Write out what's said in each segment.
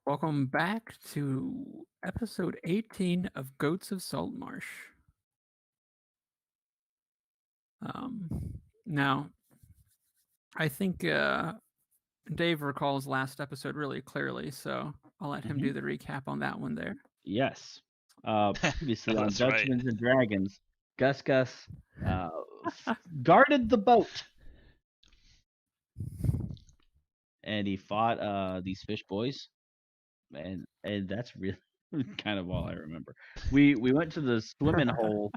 Welcome back to episode 18 of Goats of Saltmarsh. Now, I think Dave recalls last episode really clearly, so I'll let him do the recap on that one there. Yes. Previously on That's right. Dungeons and Dragons, Gus guarded the boat, and he fought these fish boys, and that's really kind of all I remember. We went to the swimming hole,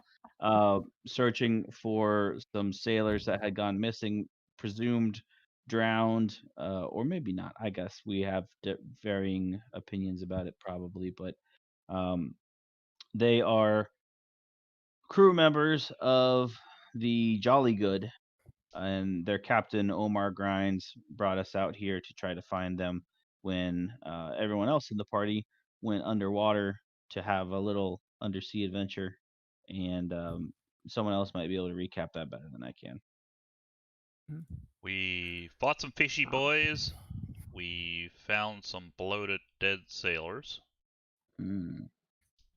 searching for some sailors that had gone missing, presumed drowned, or maybe not. I guess we have varying opinions about it, probably, but they are crew members of the Jolly Good, and their captain Omar Grinds brought us out here to try to find them when everyone else in the party went underwater to have a little undersea adventure, and someone else might be able to recap that better than I can. We fought some fishy boys. We found some bloated dead sailors. Mm.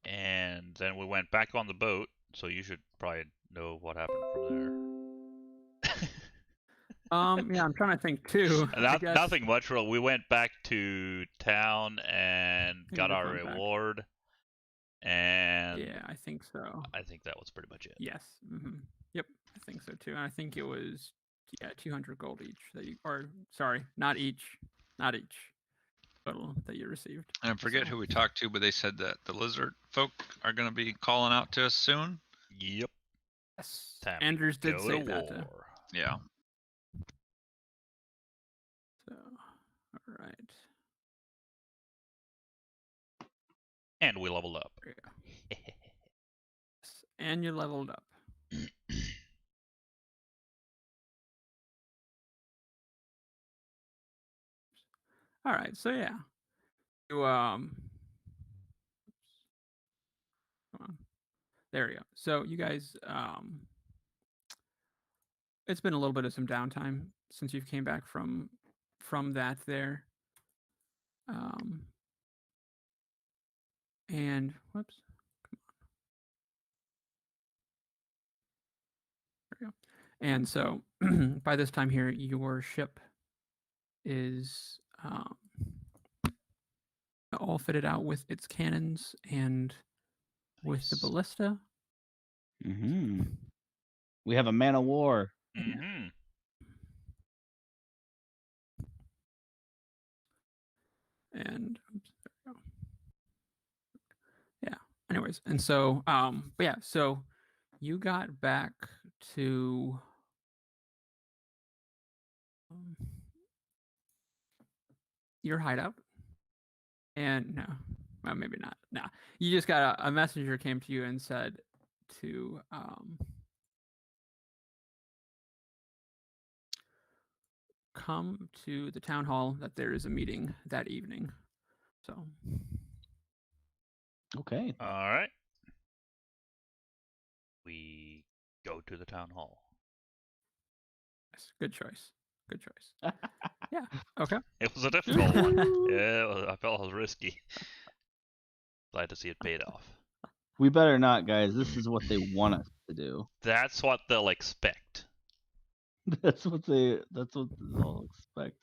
And then we went back on the boat, so you should probably know what happened from there. Yeah, I'm trying to think too. Nothing much. We went back to town and got our reward. And yeah, I think so. I think that was pretty much it. Yes. Mm-hmm. Yep, I think so too. And I think it was 200 gold each that you, or sorry, not each, total that you received. And I forget who we talked to, but they said that the lizard folk are going to be calling out to us soon. Yep. Yes. Time Andrews did say that. Yeah. So, all right. And we leveled up. Yeah. And you leveled up. All right, so yeah, you come on, there we go. So you guys, it's been a little bit of some downtime since you came back from that there, and whoops, come on, there we go. And so by this time here, your ship is all fitted out with its cannons and with the ballista. Mm-hmm. We have a man of war. Mm-hmm. And oops, there we go. Yeah. Anyways, and so but yeah, so you got back to your hideout, and no, well, maybe not. Nah, you just got a messenger came to you and said to come to the town hall, that there is a meeting that evening. So Okay. All right. We go to the town hall. yes, good choice. Good choice. Yeah. Okay. It was a difficult one. Yeah, I felt it was risky. Glad to see it paid off. We better not, guys. This is what they want us to do. That's what they'll expect. That's what they'll expect.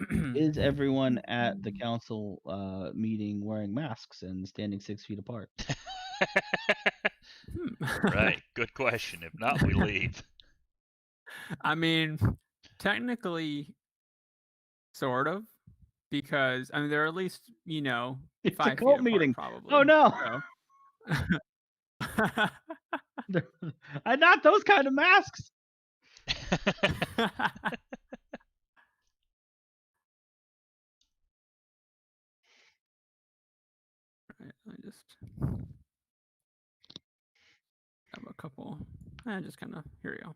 Is everyone at the council meeting wearing masks and standing 6 feet apart? Right. Good question. If not, we leave. I mean, technically, sort of, because I mean they're at least It's 5 a cult feet apart, meeting. probably. Oh no! So. Not those kind of masks. Right, I just have a couple. Just kind of here we go.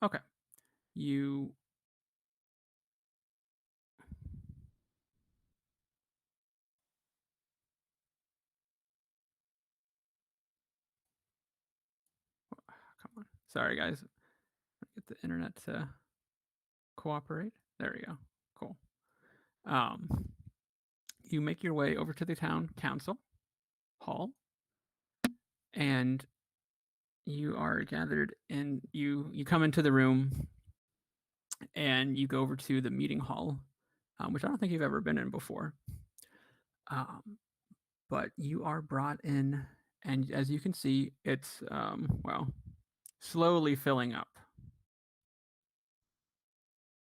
Okay. You Sorry, guys. Get the internet to cooperate. There we go. Cool. You make your way over to the town council hall, and you are gathered in. You come into the room, and you go over to the meeting hall, which I don't think you've ever been in before. But you are brought in, and as you can see, it's well, slowly filling up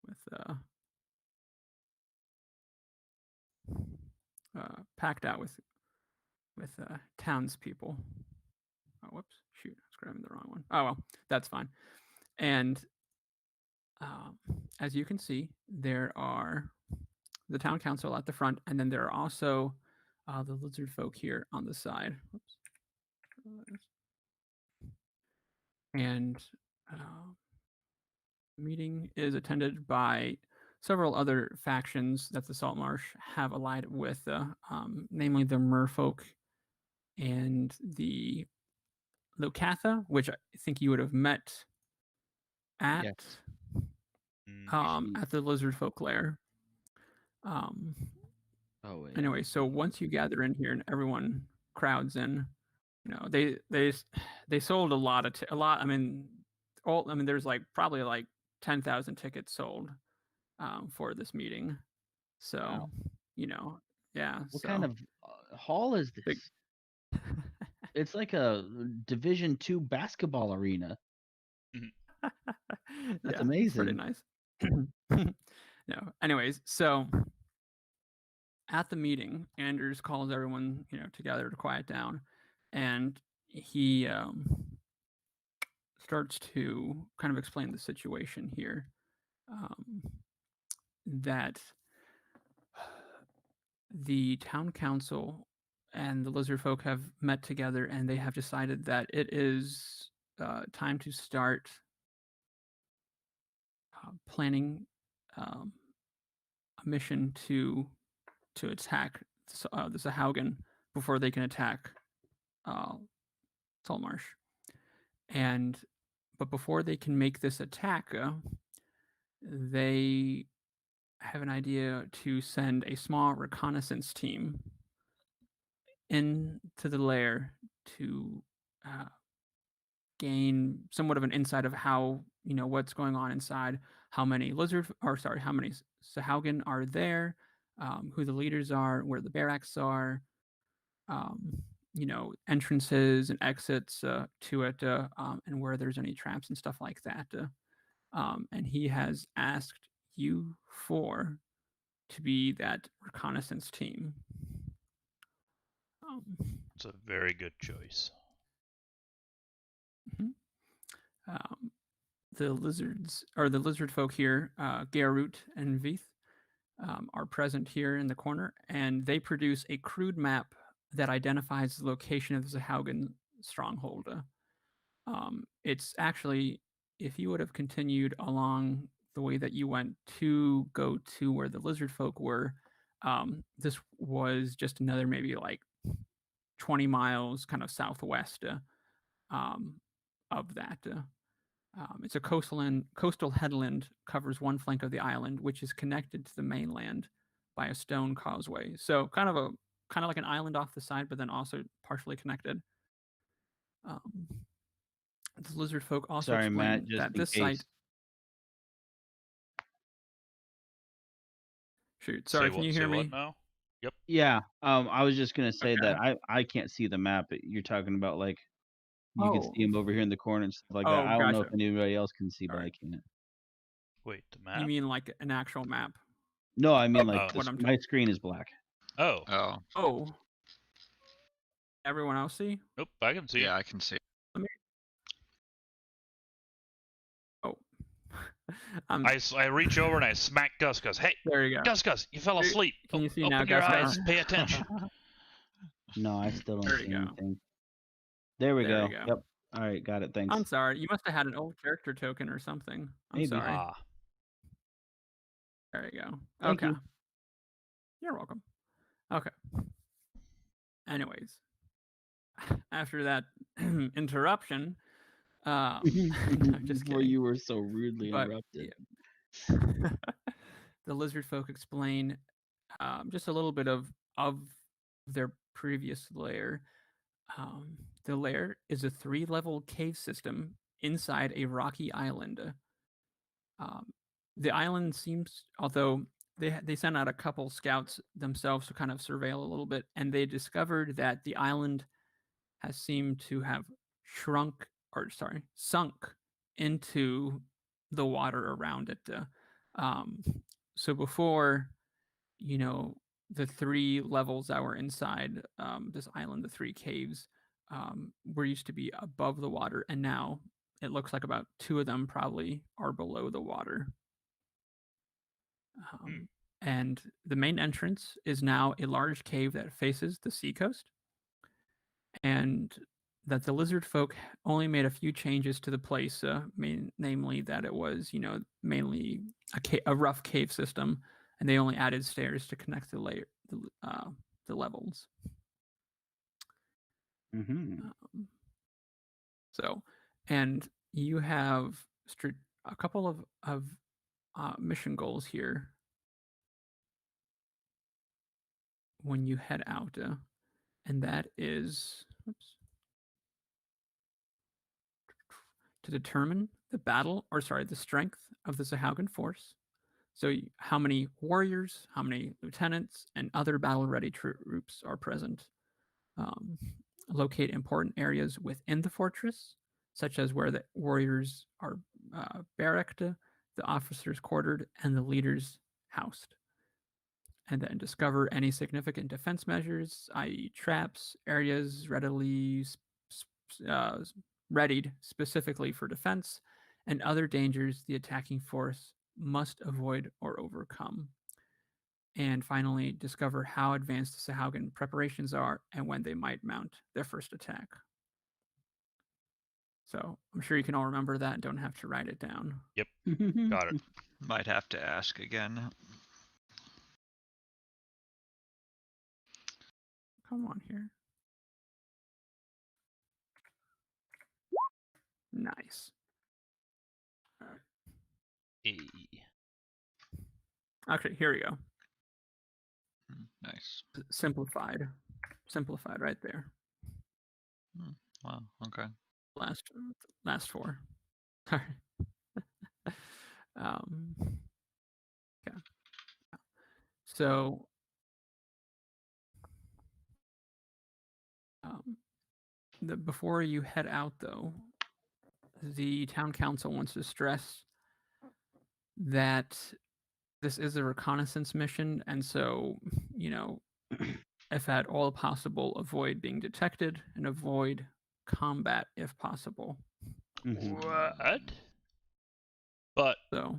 with packed out with townspeople. Oh, whoops! Shoot, I was grabbing the wrong one. Oh well, that's fine. And as you can see, there are the town council at the front, and then there are also the lizard folk here on the side. Whoops. And the meeting is attended by several other factions that the Saltmarsh have allied with, namely the Merfolk and the Locatha, which I think you would have met at Yes. at the Lizard Folk lair. Oh yeah. Anyway, so once you gather in here and everyone crowds in, you know, they sold a lot of a lot. I mean, there's like probably like 10,000 tickets sold for this meeting. So, Wow. you know, yeah. What so kind of hall is this? big- It's like a Division II basketball arena. That's yeah, it's pretty amazing. nice. No, anyways, so at the meeting, Anders calls everyone, you know, together to quiet down, and he starts to kind of explain the situation here. That the town council and the lizard folk have met together, and they have decided that it is time to start planning a mission to attack the Sahaugen before they can attack Saltmarsh. But before they can make this attack, they have an idea to send a small reconnaissance team into the lair to gain somewhat of an insight of how, you know, what's going on inside, how many how many Sahaugen are there, who the leaders are, where the barracks are, you know, entrances and exits to it, and where there's any traps and stuff like that. And he has asked you four to be that reconnaissance team. It's a very good choice. The lizard folk here, Garut and Veith, are present here in the corner, and they produce a crude map that identifies the location of the Sahaugen stronghold. It's actually, if you would have continued along the way that you went to go to where the lizard folk were, this was just another maybe like 20 miles kind of southwest of that. It's a coastal headland, covers one flank of the island, which is connected to the mainland by a stone causeway. So kind of like an island off the side, but then also partially connected. The lizard folk also Sorry, explain Matt, just that in this case. site. Shoot, sorry, can you hear me? What now? Yep. Yeah. I was just gonna say Okay. that I can't see the map. You're talking about like you can see him over here in the corner and stuff like that. I don't know if Gotcha. anybody else can see, but Alright. I can't. Wait, the map? You mean like an actual map? No, I mean like Oh. my screen is black. Oh. Oh, Oh. Everyone else see? Nope, I can see. yeah, I can see. Oh. I reach over and I smack Gus. Hey, There you go. Gus, you fell asleep. Can you see Open now, your Gus? eyes. Pay attention. No, I still don't There see you go. anything. There we There go. you go. Yep. All right, got it. Thanks. I'm sorry. You must have had an old character token or something. I'm Maybe. sorry. Ah. There you go. Thank Okay. you. You're welcome. Okay. Anyways, after that interruption, No, just Before kidding. you were so rudely But interrupted. yeah. The lizard folk explain just a little bit of their previous lair. The lair is a 3-level cave system inside a rocky island. Um, the island seems, although they sent out a couple scouts themselves to kind of surveil a little bit, and they discovered that the island has seemed to have sunk into the water around it. Um, so before, you know, the 3 levels that were inside this island, the 3 caves, were used to be above the water, and now it looks like about 2 of them probably are below the water. Hmm. And the main entrance is now a large cave that faces the seacoast, and that the lizard folk only made a few changes to the place, namely that it was, mainly a rough cave system, and they only added stairs to connect the levels. Mm-hmm. So, and you have a couple of mission goals here when you head out, and that is to determine the strength of the Sahaugan force. So, how many warriors, how many lieutenants, and other battle-ready troops are present? Um, Locate important areas within the fortress, such as where the warriors are barracked, the officers quartered, and the leaders housed. And then discover any significant defense measures, i.e., traps, areas uh, readied specifically for defense, and other dangers the attacking force must avoid or overcome. And finally, discover how advanced the Sahaugan preparations are and when they might mount their first attack. So I'm sure you can all remember that and don't have to write it down. Yep, got it. Might have to ask again. Come on here. Nice. E. Okay, here we go. Nice. Simplified right there. Wow. Okay. Last 4. Sorry. Okay. So, before you head out, though, the town council wants to stress that this is a reconnaissance mission, and so, if at all possible, avoid being detected and avoid combat if possible. Mm-hmm. What? But So,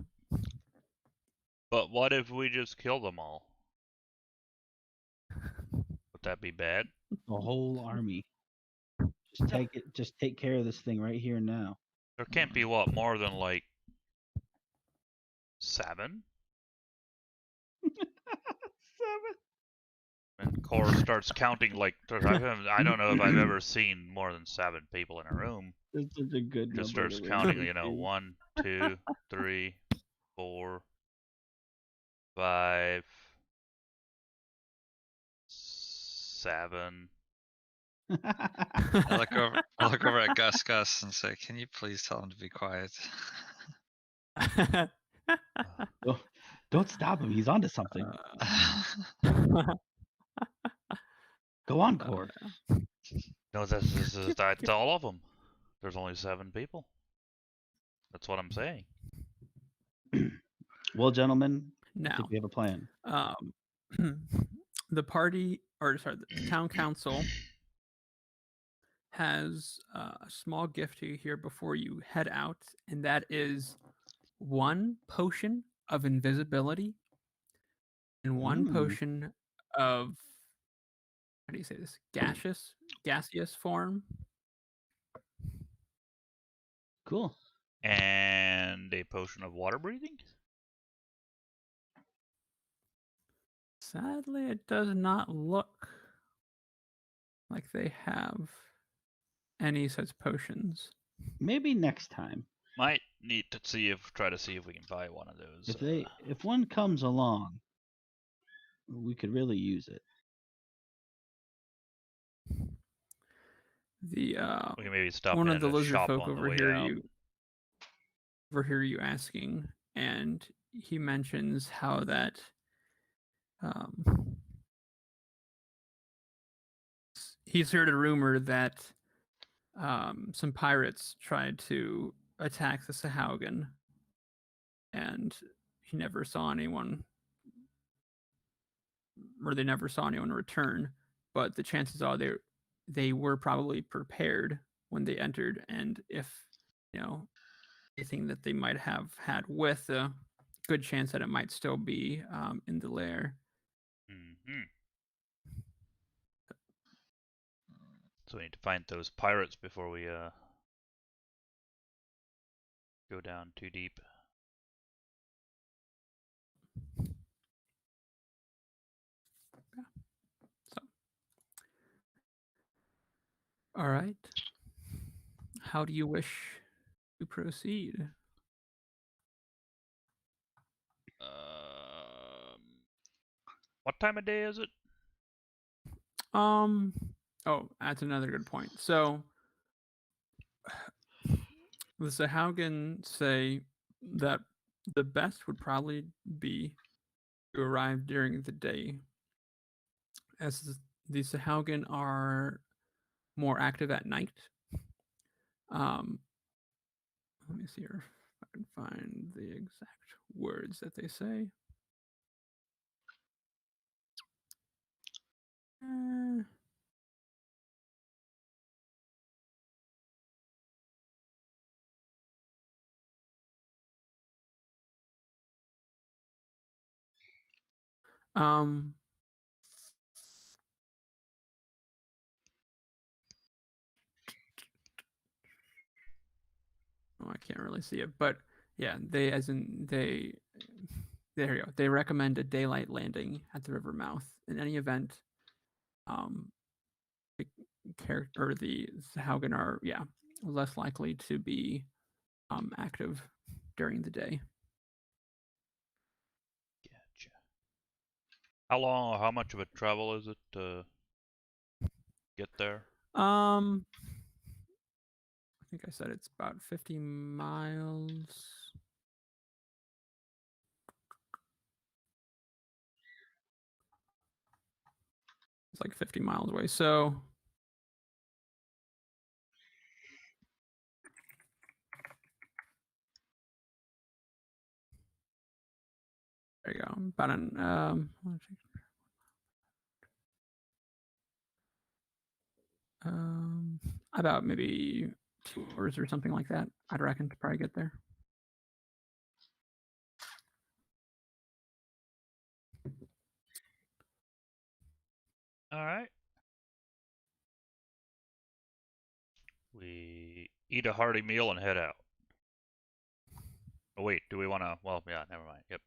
what if we just kill them all? Would that be bad? The whole army. Just take care of this thing right here and now. There can't be more than like 7? 7. And Cora starts counting like I don't know if I've ever seen more than 7 people in a room. That's such a good Just number. starts counting, 1, 2, 3, 4, 5, 7. I look over at Gus and say, "Can you please tell him to be quiet?" Don't stop him. He's onto something. Go on, Core. No, that's all of them. There's only 7 people. That's what I'm saying. Well, gentlemen, I now, think we have a plan. the town council has a small gift to you here before you head out, and that is 1 potion of invisibility and 1 potion of, how do you say this? Gaseous form. Cool. And a potion of water breathing? Sadly, it does not look like they have any such potions. Maybe next time. Might need to try to see if we can buy one of those. If one comes along, we could really use it. We can maybe stop one in of the at a lizard shop folk on the over way here out. you asking, and he mentions how that he's heard a rumor that some pirates tried to attack the Sahaugen, and he never saw anyone, or they never saw anyone return. But the chances are they were probably prepared when they entered, and if anything that they might have had with a good chance that it might still be in the lair. Mm-hmm. So we need to find those pirates before we go down too deep. So, all right. How do you wish to proceed? What time of day is it? Oh, that's another good point. So the Sahaugen say that the best would probably be to arrive during the day, as the Sahaugen are more active at night. Let me see here if I can find the exact words that they say. Uh, um, I can't really see it, but yeah, they as in they. There you go. They recommend a daylight landing at the river mouth. In any event, the character or the Haugen are less likely to be active during the day. Gotcha. How much of a travel is it to get there? I think I said it's about 50 miles. It's like 50 miles away. So there you go. About about maybe 2 hours or something like that. I'd reckon to probably get there. All right. We eat a hearty meal and head out. Oh wait, do we want to? Well, yeah, never mind. Yep.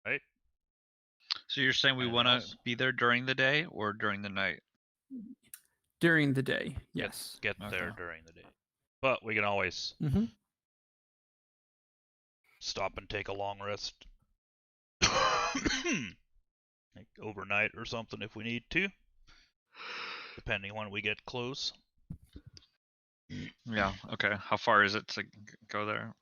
Right. So you're saying we Anything want to else? be there during the day or during the night? During the day, yes. Get there during the day, but we can always stop and take a long rest, like overnight or something if we need to, depending when we get close. Yeah. Okay. How far is it to go there?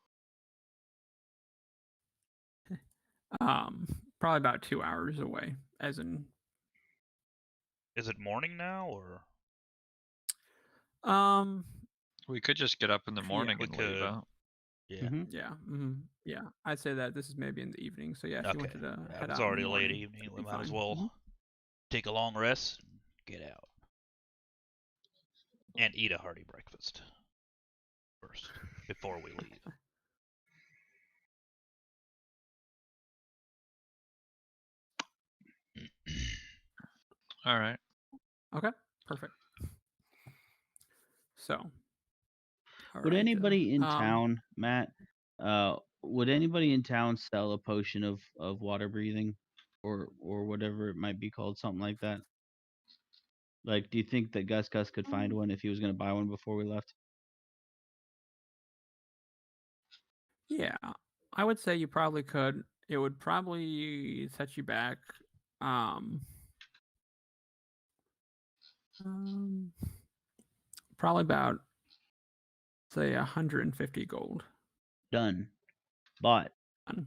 Probably about 2 hours away. As in, is it morning now or? We could just get up in the morning we and leave could. out. Yeah. Yeah. I'd say that this is maybe in the evening. So yeah, if you wanted to head it's out already in the late morning, evening. We be might as fine. well take a long rest and get out and eat a hearty breakfast first before we leave. All right. Okay, perfect. So, Would anybody in um, town, Matt? Would anybody in town sell a potion of water breathing, or whatever it might be called, something like that? Like, do you think that Gus could find one if he was going to buy one before we left? Yeah, I would say you probably could. It would probably set you back. Um, um probably about say 150 gold. Done. Bought. Done.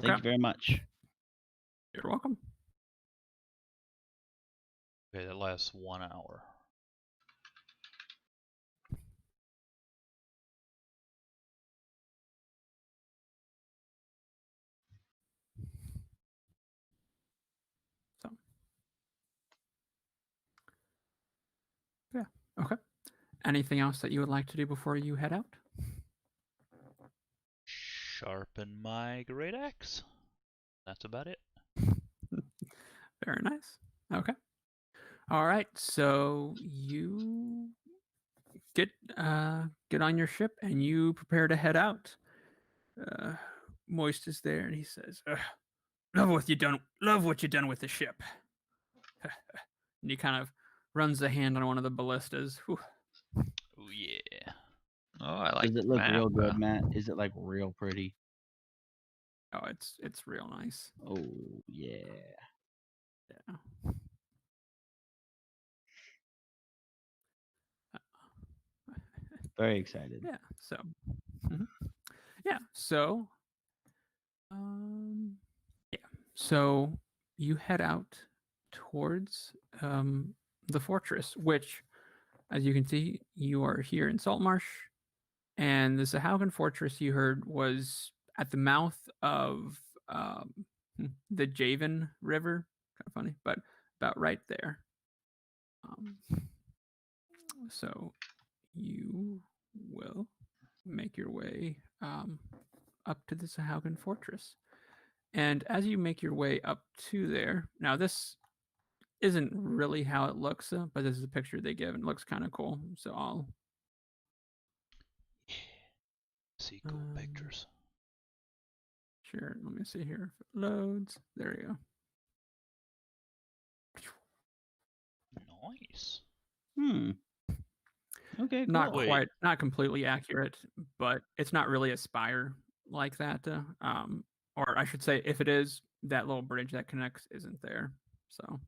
Thank Okay. you very much. You're welcome. Okay, that lasts 1 hour. So, yeah. Okay. Anything else that you would like to do before you head out? Sharpen my great axe. That's about it. Very nice. Okay. All right. So you get on your ship and you prepare to head out. Moist is there and he says, "Love what you done. Love what you done with the ship." And he kind of runs the hand on one of the ballistas. Whew. Oh yeah. Oh, I like Does it the look map. real good, Matt? Is it like real pretty? Oh, it's real nice. Oh yeah. Yeah. Very excited. Yeah. So, mhm. Yeah. So, um, yeah. So you head out towards the fortress, which, as you can see, you are here in Saltmarsh, and the Sahaugen fortress you heard was at the mouth of the Javan River. Kind of funny, but about right there. So you will make your way up to the Sahaugen fortress. And as you make your way up to there, now this isn't really how it looks, but this is a picture they give and it looks kind of cool. So I'll Yeah. See cool pictures. Sure. Let me see here if it loads. There you go. Nice. Okay, cool. Not Wait. quite, not completely accurate, but it's not really a spire like that. Or I should say, if it is, that little bridge that connects isn't there. So,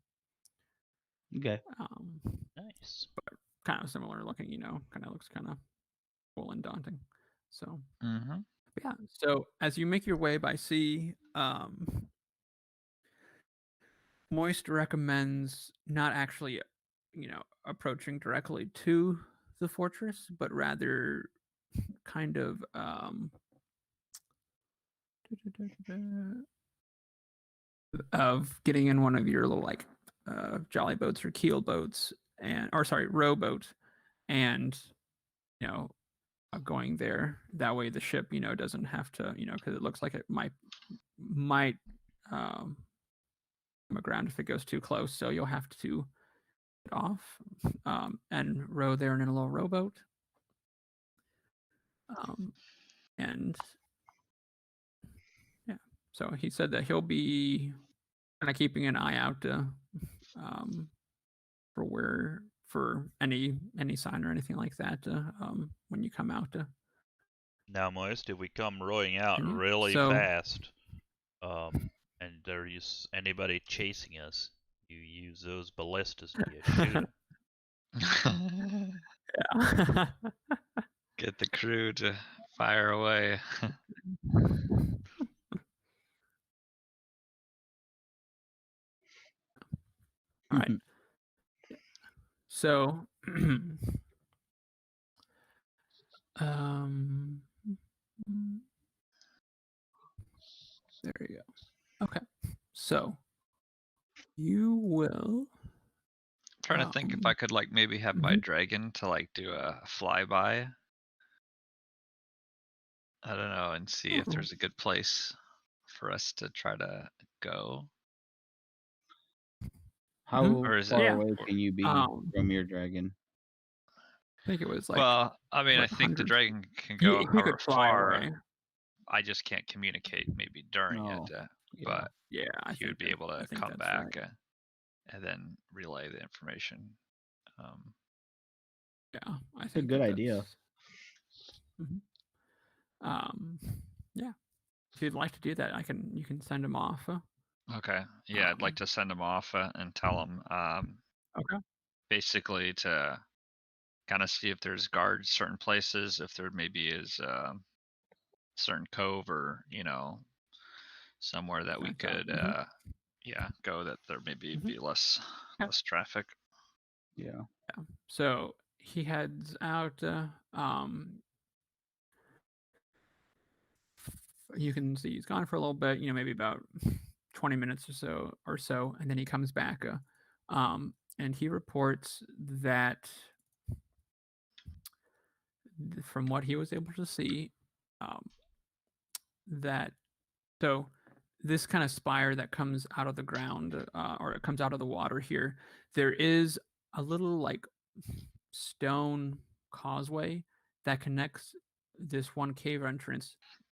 Okay. Nice. kind of similar looking, kind of looks kind of cool and daunting. So, Mm-hmm. yeah. So as you make your way by sea, Moist recommends not actually, approaching directly to the fortress, but rather kind of of getting in one of your little like jolly boats or keel boats rowboat, and you know going there. That way the ship doesn't have to because it looks like it might um, come aground if it goes too close. So you'll have to get off and row there in a little rowboat. And yeah, so he said that he'll be kind of keeping an eye out um, for any sign or anything like that when you come out. Now, Moist, if we come rowing out And yeah, really so fast, and there's anybody chasing us, you use those ballistas and you shoot them. yeah. Get the crew to fire away. All right. So, um, there you go. Okay. So you will. Trying to think if I could like maybe have my dragon to like do a flyby. I don't know, and see if there's a good place for us to try to go. How Or is it? far Yeah. away can you be from your dragon? I think it was like. Well, I mean, I what, think the 100? dragon can He, go he however could fly far. away. I just can't communicate maybe during No. it, Yeah. but Yeah, I he would think be that- able I to think come that's back right. and then relay the information. Yeah, I a think good that idea. that's- Mhm. If you'd like to do that, you can send him off. Okay. Yeah, I'd like to send him off and tell him Okay. basically to kind of see if there's guards certain places, if there maybe is certain cove or somewhere that we Like that. could go that there maybe Mhm. be less Yeah. less traffic. Yeah. So he heads out. You can see he's gone for a little bit. Maybe about 20 minutes or so, and then he comes back. And he reports that from what he was able to see, um, that so this kind of spire that comes out of the ground, or it comes out of the water here, there is a little like stone causeway that connects this one cave entrance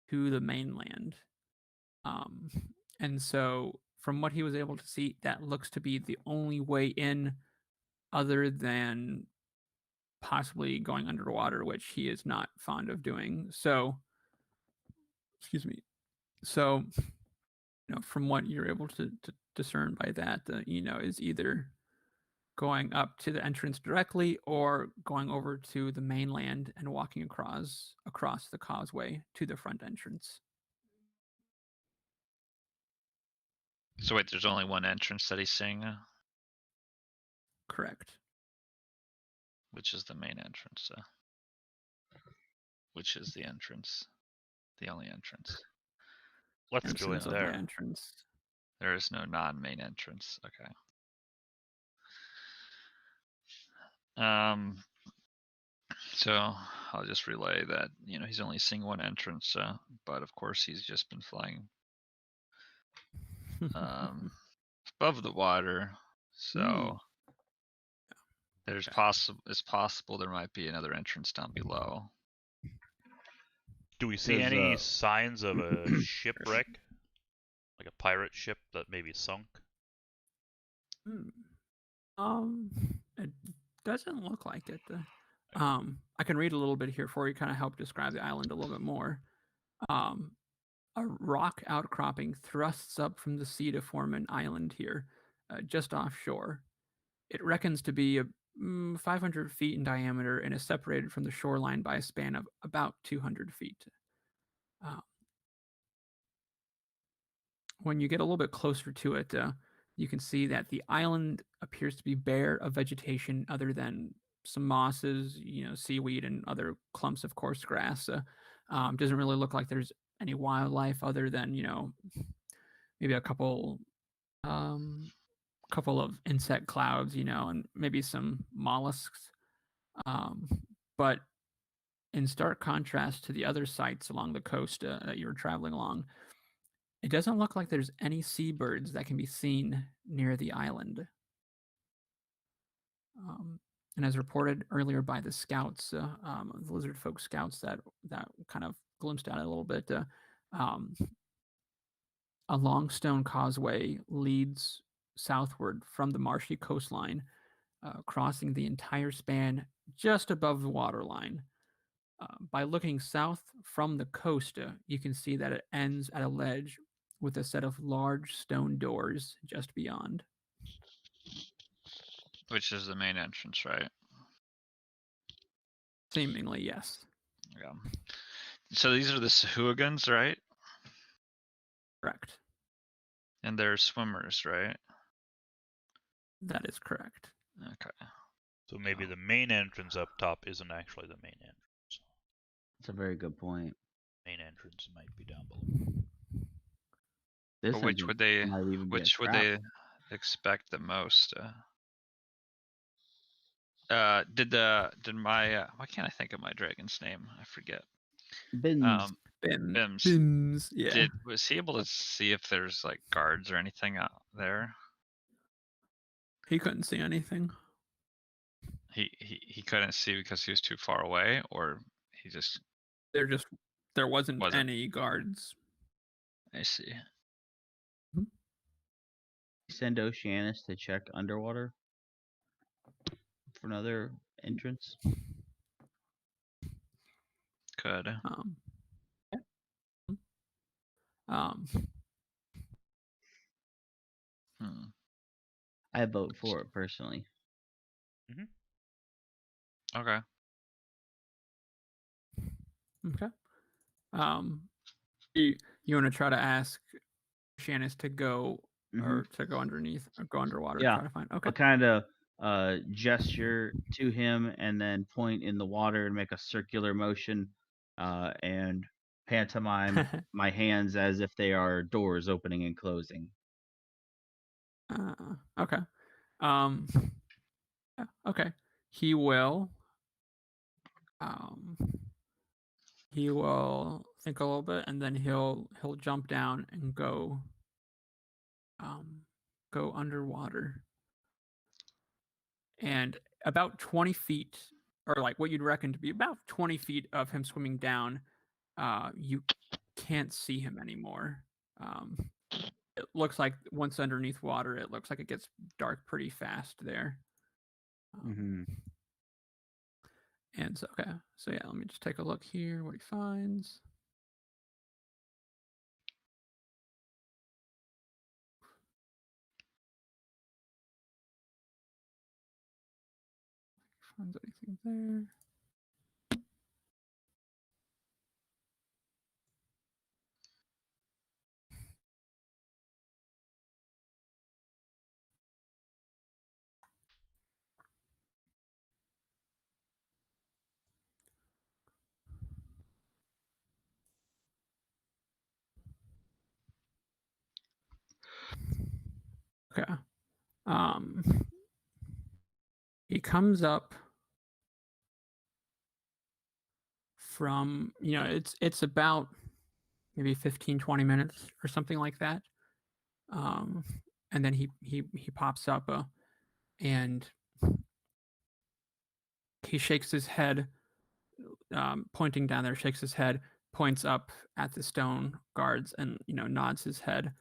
to the mainland. Um, and so, from what he was able to see, that looks to be the only way in, other than possibly going underwater, which he is not fond of doing. So, excuse me. So, from what you're able to discern by that, is either going up to the entrance directly or going over to the mainland and walking across the causeway to the front entrance. So wait, there's only one entrance that he's seeing, Correct. which is the main entrance. Which is the entrance, the only entrance. Let's go in Entrance of the there. entrance. There is no non-main entrance. Okay. So I'll just relay that he's only seeing one entrance, but of course he's just been flying above the water, so there's it's possible there might be another entrance down below. Do we see any signs of a shipwreck? Like a pirate ship that maybe sunk? It doesn't look like it. I can read a little bit here for you, kind of help describe the island a little bit more. A rock outcropping thrusts up from the sea to form an island here, just offshore. It reckons to be 500 feet in diameter and is separated from the shoreline by a span of about 200 feet. When you get a little bit closer to it, you can see that the island appears to be bare of vegetation other than some mosses, seaweed, and other clumps of coarse grass. Doesn't really look like there's any wildlife other than maybe a couple of insect clouds, and maybe some mollusks. But in stark contrast to the other sites along the coast that you were traveling along, it doesn't look like there's any seabirds that can be seen near the island. And as reported earlier by the scouts, the lizard folk scouts that kind of glimpsed at it a little bit, a long stone causeway leads southward from the marshy coastline, crossing the entire span just above the waterline. By looking south from the coast, you can see that it ends at a ledge with a set of large stone doors just beyond. Which is the main entrance, right? Seemingly, yes. Yeah. So these are the Sahuagins, right? Correct. And they're swimmers, right? That is correct. Okay. So maybe the main entrance up top isn't actually the main entrance. That's a very good point. Main entrance might be down below. This But which engine would they might even be a which would trap. they expect the most? Did my why can't I think of my dragon's name? I forget. Bins. Bims. Bims, yeah. Was he able to see if there's like guards or anything out there? He couldn't see anything. He couldn't see because he was too far away, or he just There wasn't any guards. I see. Send Oceanus to check underwater for another entrance. Could. Yeah. Um, Hmm. I vote for it personally. Okay. okay. You want to try to ask Shanice to go or to go underneath or go underwater and Yeah. try to find. Okay. I'll kind of gesture to him and then point in the water and make a circular motion and pantomime my hands as if they are doors opening and closing. Okay. Yeah, okay. He will. He will think a little bit, and then he'll jump down and go underwater. And about 20 feet, or like what you'd reckon to be about 20 feet of him swimming down, you can't see him anymore. It looks like once underneath water, it looks like it gets dark pretty fast there. And so, okay, so yeah, let me just take a look here what he finds. Finds anything there? Okay. He comes up from, it's about maybe 15, 20 minutes or something like that. And then he pops up and he shakes his head, pointing down there, shakes his head, points up at the stone guards and, nods his head.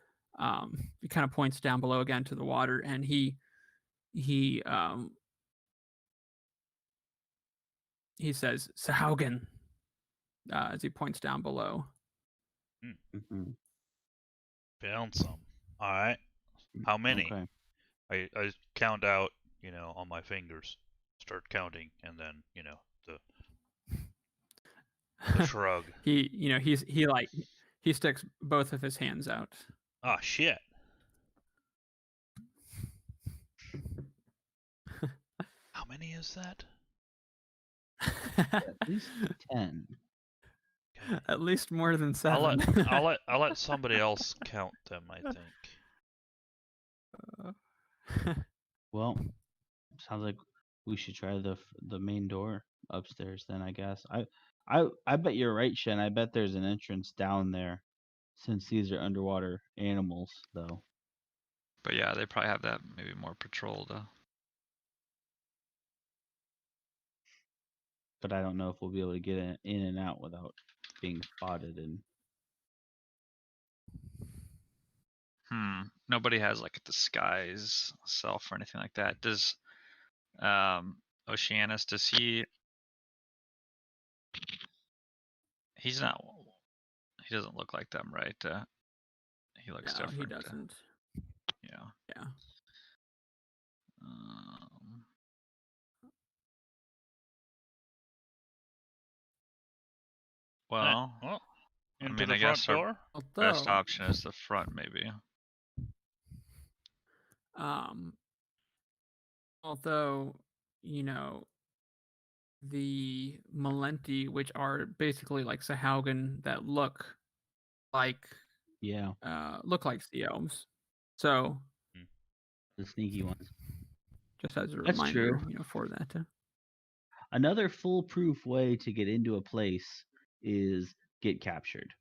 He kind of points down below again to the water and he says, Sahaugen, as he points down below. Found some. All right. How many? Okay. I count out, on my fingers. Start counting, and then, the shrug. He sticks both of his hands out. Ah, shit. How many is that? At least 10. Okay. At least more than 7. I'll let somebody else count them, I think. Well, sounds like we should try the main door upstairs then, I guess. I bet you're right, Shen. I bet there's an entrance down there since these are underwater animals though. But yeah, they probably have that maybe more patrolled. But I don't know if we'll be able to get in and out without being spotted and Nobody has like a disguise self or anything like that. Does Oceanus, does he he's not he doesn't look like them, right? He looks No, different. he doesn't. Yeah. Yeah. Well, Into I mean, the I front guess door? our best option is the front, maybe. Although, the Malenti, which are basically like Sahaugen that look like the elves. So the sneaky ones. just as a That's reminder, true. for that. Another foolproof way to get into a place is get captured.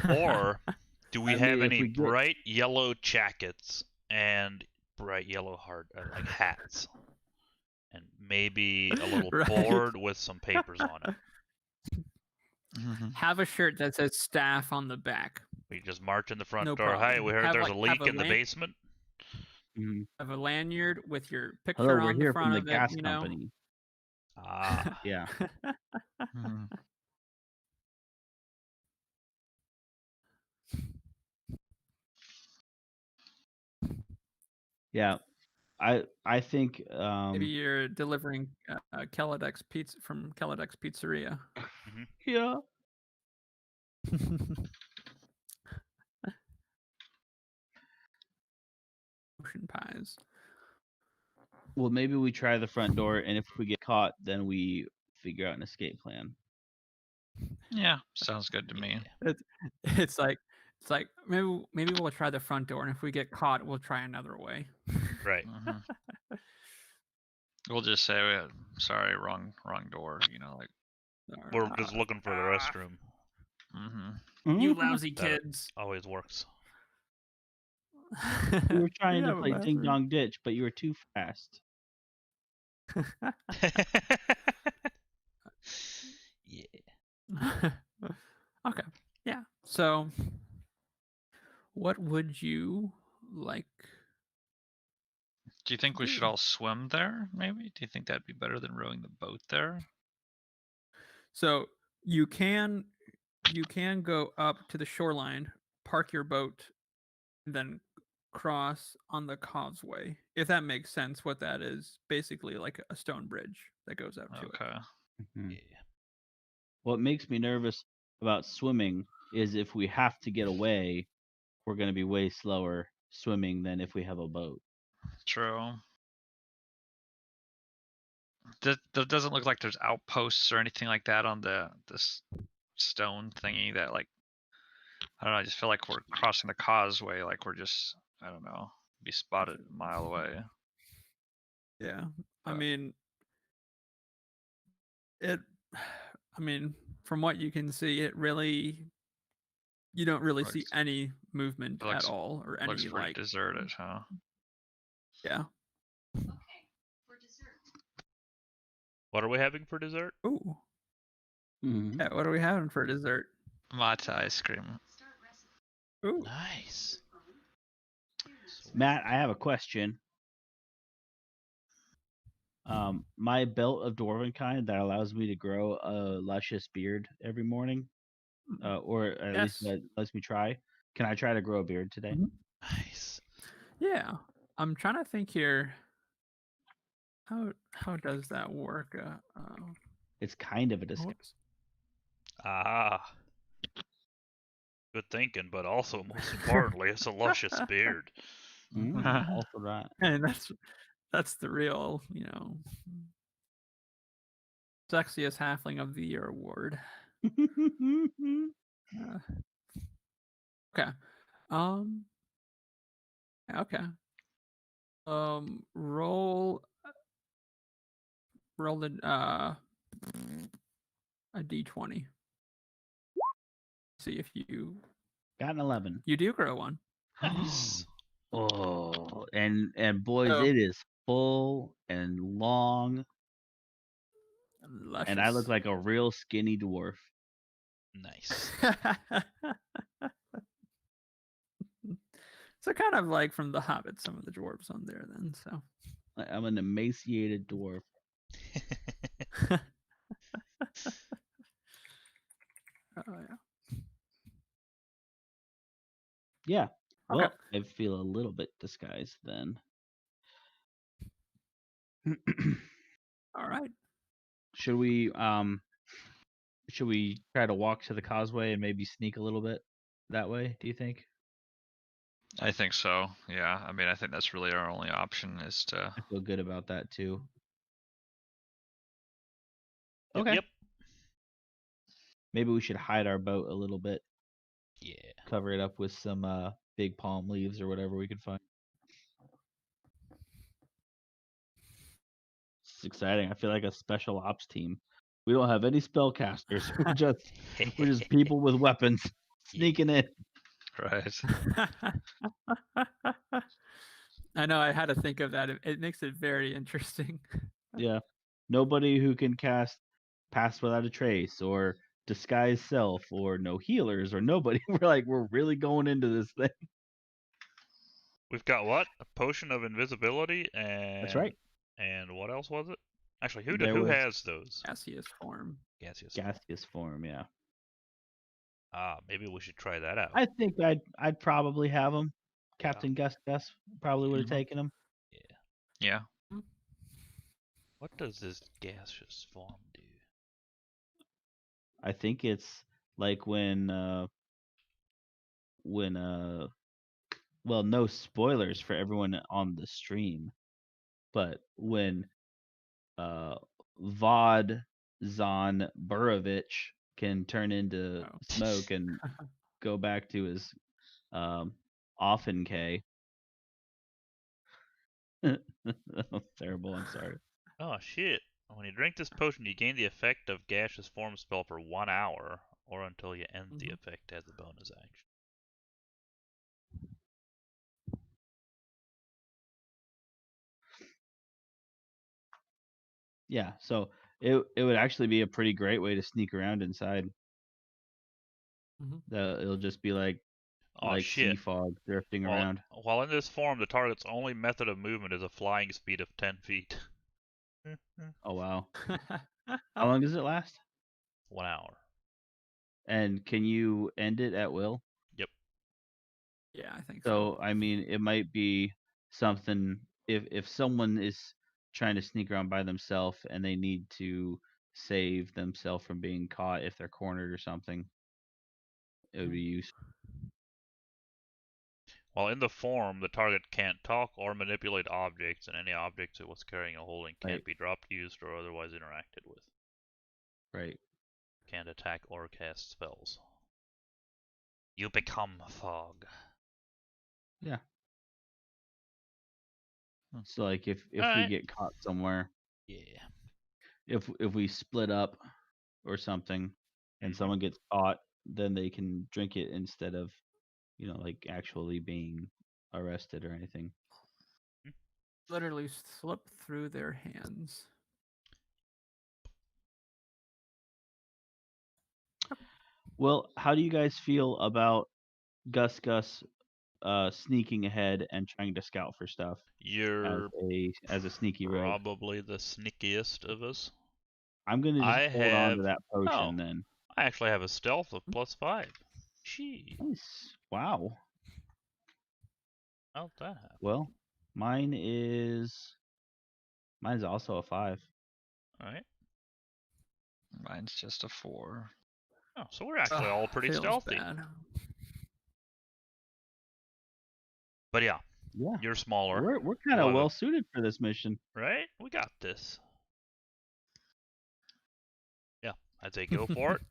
Or do we have any if we bright yellow jackets and bright yellow like hats? And maybe a little Right. board with some papers on it. Have a shirt that says staff on the back. We just march in the front No door. problem. Hey, we heard Have there's like- a have leak in the basement. Have a lanyard with your picture Hello, we're on the here front from the of gas it, company. Ah. Yeah. Yeah, I think Maybe you're delivering Keladex pizza from Keladex Pizzeria. yeah. Ocean pies. Well, maybe we try the front door, and if we get caught, then we figure out an escape plan. Yeah, sounds good to me. It's like maybe we'll try the front door, and if we get caught, we'll try another way. Right. We'll just say, sorry, wrong door. You know, like. We're just looking for the restroom. You lousy That kids. always works. We were trying We to have a play Ding bathroom. Dong Ditch, but you were too fast. Yeah. Okay. Yeah. So, what would you like? Do you think we should all swim there? Maybe. Do you think that'd be better than rowing the boat there? So you can go up to the shoreline, park your boat, and then cross on the causeway. If that makes sense, what that is basically like a stone bridge that goes out to it. Okay. Yeah. What makes me nervous about swimming is if we have to get away, we're going to be way slower swimming than if we have a boat. True. That doesn't look like there's outposts or anything like that on this stone thingy that, like, I don't know, I just feel like we're crossing the causeway, like we're just, I don't know, be spotted a mile away. Yeah. I mean, from what you can see, you don't really see any movement at all, or Looks any pretty like. deserted, huh? Yeah. What are we having for dessert? Ooh. Mm-hmm. Yeah, what are we having for dessert? Matcha ice cream. Ooh. Nice. Matt, I have a question. My belt of dwarven kind that allows me to grow a luscious beard every morning, or at least Yes. that lets me try. Can I try to grow a beard today? Nice. Yeah. I'm trying to think here. How does that work? It's kind of a disguise. Whoops. Ah. Good thinking, but also most importantly, it's a luscious beard. Also that. And that's the real, sexiest halfling of the year award. Okay. Okay. Roll a d20. See if you Got an 11. You do grow one. Nice. Oh, and boys, So- it is full and long, Luscious. and I look like a real skinny dwarf. Nice. So kind of like from The Hobbit, some of the dwarves on there then. So I'm an emaciated dwarf. oh yeah. Yeah. Okay. Well, I feel a little bit disguised then. All right. Should we try to walk to the causeway and maybe sneak a little bit that way, do you think? I think so. Yeah. I mean, I think that's really our only option is to. I feel good about that too. Yep, Okay. Yep. Maybe we should hide our boat a little bit. Yeah. Cover it up with some big palm leaves or whatever we could find. It's exciting. I feel like a special ops team. We don't have any spellcasters. We're just people with weapons sneaking in. Right. I know. I had to think of that. It makes it very interesting. Yeah. Nobody who can cast Pass Without a Trace or Disguise Self or no healers or nobody. We're really going into this thing. We've got what? A potion of invisibility and That's right. And what else was it? Actually, who There was has those? Gaseous form. Gaseous form, yeah. Maybe we should try that out. I think I'd probably have them. Captain Gus probably would have taken them. Yeah. What does this gaseous form do? I think it's like when well, no spoilers for everyone on the stream, but when uh Vod Zon Burovich can turn into Oh. smoke and go back to his often K. That was terrible, I'm sorry. Oh shit. When you drink this potion, you gain the effect of gaseous form spell for 1 hour, or until you end the Mhm. effect as a bonus action. Yeah, so it would actually be a pretty great way to sneak around inside. Mhm. It'll just be like Oh sea shit. fog drifting While, around. while in this form, the target's only method of movement is a flying speed of 10 feet. Oh wow. How long does it last? 1 hour. And can you end it at will? Yep. Yeah, I think so. So I mean, it might be something if someone is trying to sneak around by themselves and they need to save themselves from being caught if they're cornered or something, it would be useful. While in the form, the target can't talk or manipulate objects, and any objects it was carrying or holding can't Right, be dropped, used, or otherwise interacted with. right. Can't attack or cast spells. You become fog. Yeah. Hmm. So like if we Alright. get caught somewhere, Yeah. if we split up or something and Mm-hmm. someone gets caught, then they can drink it instead of, like actually being arrested or anything. Literally slip through their hands. Well, how do you guys feel about Gus sneaking ahead and trying to scout for stuff You're as a sneaky rogue? probably the sneakiest of us. I'm gonna just I hold on to have. that potion Oh, then. I actually have a stealth of +5. Gee, Nice. Wow. how'd that happen? Well, mine's also a 5. Alright. Mine's just a 4. Oh, so we're actually all pretty Feels stealthy. bad. But yeah, Yeah. you're smaller. We're kind We'll of have well suited for this mission. right? We got this. Yeah, I'd say go for it.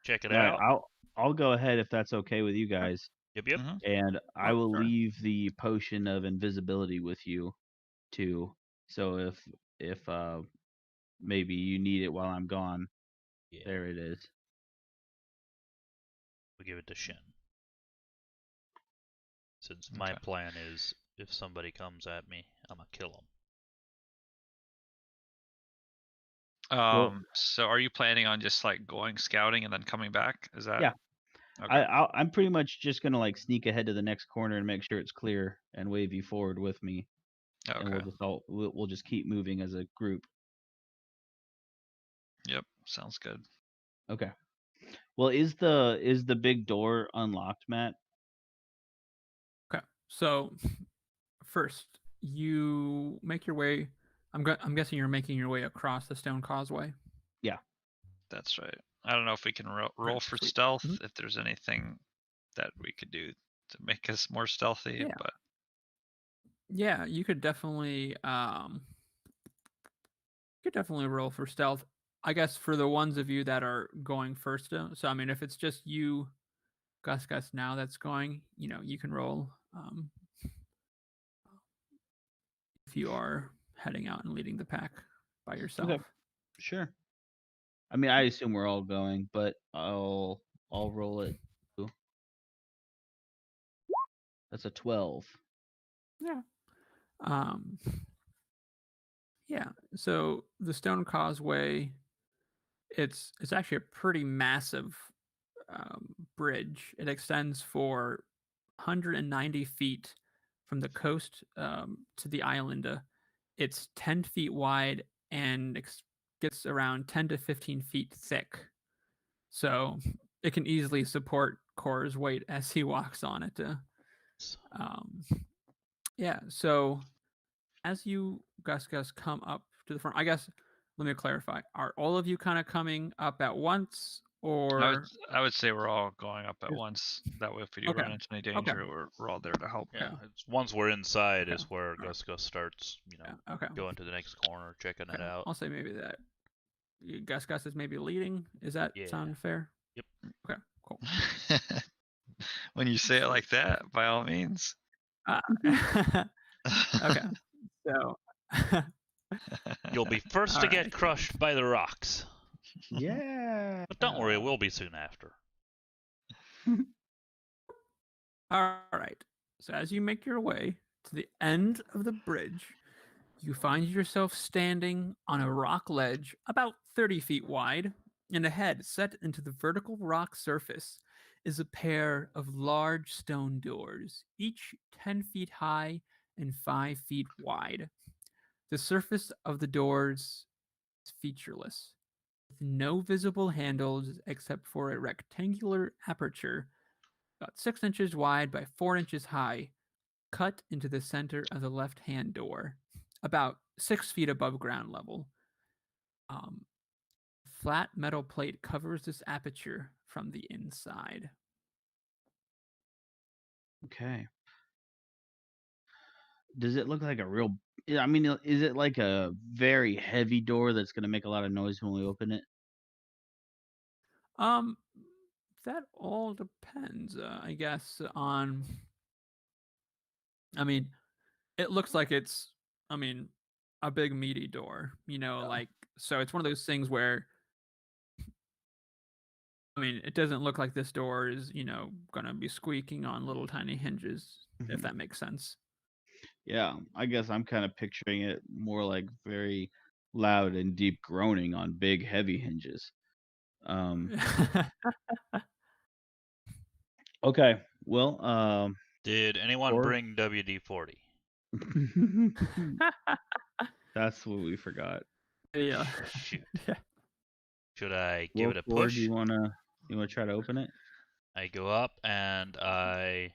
Check it All right, out. I'll go ahead if that's okay with you guys. Yep, yep. Mm-hmm. And I Oh, will sure. leave the potion of invisibility with you too. So if maybe you need it while I'm gone, Yeah, there it is. we'll give it to Shen. Since my Okay. plan is if somebody comes at me, I'm gonna kill them. Well, So are you planning on just like going scouting and then coming back? Is that yeah. okay? I'm pretty much just gonna like sneak ahead to the next corner and make sure it's clear and wave you forward with me, and Okay. we'll just keep moving as a group. Yep. Sounds good. Okay. Well, is the big door unlocked, Matt? Okay. So first, you make your way. I'm guessing you're making your way across the stone causeway. Yeah. That's right. I don't know if we can roll Okay, for sweet. stealth, Mhm. if there's anything that we could do to make us more stealthy, Yeah. but Yeah, you could definitely roll for stealth. I guess for the ones of you that are going first, so I mean, if it's just you, Gus, now that's going, you can roll. If you are heading out and leading the pack by Okay. yourself. Sure. I mean, I assume we're all going, but I'll roll it. That's a 12. Yeah. Um, yeah. So the stone causeway, it's actually a pretty massive bridge. It extends for 190 feet from the coast to the island. It's 10 feet wide and gets around 10 to 15 feet thick. So it can easily support Kor's weight as he walks on it. Um, yeah, so as you Gus come up to the front, I guess let me clarify. Are all of you kind of coming up at once or I would say we're all going up at is- once. That way, if we do okay. run into any Okay. danger, we're all there to help. Yeah, Okay. it's once we're inside Okay. is where Alright. Gus starts, Yeah. Okay. going to the next corner, checking it Okay. out. I'll say maybe that Gus is maybe leading. Is that Yeah. sound fair? Yep. Okay, cool. When you say it like that, by all means. Okay. So You'll be first to get Alright. crushed by the rocks. Yeah. But don't worry, we'll be soon after. All right. So as you make your way to the end of the bridge, you find yourself standing on a rock ledge about 30 feet wide, and ahead, set into the vertical rock surface, is a pair of large stone doors, each 10 feet high and 5 feet wide. The surface of the doors is featureless, with no visible handles except for a rectangular aperture about 6 inches wide by 4 inches high, cut into the center of the left hand door, about 6 feet above ground level. Um, Flat metal plate covers this aperture from the inside. Okay. Does it look like a real? I mean, is it like a very heavy door that's gonna make a lot of noise when we open it? Um, that all depends, I guess, on. I mean, it looks like it's. I mean, a big meaty door. Yeah. So it's one of those things where. I mean, it doesn't look like this door is, gonna be squeaking on little tiny hinges, if Mhm. that makes sense. Yeah, I guess I'm kind of picturing it more like very loud and deep groaning on big, heavy hinges. Um, okay, well, Did anyone or bring WD-40? that's what we forgot. Yeah. Shoot. Yeah. Should I give Well, it a Cord, push? you wanna try to open it? I go up and I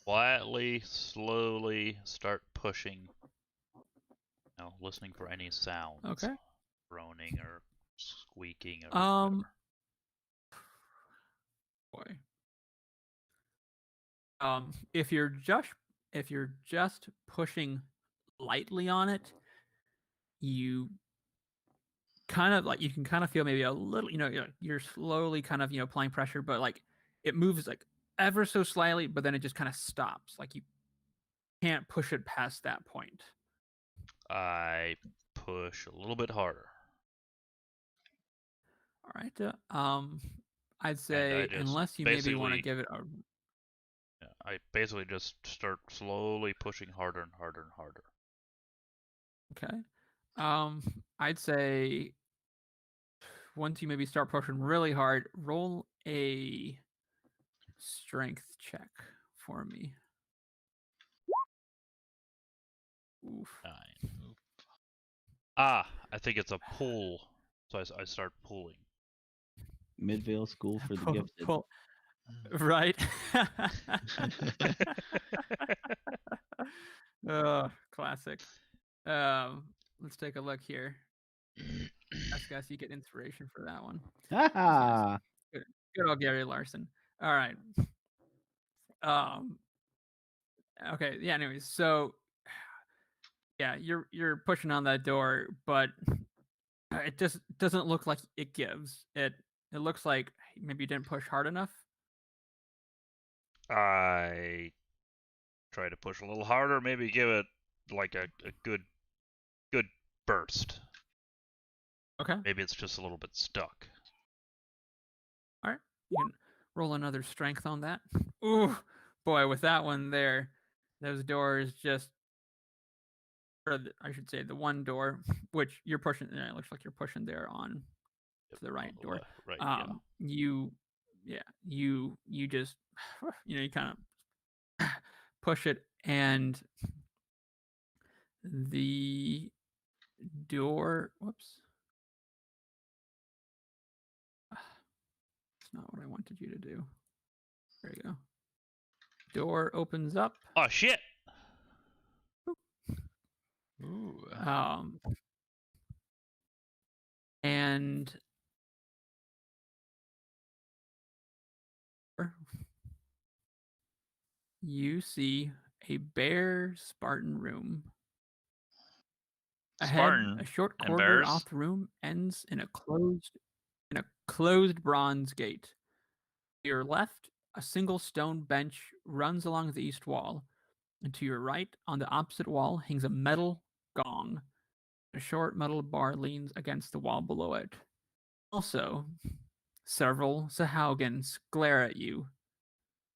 quietly, slowly start pushing, listening for any sounds, Okay. groaning or squeaking or Um, whatever. boy. If you're just pushing lightly on it, you you can kind of feel maybe a little, you're slowly kind of, applying pressure, but like it moves like ever so slightly, but then it just kind of stops. Like you can't push it past that point. I push a little bit harder. All right. I'd And I say just unless you maybe want to basically, give it a just start slowly pushing harder and harder and harder. okay. I'd say once you maybe start pushing really hard, roll a strength check for me. Oof. 9. Ah, I think it's a pull. So I start pulling. Midvale School for the Pull, Gifted. pull, right? Classic. Let's take a look here. Guys, you get inspiration for that one. That's nice. Ah, Good old Gary Larson. All right. Um. Okay. Yeah. Anyways, so yeah, you're pushing on that door, but it just doesn't look like it gives. It looks like maybe you didn't push hard enough. I try to push a little harder, maybe give it like a good burst. Okay. Maybe it's just a little bit stuck. All right. You can roll another strength on that. Ooh, boy, with that one there, those doors just, I should say, the one door which you're pushing. It looks like you're pushing there on Yep, to the right on the door. left, right, yeah. You just, you kind of push it, and the door. Whoops. It's not what I wanted you to do. There you go. Door opens up. Oh shit! Ooh. And you see a bare Spartan room. Ahead, Spartan a short and corridor bears. off the room ends in a closed bronze gate. To your left, a single stone bench runs along the east wall, and to your right, on the opposite wall, hangs a metal gong. A short metal bar leans against the wall below it. Also, several Sahaugans glare at you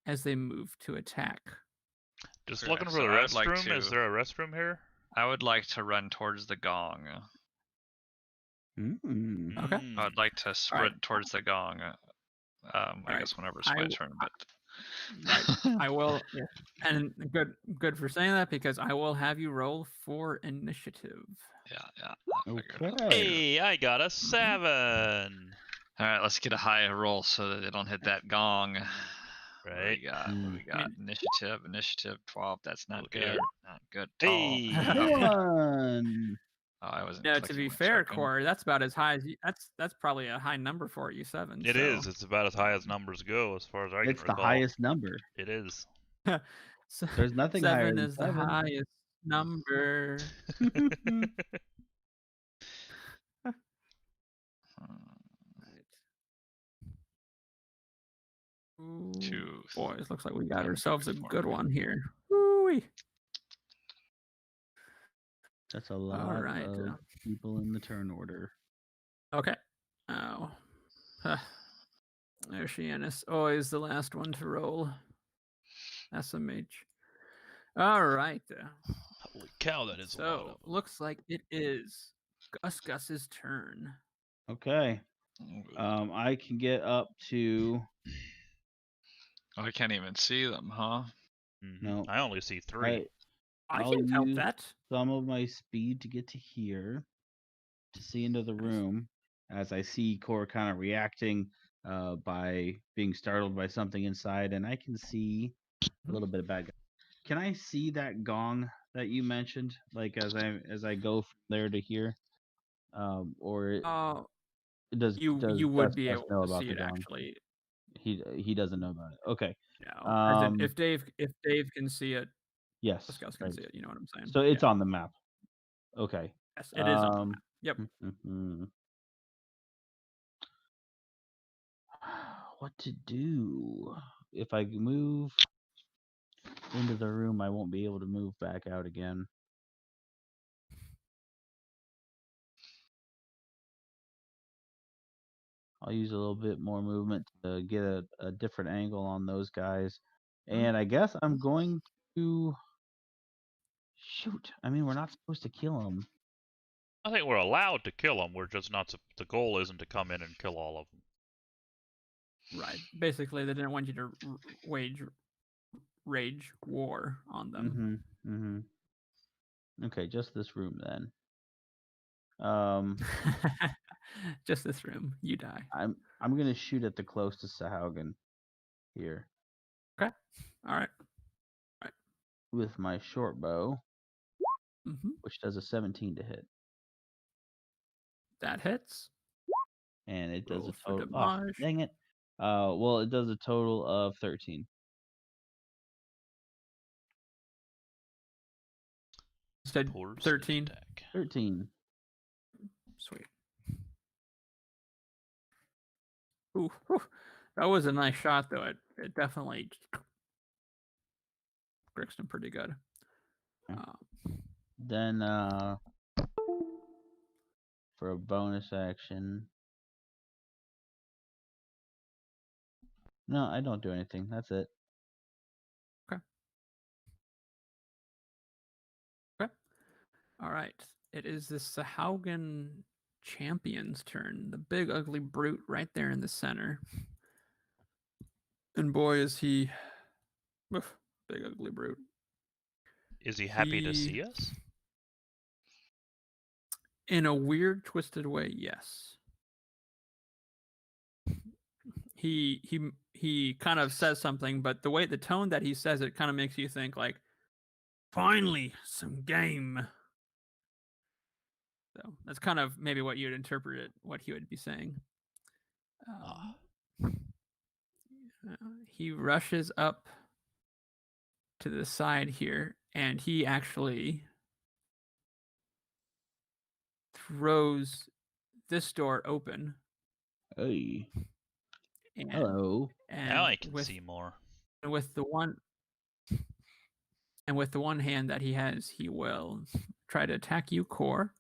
as they move to attack. Just Okay, looking for so the I would like restroom. Is to- there a restroom here? I would like to run towards the gong. Mm. Okay. I would like to sprint towards the gong. I right. guess whenever it's my turn, but Right. I will. Yeah. And good for saying that, because I will have you roll for initiative. yeah. I figured out. Okay. Hey, I got a 7. All right, let's get a high roll so that they don't hit that gong. What do Right. we got? What do we got? Initiative 12. That's not Oh, good. dear. Not good at all. Hey. Okay. One. Oh, I wasn't. No, to clicking be when fair, checking. Corey, that's about as high as you. That's probably a high number for you, 7. It so. is. It's about as high as numbers go, as far as I It's can the recall. highest number. It is. So There's nothing higher 7 than is the 7. highest number. Ooh, 2, boys, looks like we got 3, ourselves a 4. good one here. Woo-wee. That's a lot right, of people in the turn order. Okay. Oh. Oceanus, always the last one to roll. SMH. All right. Holy cow, that is a lot of So, them. looks like it is Gus's turn. Okay. I can get up to. Oh, I can't even see them, huh? No. I only see 3. I I'll can help use that. some of my speed to get to here to see into the room as I see Core kind of reacting by being startled by something inside, and I can see a little bit of bad guy. Can I see that gong that you mentioned, like as I go from there to here, or does You would be Gus able know to about see the it gong? actually. He doesn't know about it. Okay. No. As in, if Dave can see it, Yes. Gus can Right. see it. You know what I'm saying? So it's Yeah. on the map. Okay. Yes, it is on the map. Yep. What to do? If I move into the room, I won't be able to move back out again. I'll use a little bit more movement to get a different angle on those guys. And I guess I'm going to shoot. I mean, we're not supposed to kill them. I think we're allowed to kill them. We're just not. The goal isn't to come in and kill all of them. Right. Basically, they didn't want you to wage rage war on them. Okay, just this room then. Just this room. You die. I'm gonna shoot at the closest Sahaugen here. Okay. All right. With my short bow, Mm-hmm. which does a 17 to hit. That hits. And it does Roll a for total. Oh, damage. dang it. Well, it does a total of 13. Said Poor 13. attack. 13. Sweet. Ooh, whew. That was a nice shot, though. It definitely bricked him pretty good. Then for a bonus action. No, I don't do anything. That's it. Okay. Okay. All right. It is the Sahaugen champion's turn. The big ugly brute right there in the center. And boy, is he big ugly brute. Is he happy to see us? In a weird, twisted way, yes. He kind of says something, but the tone that he says it kind of makes you think like, finally, some game. So that's kind of maybe what you'd interpret it, what he would be saying. He rushes up to the side here, and he actually throws this door open. Hey. And, Hello. Now and I can see more. with the one hand that he has, he will try to attack you, Core,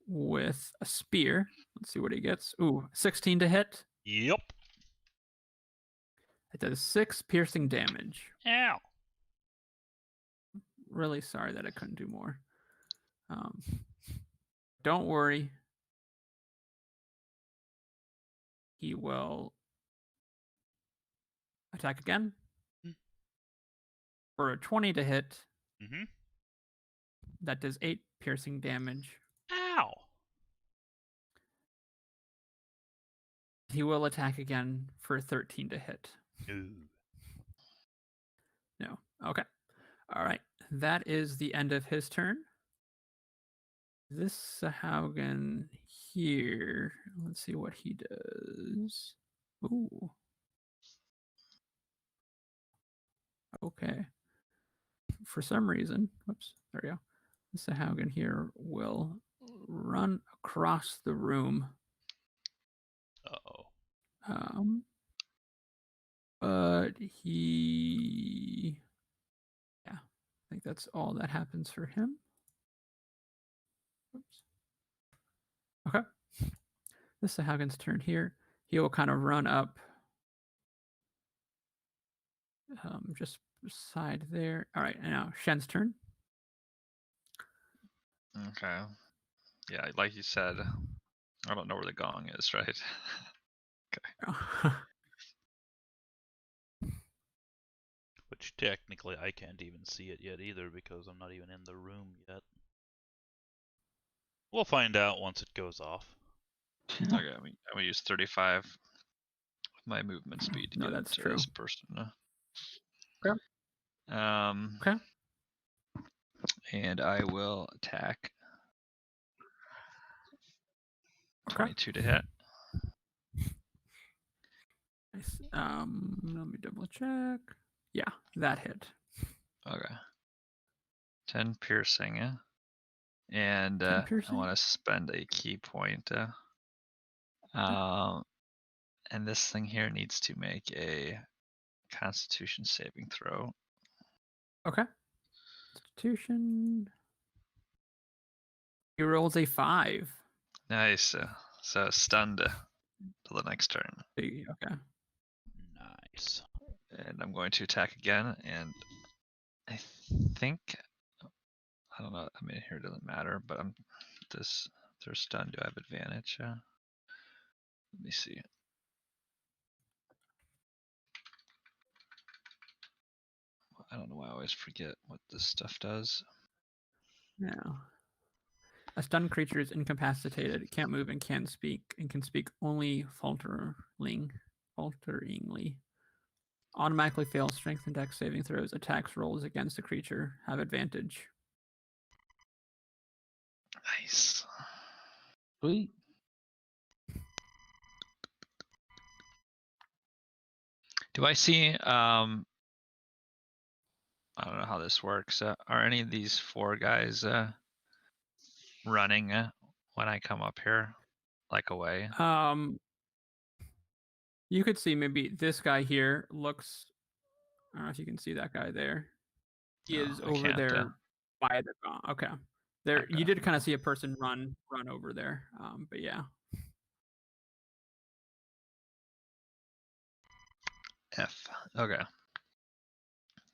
with a spear. Let's see what he gets. Ooh, 16 to hit. Yep. It does 6 piercing damage. Ow. Really sorry that I couldn't do more. Don't worry. He will attack again for a 20 to hit. Mm-hmm. That does 8 piercing damage. Ow. He will attack again for 13 to hit. Ooh. No. Okay. All right. That is the end of his turn. This Sahaugen here. Let's see what he does. Ooh. Okay. For some reason, whoops, there we go. This Sahaugen here will run across the room. Uh-oh. But he, yeah, I think that's all that happens for him. Oops. Okay. This is Sahaugen's turn here. He will kind of run up just beside there. All right, and now Shen's turn. Okay. Yeah, like you said, I don't know where the gong is, right? Which technically I can't even see it yet either because I'm not even in the room yet. We'll find out once it goes off. Okay, I'm gonna use 35 with my movement speed to No, get that's up to true. this person. Okay. Okay. And I will attack. 22 to hit. Nice. Let me double check. Yeah, that hit. Okay. 10 piercing. And 10 piercing? I want to spend a key point. And this thing here needs to make a Constitution saving throw. Okay. Constitution. He rolls a 5. Nice. So stunned till the next turn. Okay. Nice. And I'm going to attack again. And I think, I don't know. I mean, here it doesn't matter, but if they're stunned, do I have advantage? Let me see. I don't know why I always forget what this stuff does. Now, a stunned creature is incapacitated, can't move, and can't speak, and can speak only falteringly. Automatically fails strength and dex saving throws. Attacks rolls against the creature have advantage. Nice. Sweet. Do I see? I don't know how this works. Are any of these 4 guys running when I come up here, like away? You could see maybe this guy here looks. I don't know if you can see that guy there. He No, is I over can't, there by the gong. Okay. There, you Okay. did kind of see a person run over there. But yeah. F. Okay.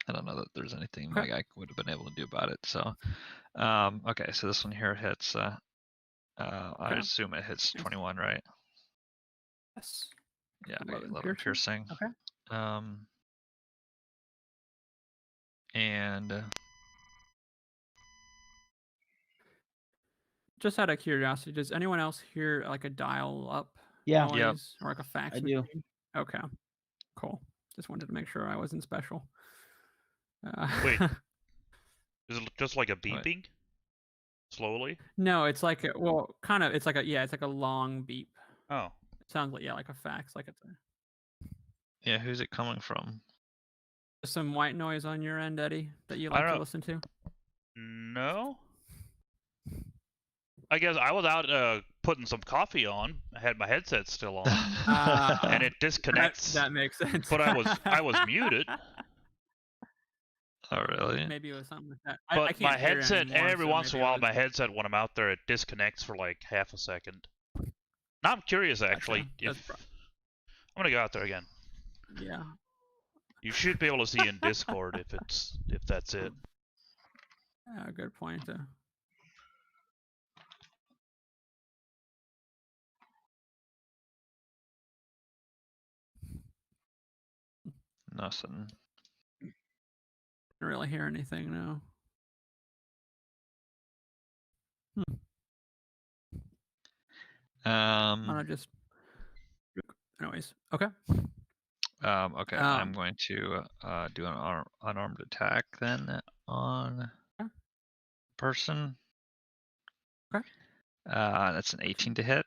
I don't know that there's anything Okay. my guy would have been able to do about it. So, okay. So this one here hits. I Okay. assume it hits Nice. 21, right? Yes. Yeah. 11 11 piercing. Okay. And Just out of curiosity, does anyone else hear like a dial up Yeah. noise Yep. or like a fax I do. machine? Okay. Cool. Just wanted to make sure I wasn't special. Wait. Is it just like a beeping? Slowly? No, it's like kind of. It's like a long beep. Oh. It sounds like like a fax, like it's Yeah, who's it coming from? some white noise on your end, Eddie, that you I like don't to know. listen to. No. I guess I was out putting some coffee on. I had my headset still on, and it disconnects. That makes sense. But I was muted. Oh, really? Maybe it was something like that. But I can't my hear headset, anymore, every so once in maybe a it while, was- my headset, when I'm out there, it disconnects for like half a second. Now I'm curious, actually, Gotcha. if I'm gonna go out there again. Yeah. You should be able to see in Discord if that's it. Good point. Nothing. Didn't really hear anything, no. Why don't I just. Anyways, okay. Okay, I'm going to do an unarmed attack then on Okay. person. Okay. That's an 18 to hit.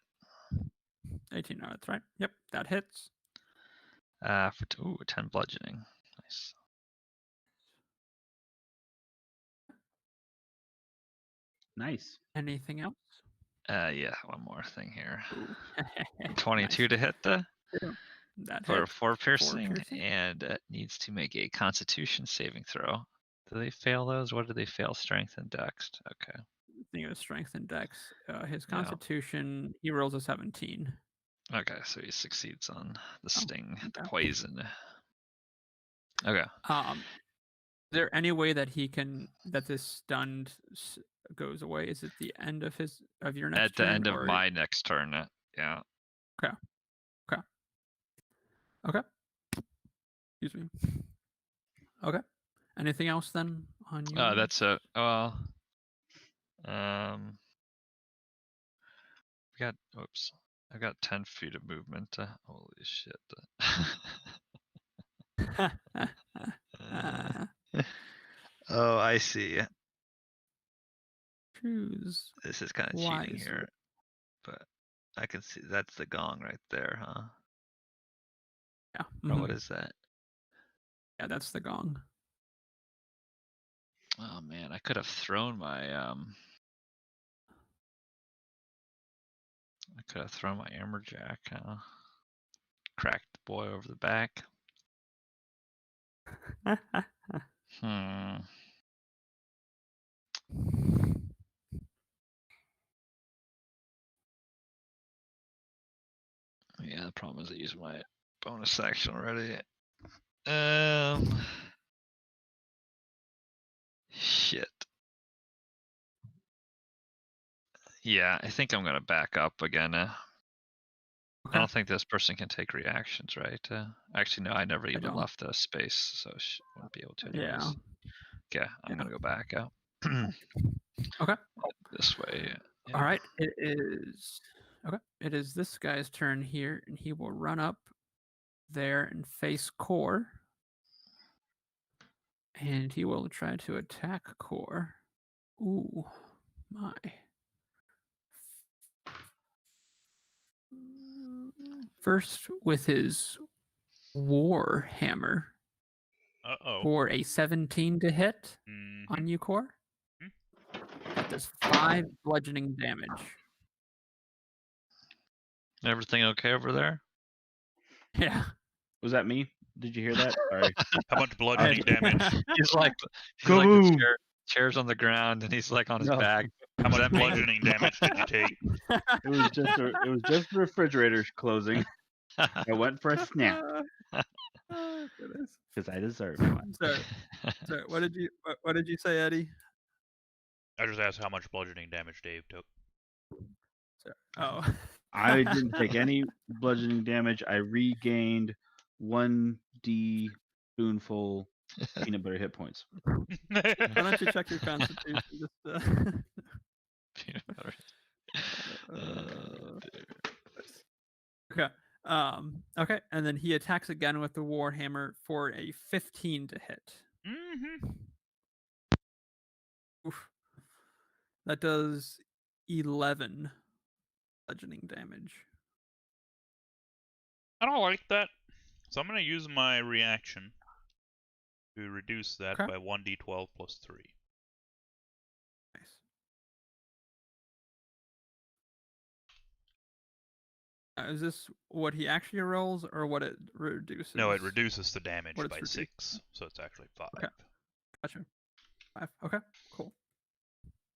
18. No, that's right. Yep, that hits. For 10 bludgeoning. Nice. Nice. Anything else? Yeah, one more thing here. Ooh. 22 Nice. to hit the That for hits. 4 piercing, piercing. and it needs to make a Constitution saving throw. Do they fail those? What do they fail? Strength and Dex. Okay. I think it was strength and dex. His Yeah. Constitution, he rolls a 17. Okay, so he succeeds on the sting, the okay. poison. Okay. Is there any way that that this stunned goes away? Is it the end of your next At the turn? end of my next turn, yeah. Okay. Excuse me. Okay. Anything else then on you? That's it. Well, oops. I got 10 feet of movement. Holy shit. Oh, I see. Choose. This is kind of cheating here, but I can see that's the gong right there, huh? Yeah. Oh, what is that? Yeah, that's the gong. Oh man, I could have thrown my amberjack. Cracked the boy over the back. Yeah, the problem is I used my bonus action already. Shit. Yeah, I think I'm gonna back up again. I don't think this person can take reactions, right? Actually, no, I never even left a space, so she wouldn't be able to anyways. Yeah. Okay, I'm gonna go back up. Okay. This way. Yeah. All right. It is this guy's turn here, and he will run up there and face Core. And he will try to attack Core. Ooh, my. First with his War Hammer. Uh-oh. For a 17 to hit on you, Core. That does 5 bludgeoning damage. Everything okay over there? Yeah. Was that me? Did you hear that? Sorry. How much bludgeoning damage? He's like the chairs on the ground, and he's like on his back. How much bludgeoning damage did you take? It was just the refrigerator closing. I went for a snap Oh, goodness. because I deserve it. So what did you say, Eddie? I just asked how much bludgeoning damage Dave took. Oh. I didn't take any bludgeoning damage. I regained 1d spoonful peanut butter hit points. Why don't you check your constitution? Just, Peanut butter. Okay. Okay, and then he attacks again with the Warhammer for a 15 to hit. Mm-hmm. Oof. That does 11 bludgeoning damage. I don't like that, so I'm gonna use my reaction to reduce that Okay. by 1d12 plus 3. Nice. Is this what he actually rolls, or what it reduces? No, it reduces the damage what it's by reduced. 6, so it's actually 5. Okay. Gotcha. 5. Okay. Cool.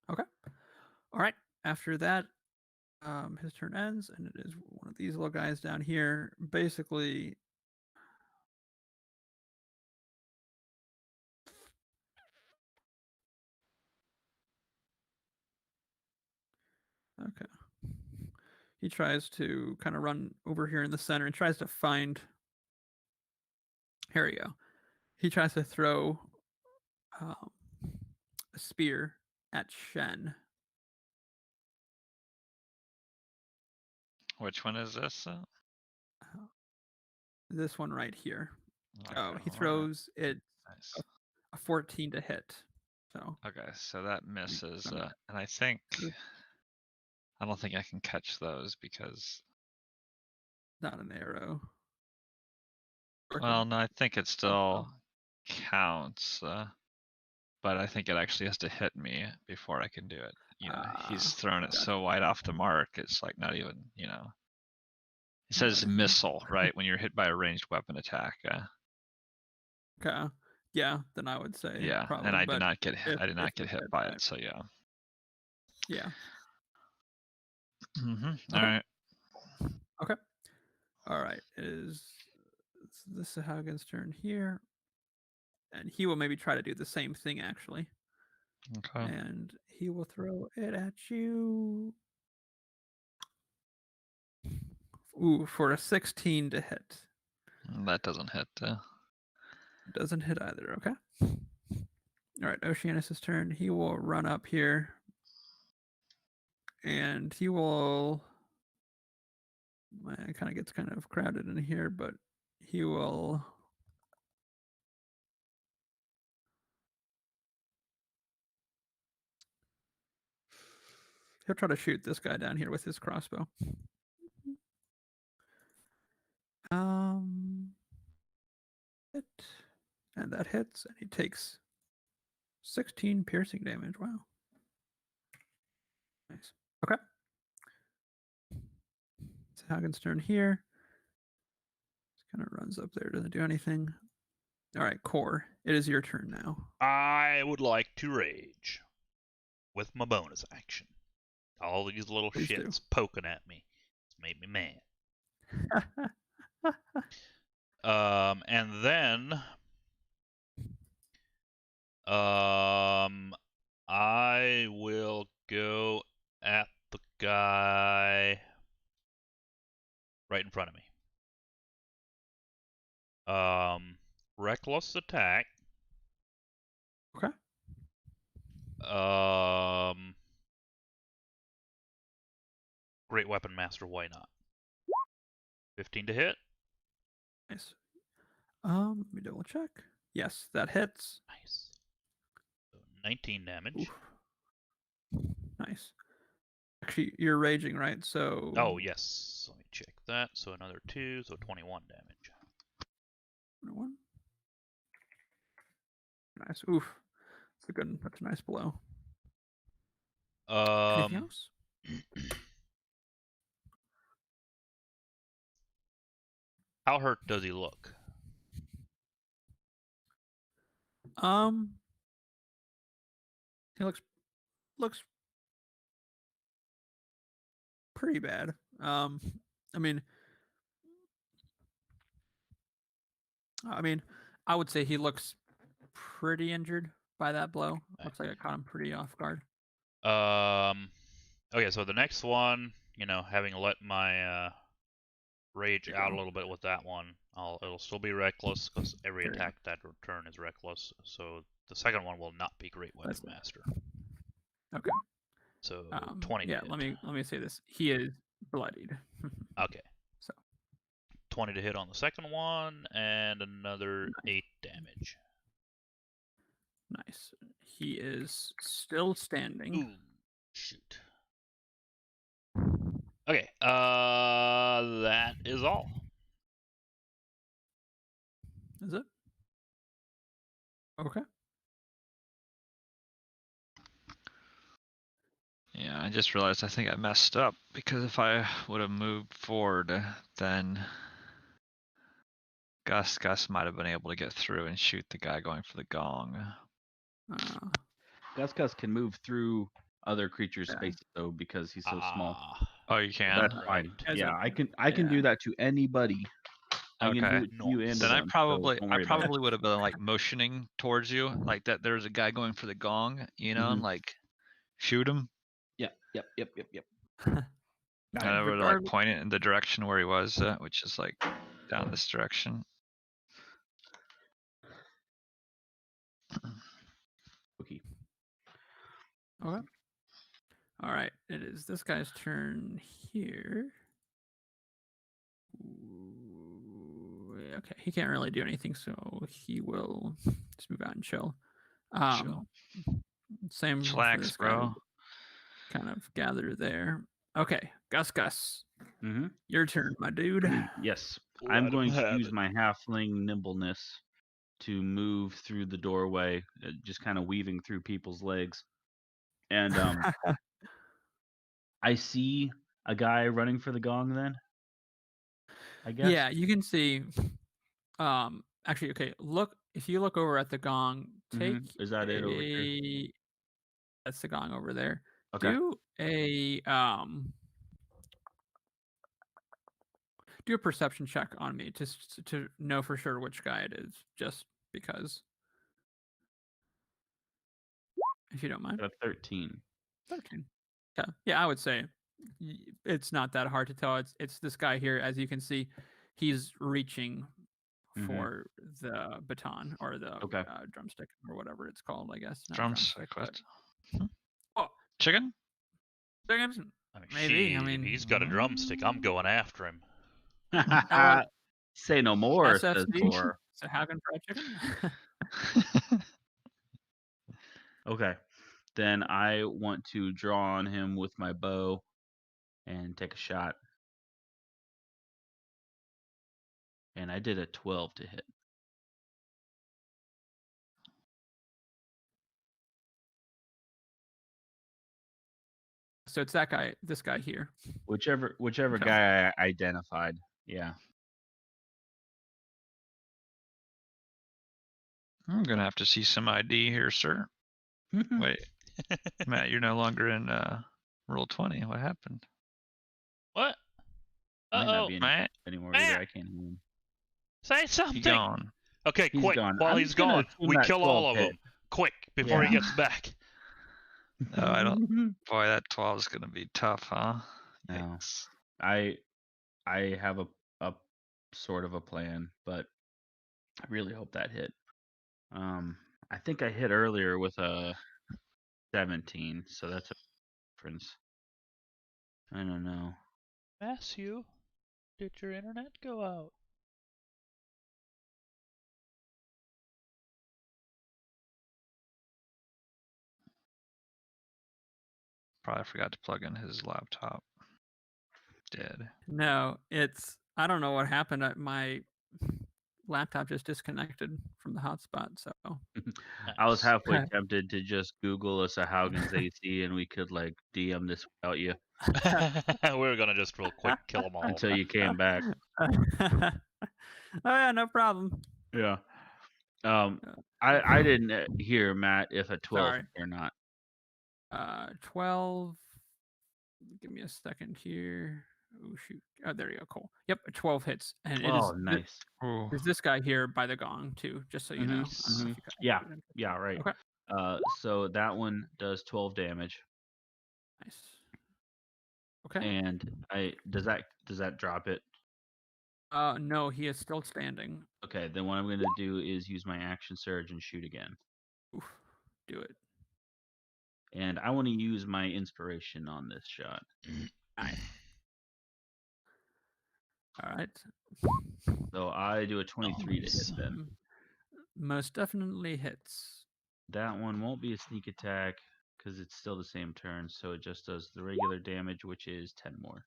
Okay. All right. After that, his turn ends, and it is one of these little guys down here. Basically, okay. He tries to kind of run over here in the center and tries to find. Here we go. He tries to throw a spear at Shen. Which one is this? This one right here. Okay, Oh, he alright, throws it nice. a 14 to hit. So Okay, so that misses, I'm and I think Good. I don't think I can catch those because not an arrow. well, no, I think it still crossbow. counts, but I think it actually has to hit me before I can do it. You know, he's thrown it so Gotcha. wide off the mark, it's like not even, you know. It No, I says see. missile, right? When you're hit by a ranged weapon attack. Okay. Yeah, then I would say Yeah, probably. and I but did not get if, I did not if get it's hit hit by it, so yeah. Yeah. All Okay. right. Okay. All right. This is Hagen's turn here, and he will maybe try to do the same thing actually, Okay. and he will throw it at you. Ooh, for a 16 to hit. That doesn't hit. Doesn't hit either. Okay. All right, Oceanus' turn. He will run up here, and he will. It kind of gets kind of crowded in here, but he will. He'll try to shoot this guy down here with his crossbow. Hit, and that hits, and he takes 16 piercing damage. Wow. Nice. Okay. It's Hagen's turn here. Just kind of runs up there, doesn't do anything. All right, Core, it is your turn now. I would like to rage with my bonus action. All these little Please do. shits poking at me. It's made me mad. And then I will go at the guy right in front of me. Reckless attack. Okay. Great weapon master, why not? 15 to hit. Nice. Let me double check. Yes, that hits. Nice. So 19 damage. Oof. Nice. Actually, you're raging, right? So. Oh, yes. Let me check that. So another 2, so 21 damage. 21. Nice. Oof. That's a nice blow. Anything else? How hurt does he look? He looks pretty bad. I mean, I would say he looks pretty injured by that blow. Looks like it caught him pretty off guard. Okay, so the next one, having let my rage out a little bit with that one, it'll still be reckless because every attack that return is reckless. So the second one will not be Great Weapon Master. Okay. So 20. Yeah, let me say this. He is bloodied. Okay. So 20 to hit on the second one, and another 8 damage. Nice. He is still standing. Ooh, Shoot. Okay. That is all. Is it? Okay. Yeah, I just realized I think I messed up because if I would have moved forward, then Gus might have been able to get through and shoot the guy going for the gong. Gus can move through other creatures' Yeah. spaces though because he's so small. Oh, you can? That's Right. fine. As Yeah, a- I can do yeah. that to anybody. I can do Okay. it to you and to Then I them. So probably don't worry about it. would have been like motioning towards you, like that there's a guy going for the gong, you know, and like shoot him. Yep. And I would like point it in the direction where he was, which is like down this direction. Okay. Okay. All right. It is this guy's turn here. Ooh, okay, he can't really do anything, so he will just move out and chill. Chill. Same for Chillax, this guy. bro. Kind of gather there. Okay, Gus. Mm-hmm. Your turn, my dude. Yes, Let I'm him going to have use it. my halfling nimbleness to move through the doorway, just kind of weaving through people's legs. And I see a guy running for the gong then, I guess. Yeah, you can see. Actually, okay. Look, if you look over at the gong, take Is that it over here? That's the gong over there. Okay. Do a perception check on me just to know for sure which guy it is, just because. If you don't mind. Got a 13. 13. Okay. Yeah, I would say it's not that hard to tell. It's this guy here. As you can see, he's reaching for the baton or the drumstick or whatever it's called. I guess not Drumstick. but... Oh, chicken. Chickens? Maybe. I mean, if he's got a drumstick, I'm going after him. Say no more, says SFC? Thor. So how can fried chicken? Okay. Then I want to draw on him with my bow and take a shot. And I did a 12 to hit. So it's that guy, this guy here. Whichever Okay. guy I identified. Yeah. I'm gonna have to see some ID here, sir. Wait, Matt, you're no longer in roll 20. What happened? What? Might not be Matt. anymore either. I can't hear him. Say something. He's gone. Okay, He's quick. gone. While I'm he's just gonna gone, assume we that kill all 12 of hit. them. Quick, before he Yeah. gets back. Oh, I don't. Boy, that 12 is gonna be tough, huh? No. Yikes. I have a sort of a plan, but I really hope that hit. I think I hit earlier with a 17, so that's a difference. I don't know. Matthew, did your internet go out? Probably forgot to plug in his laptop. Dead. No, I don't know what happened. My laptop just disconnected from the hotspot, so. I was Nice. halfway tempted to just Google us a Haugen's AC and we could like DM this without you We were gonna just real quick kill them all. until you came back. Oh yeah, no problem. Yeah. I didn't hear Matt if a 12 Sorry. or not. 12. Give me a second here. Oh shoot. Oh, there you go. Cool. Yep, 12 hits, and it is. Oh, nice. There's this guy here by the gong too, just so you know. Yeah, right. Okay. So that one does 12 damage. Nice. Okay. And does that drop it? No, he is still standing. Okay, then what I'm going to do is use my action surge and shoot again. Oof, do it. And I want to use my inspiration on this shot. Nice. All right. So I do a 23 to hit then. Most definitely hits. That one won't be a sneak attack because it's still the same turn, so it just does the regular damage, which is 10 more.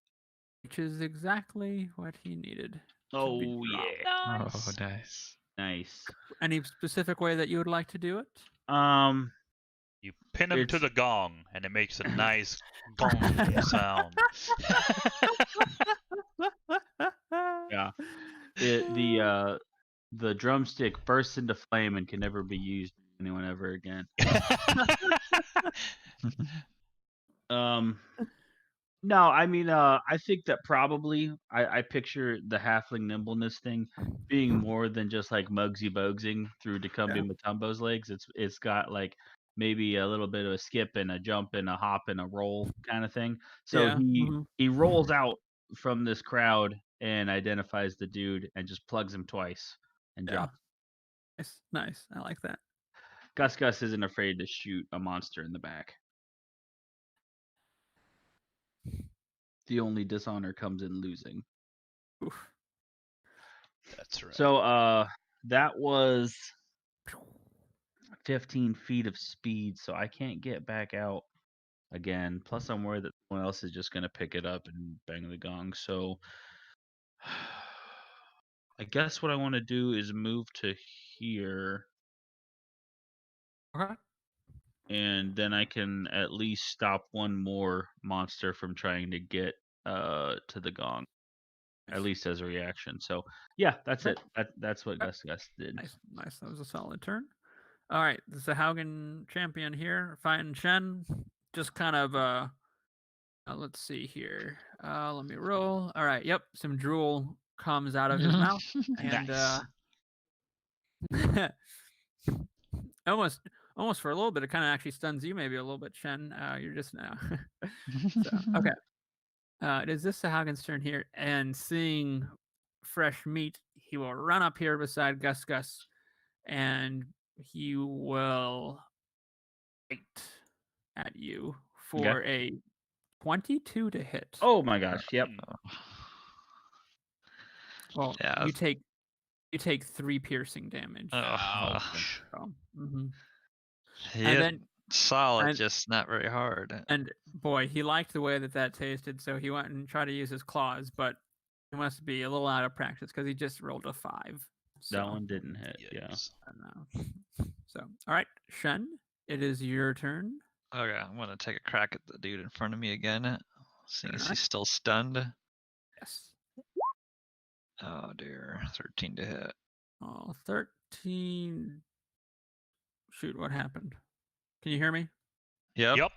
Which is exactly what he needed. Oh, be yeah. Oh, nice. Nice. Any specific way that you would like to do it? You pin him to It's- the gong, and it makes a nice gong sound. Yeah. The drumstick bursts into flame and can never be used by anyone ever again. No, I mean, I think that probably I picture the halfling nimbleness thing being more than just like Muggsy Boguesing through Dacumbi Mutombo's legs. It's got like maybe a little bit of a skip and a jump and a hop and a roll kind of thing. So Yeah. he rolls out from this crowd and identifies the dude and just plugs him twice and Yeah. drops. Nice. I like that. Gus isn't afraid to shoot a monster in the back. The only dishonor comes in losing. Oof. That's right. So that was 15 feet of speed, so I can't get back out again. Plus, I'm worried that someone else is just gonna pick it up and bang the gong. So I guess what I want to do is move to here, Okay. and then I can at least stop one more monster from trying to get to the gong. At least as a reaction. So yeah, that's Okay. it. That's what Gus did. Nice. That was a solid turn. All right, the Sahaugen champion here fighting Shen. Just kind of let's see here. Let me roll. All right. Yep. Some drool comes out of his mouth, and Nice. almost for a little bit, it kind of actually stuns you, maybe a little bit, Shen. You're just now. So, okay. It is this Sahaugen's turn here, and seeing fresh meat, he will run up here beside Gus, and he will bite at you for a 22 to hit. Oh my gosh! Yep. Well, Yeah. you take 3 piercing damage. Ouch. He And hit then solid, and- just not very hard. And boy, he liked the way that tasted, so he went and tried to use his claws, but he must be a little out of practice because he just rolled a 5. So, That one didn't hit. Yeah. Yikes. I don't know. So, all right, Shen, it is your turn. Okay, I'm gonna take a crack at the dude in front of me again, seeing as Alright. he's still stunned. Yes. Oh dear, 13 to hit. Oh, 13. Shoot, what happened? Can you hear me? Yep. Yep.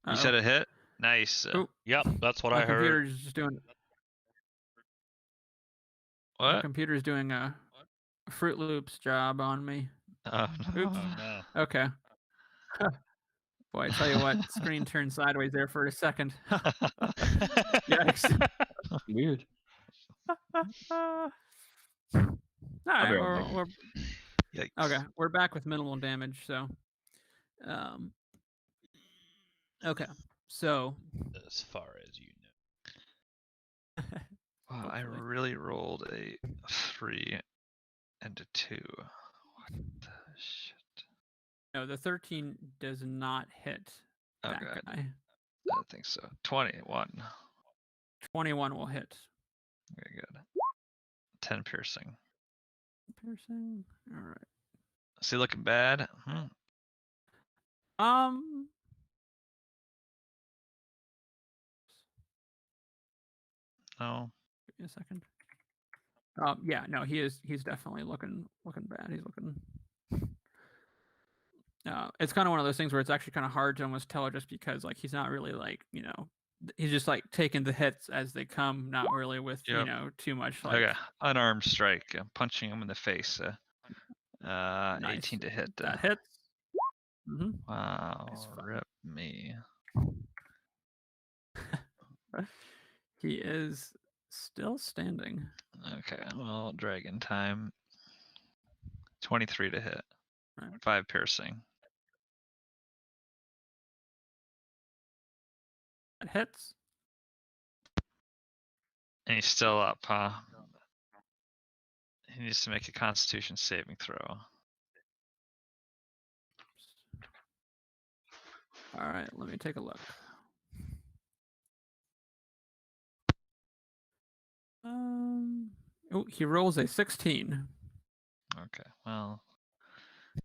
You said it hit. Nice. Oop. Yep. That's what My I heard. computer's just doing. My What? computer's doing a Fruit Loops job on me. Oh no. Oops. Oh no. Okay. Boy, I tell you what, screen turned sideways there for a second. Yikes. Weird. All right, be right we're Yikes. okay. We're back with minimal damage. So, okay. So, As far as you know. Wow, I hopefully. really rolled a 3 and a 2. What the shit? No, the 13 does not hit that Okay, guy. I don't think so. 21. 21 will hit. Very good. 10 piercing. Piercing. All right. Is he looking bad? No. Give me a second. Yeah, no, he's definitely looking bad. He's looking. It's kind of one of those things where it's actually kind of hard to almost tell, just because like he's not really like he's just like taking the hits as they come, not really with Yep. too much like. Okay, unarmed strike. I'm punching him in the face. Nice. 18 to hit. That hits. Wow, Nice. rip me. He is still standing. Okay, well, dragon time. 23 to hit. Right. 5 piercing. That hits. And he's still up, huh? He needs to make a Constitution saving throw. All right, let me take a look. Oh, he rolls a 16. Okay, well,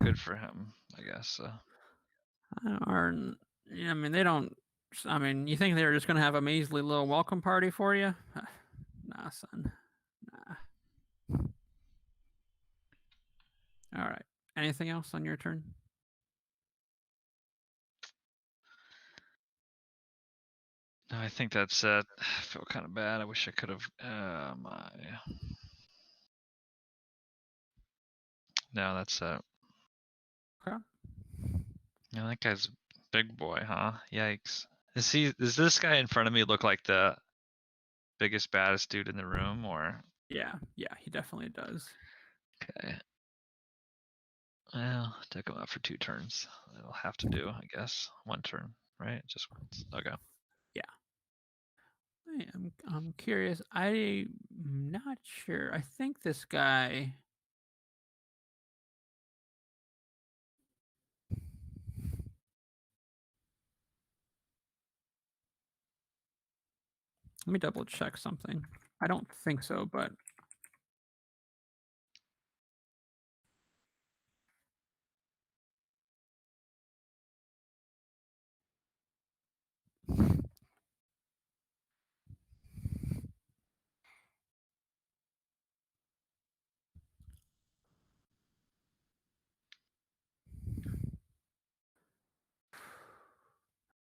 good for him, I guess. Yeah, I mean, they don't. I mean, you think they're just gonna have a measly little welcome party for you? Nah, son. Nah. All right. Anything else on your turn? No, I think that's it. I feel kind of bad. I wish I could have. No, that's it. Okay. Yeah, that guy's a big boy, huh? Yikes. Does this guy in front of me look like the biggest, baddest dude in the room, or? Yeah, he definitely does. Okay. Well, took him out for 2 turns. That'll have to do, I guess. 1 turn, right? Just once. Okay. I'm curious. I'm not sure. I think this guy. Let me double check something. I don't think so, but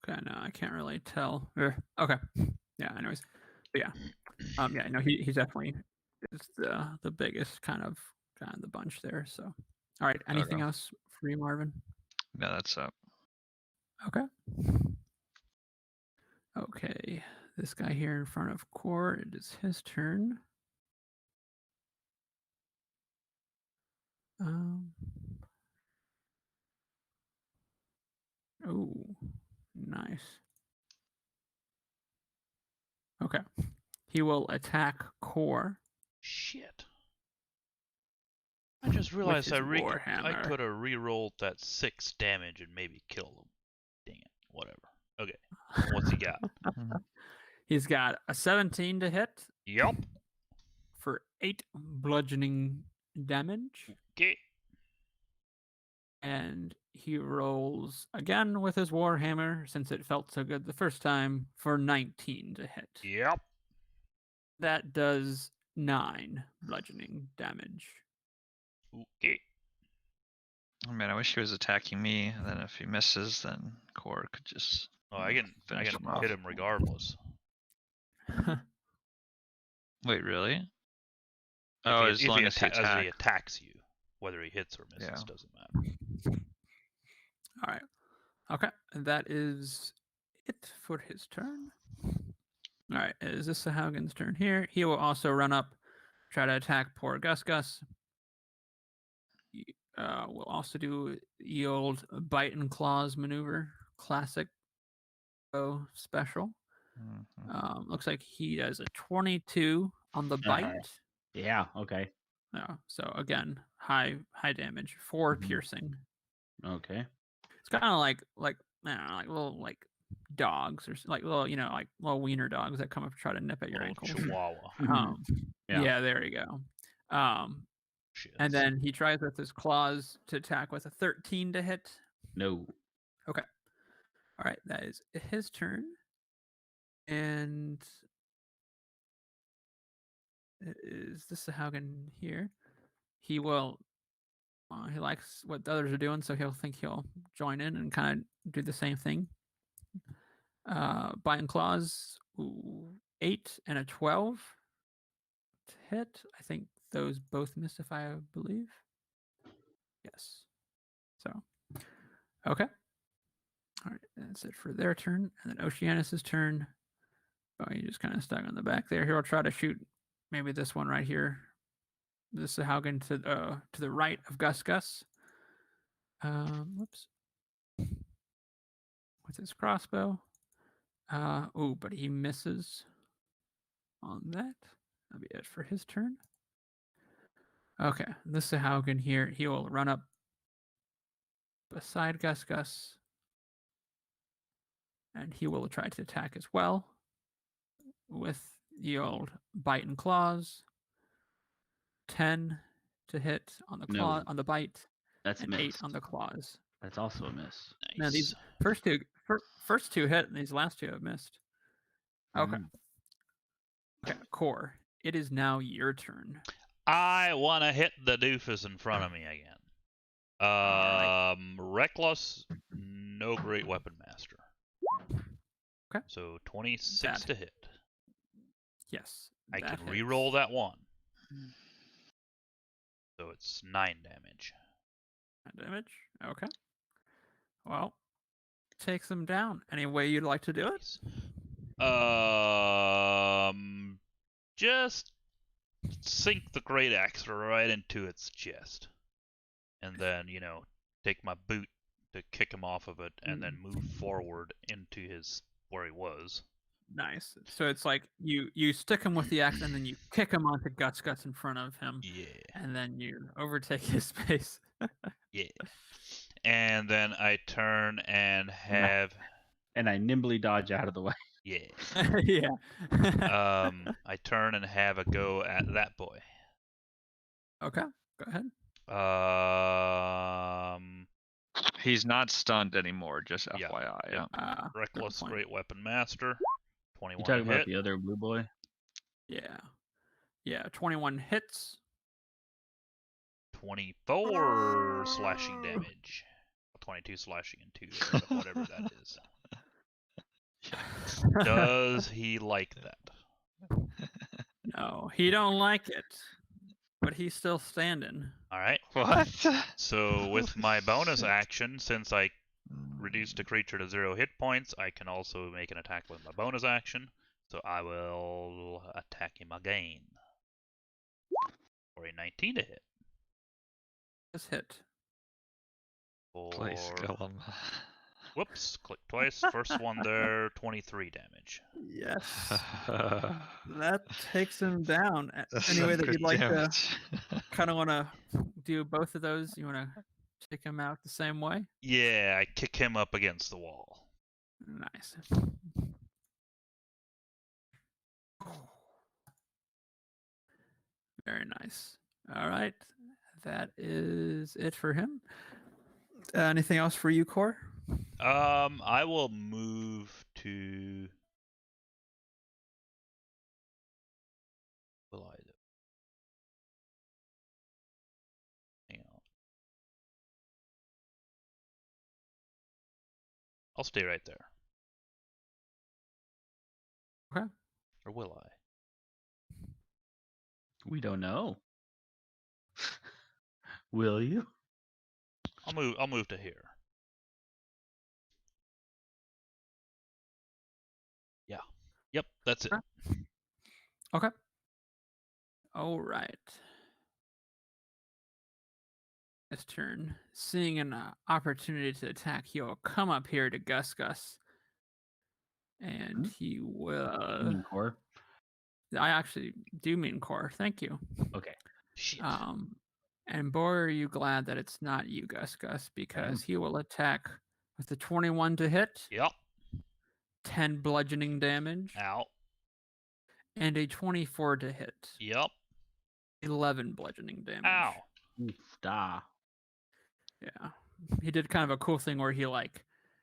okay, no, I can't really tell. Okay, yeah. Anyways, but yeah, yeah. No, he's definitely is the biggest kind of the bunch there. So, all right. Anything Okay. else for you, Marvin? No, that's up. Okay. Okay, this guy here in front of Core, it is his turn. Oh, nice. Okay. He will attack Core Shit. I just with realized his I warhammer. could have re-rolled that 6 damage and maybe killed him. Dang it. Whatever. Okay. What's he got? He's got a 17 to hit Yup. for 8 bludgeoning damage. Okay. And he rolls again with his warhammer, since it felt so good the first time, for 19 to hit. Yep. That does 9 bludgeoning damage. Okay. I mean, I wish he was attacking me. And then if he misses, then Core could just. Oh, I can finish him off. hit him regardless. Wait, really? If Oh, he, as if long he as he as he attacks. attacks you, whether he hits or misses Yeah. doesn't matter. All right. Okay. That is it for his turn. All right. Is this Sahaugen's turn here? He will also run up, try to attack poor Gus Gus. We'll also do the old bite and claws maneuver, classic special. Looks like he has a 22 on the bite. Yeah. Okay. So again, high damage, 4 piercing. Okay. It's kind of like I don't know, like little like dogs or like little like little wiener dogs that come up to try to nip at your Little ankles. Chihuahua. Yeah, there you go. And then he tries with his claws to attack with a 13 to hit. No. Okay. All right, that is his turn. And it is this Sahaugen here. He will. He likes what the others are doing, so he'll think he'll join in and kind of do the same thing. Bite and claws, 8 and a 12 to hit. I think those both miss, if I believe. Yes. So, okay. All right, that's it for their turn, and then Oceanus's turn. Oh, he just kind of stuck on the back there. He'll try to shoot maybe this one right here. This is Haugen to the right of Gus Gus. Whoops. With his crossbow. But he misses on that. That'll be it for his turn. Okay, this is Haugen here. He will run up beside Gus Gus and he will try to attack as well with the old bite and claws. 10 to hit on the claw No. on the bite, That's and 8 missed. on the claws. That's also a miss. Now Nice. these first two hit, and these last two have missed. Okay. Mm. Okay, Core. It is now your turn. I want to hit the doofus in front of me again. Alright. Reckless, no great weapon master. Okay. So 26 That- to hit. Yes. I that can re-roll hits. that one. So it's 9 damage. 9 damage. Okay. Well, takes him down. Any way you'd like to do it? Nice. Just sink the great axe right into its chest, and then take my boot to kick him off of it, and then move forward into his where he was. Nice. So it's like you stick him with the axe, and then you kick him onto Guts in front of him, Yeah, and then you overtake his space. yeah. And then I turn and have And I nimbly dodge out of the way. yeah. Yeah. I turn and have a go at that boy. Okay. Go ahead. He's not stunned anymore, just Yeah, FYI. yeah. Good Reckless point. Great Weapon Master. 21 You talking to about hit. the other blue boy? Yeah. Yeah. 21 hits. 24 slashing damage. 22 slashing and 2, but whatever that is. Does he like that? No, he don't like it, but he's still standing. All right. What? So with my bonus action, since I reduced a creature to 0 hit points, I can also make an attack with my bonus action. So I will attack him again. For a 19 to hit. Just hit. Please For... kill him. Whoops, click twice. First one there, 23 damage. Yes. That takes him down. That's Any some way that good you'd like to damage. kind of want to do both of those? You want to take him out the same way? Yeah, I kick him up against the wall. Nice. Very nice. All right. That is it for him. Anything else for you, Core? I will move to. Will I? Hang on. I'll stay right there. Okay. Or will I? We don't know. Will you? I'll move to here. Yeah. Yep, that's it. Okay. All right. His turn. Seeing an opportunity to attack, he'll come up here to Gus, and he will. You mean Core? I actually do mean Core. Thank you. Okay. Shit. And boy, are you glad that it's not you, Gus, because he will attack with a 21 to hit, Yep. 10 bludgeoning damage, Ow. and a 24 to hit, Yep. 11 bludgeoning damage. Ow. Oof, da. Yeah. He did kind of a cool thing where he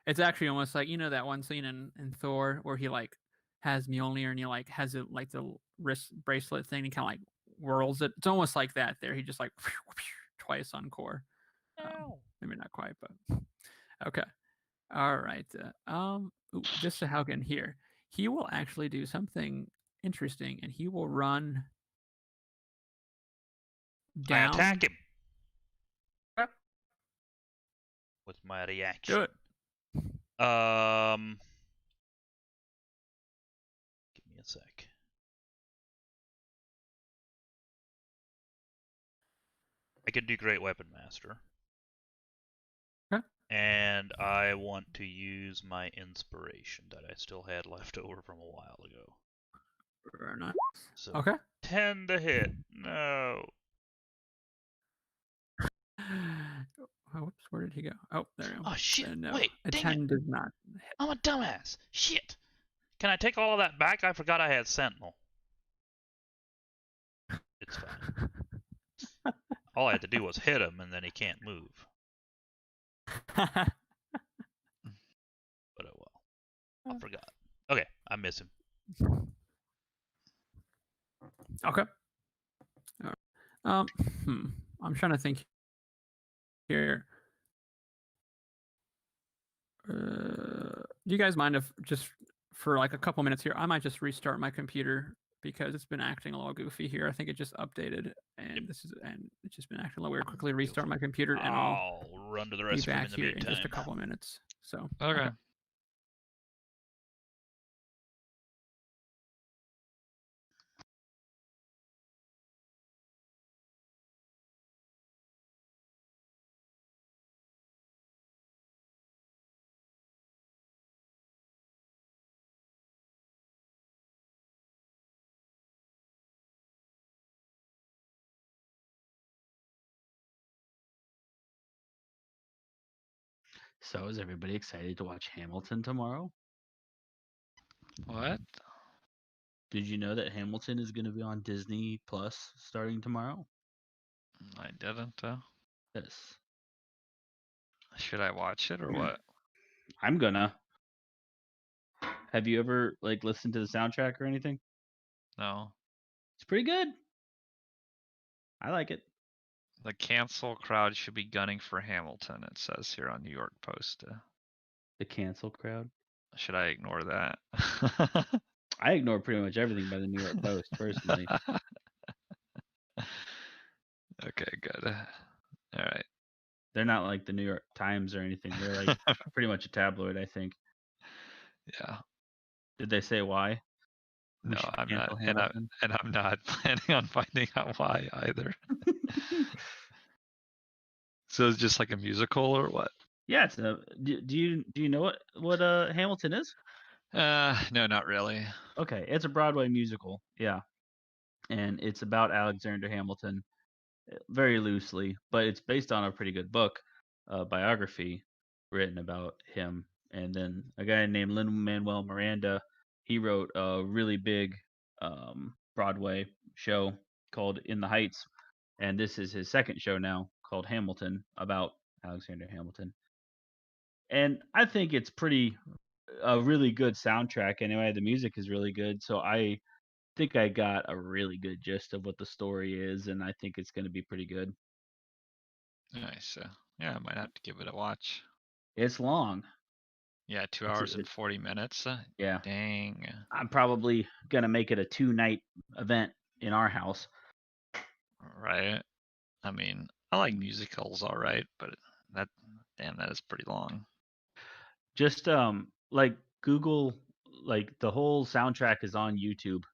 it's actually almost like, that one scene in Thor where he has Mjolnir and he has it the wrist bracelet thing and kind of whirls it. It's almost like that there. He just twice on Core. Maybe not quite, but okay. All right. Just so Haugen here. He will actually do something interesting and he will run down. I attack him. With my reaction. Do it. Give me a sec. I could do Great Weapon Master. Okay. And I want to use my inspiration that I still had left over from a while ago. Very nice. So Okay. 10 to hit. No. Whoops, where did he go? Oh, there we go. Oh shit! No, Wait, a dang 10 does not I'm a dumbass. Shit. Can I take all of that back? I forgot I had Sentinel. It's fine. All I had to do was hit him, and then he can't move. But oh well. I forgot. Okay, I miss him. Okay. I'm trying to think here. Do you guys mind if just for like a couple minutes here, I might just restart my computer because it's been acting a little goofy here. I think it just updated and it's just been acting a little weird. Quickly restart my computer and I'll run to the be restroom back in the here meantime. in just a couple minutes. So Okay. So is everybody excited to watch Hamilton tomorrow? What? Did you know that Hamilton is going to be on Disney Plus starting tomorrow? I didn't. Yes. Should I watch it or what? I'm gonna. Have you ever like listened to the soundtrack or anything? No. It's pretty good. I like it. The cancel crowd should be gunning for Hamilton, it says here on New York Post. The cancel crowd. Should I ignore that? I ignore pretty much everything by the New York Post personally. Okay, good. All right. They're not like the New York Times or anything. They're like pretty much a tabloid, I think. Yeah. Did they say why? No, I'm not, cancel and Hamilton? I'm not planning on finding out why either. So it's just like a musical or what? Yeah, it's a. Do you know what Hamilton is? No, not really. Okay, it's a Broadway musical. Yeah, and it's about Alexander Hamilton, very loosely, but it's based on a pretty good book, biography written about him. And then a guy named Lin-Manuel Miranda, he wrote a really big Broadway show called In the Heights, and this is his second show now called Hamilton about Alexander Hamilton. And I think it's a really good soundtrack anyway. The music is really good, so I think I got a really good gist of what the story is, and I think it's going to be pretty good. Nice. Yeah, I might have to give it a watch. It's long. Yeah, 2 hours and 40 minutes. Yeah. Dang. I'm probably going to make it a 2-night event in our house. Right. I mean, I like musicals, all right, but that is pretty long. Just like Google, like the whole soundtrack is on YouTube.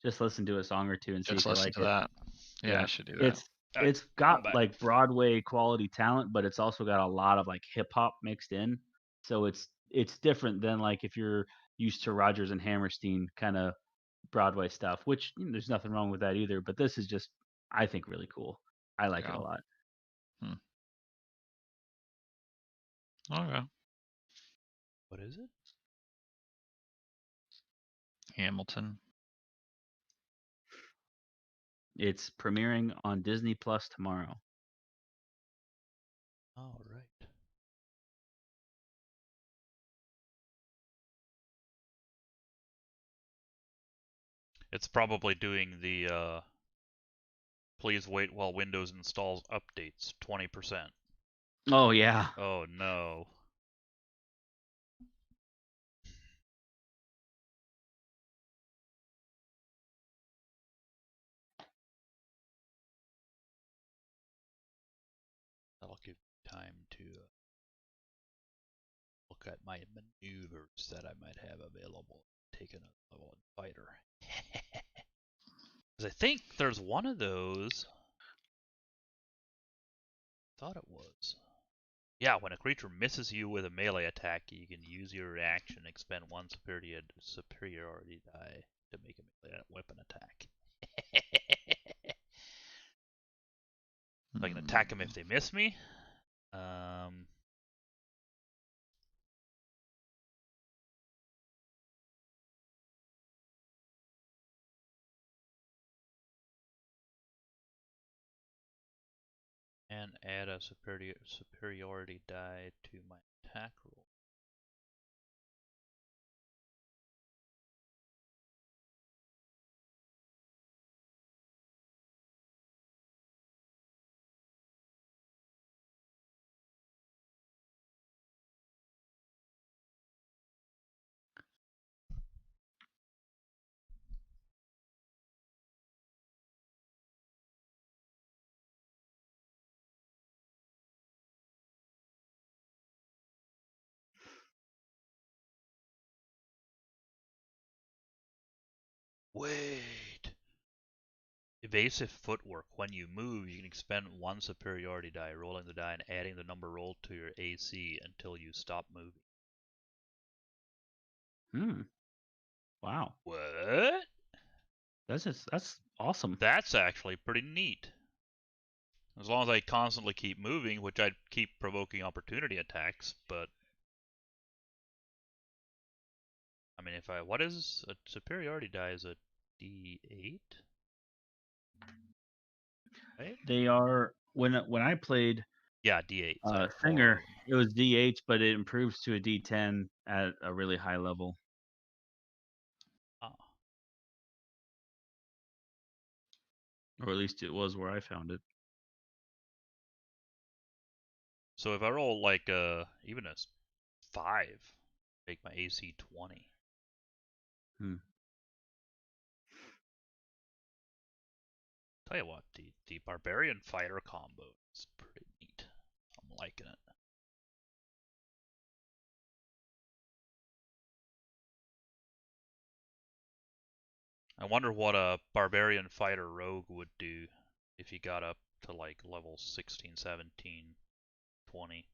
Just listen to a song or two and see Just if you listen like to it. that. Yeah, I should do that. It's got like Broadway quality talent, but it's also got a lot of like hip hop mixed in. So it's different than like if you're used to Rodgers and Hammerstein kind of Broadway stuff, which there's nothing wrong with that either. But this is just, I think, really cool. I like it a lot. Okay. What is it? Hamilton. It's premiering on Disney Plus tomorrow. All right. It's probably doing the please wait while Windows installs updates 20%. Oh yeah. Oh no. That'll give me time to look at my maneuvers that I might have available. Take another level in fighter. Because I think there's one of those. Thought it was. Yeah, when a creature misses you with a melee attack, you can use your reaction, expend one superiority die to make a melee weapon attack. So I can attack them if they miss me. And add a superiority die to my attack roll. Wait. Evasive footwork. When you move, you can expend one superiority die, rolling the die and adding the number rolled to your AC until you stop moving. Wow. What? That's awesome. That's actually pretty neat. As long as I constantly keep moving, which I'd keep provoking opportunity attacks, but I mean, if I what is a superiority die? Is a D8? Right? They are when I played Yeah, D8. Singer, it was D8, but it improves to a D10 at a really high level. Ah. Or at least it was where I found it. So if I roll like even a 5, make my AC 20. Tell you what, the barbarian fighter combo is pretty neat. I'm liking it. I wonder what a barbarian fighter rogue would do if he got up to like level 16, 17, 20.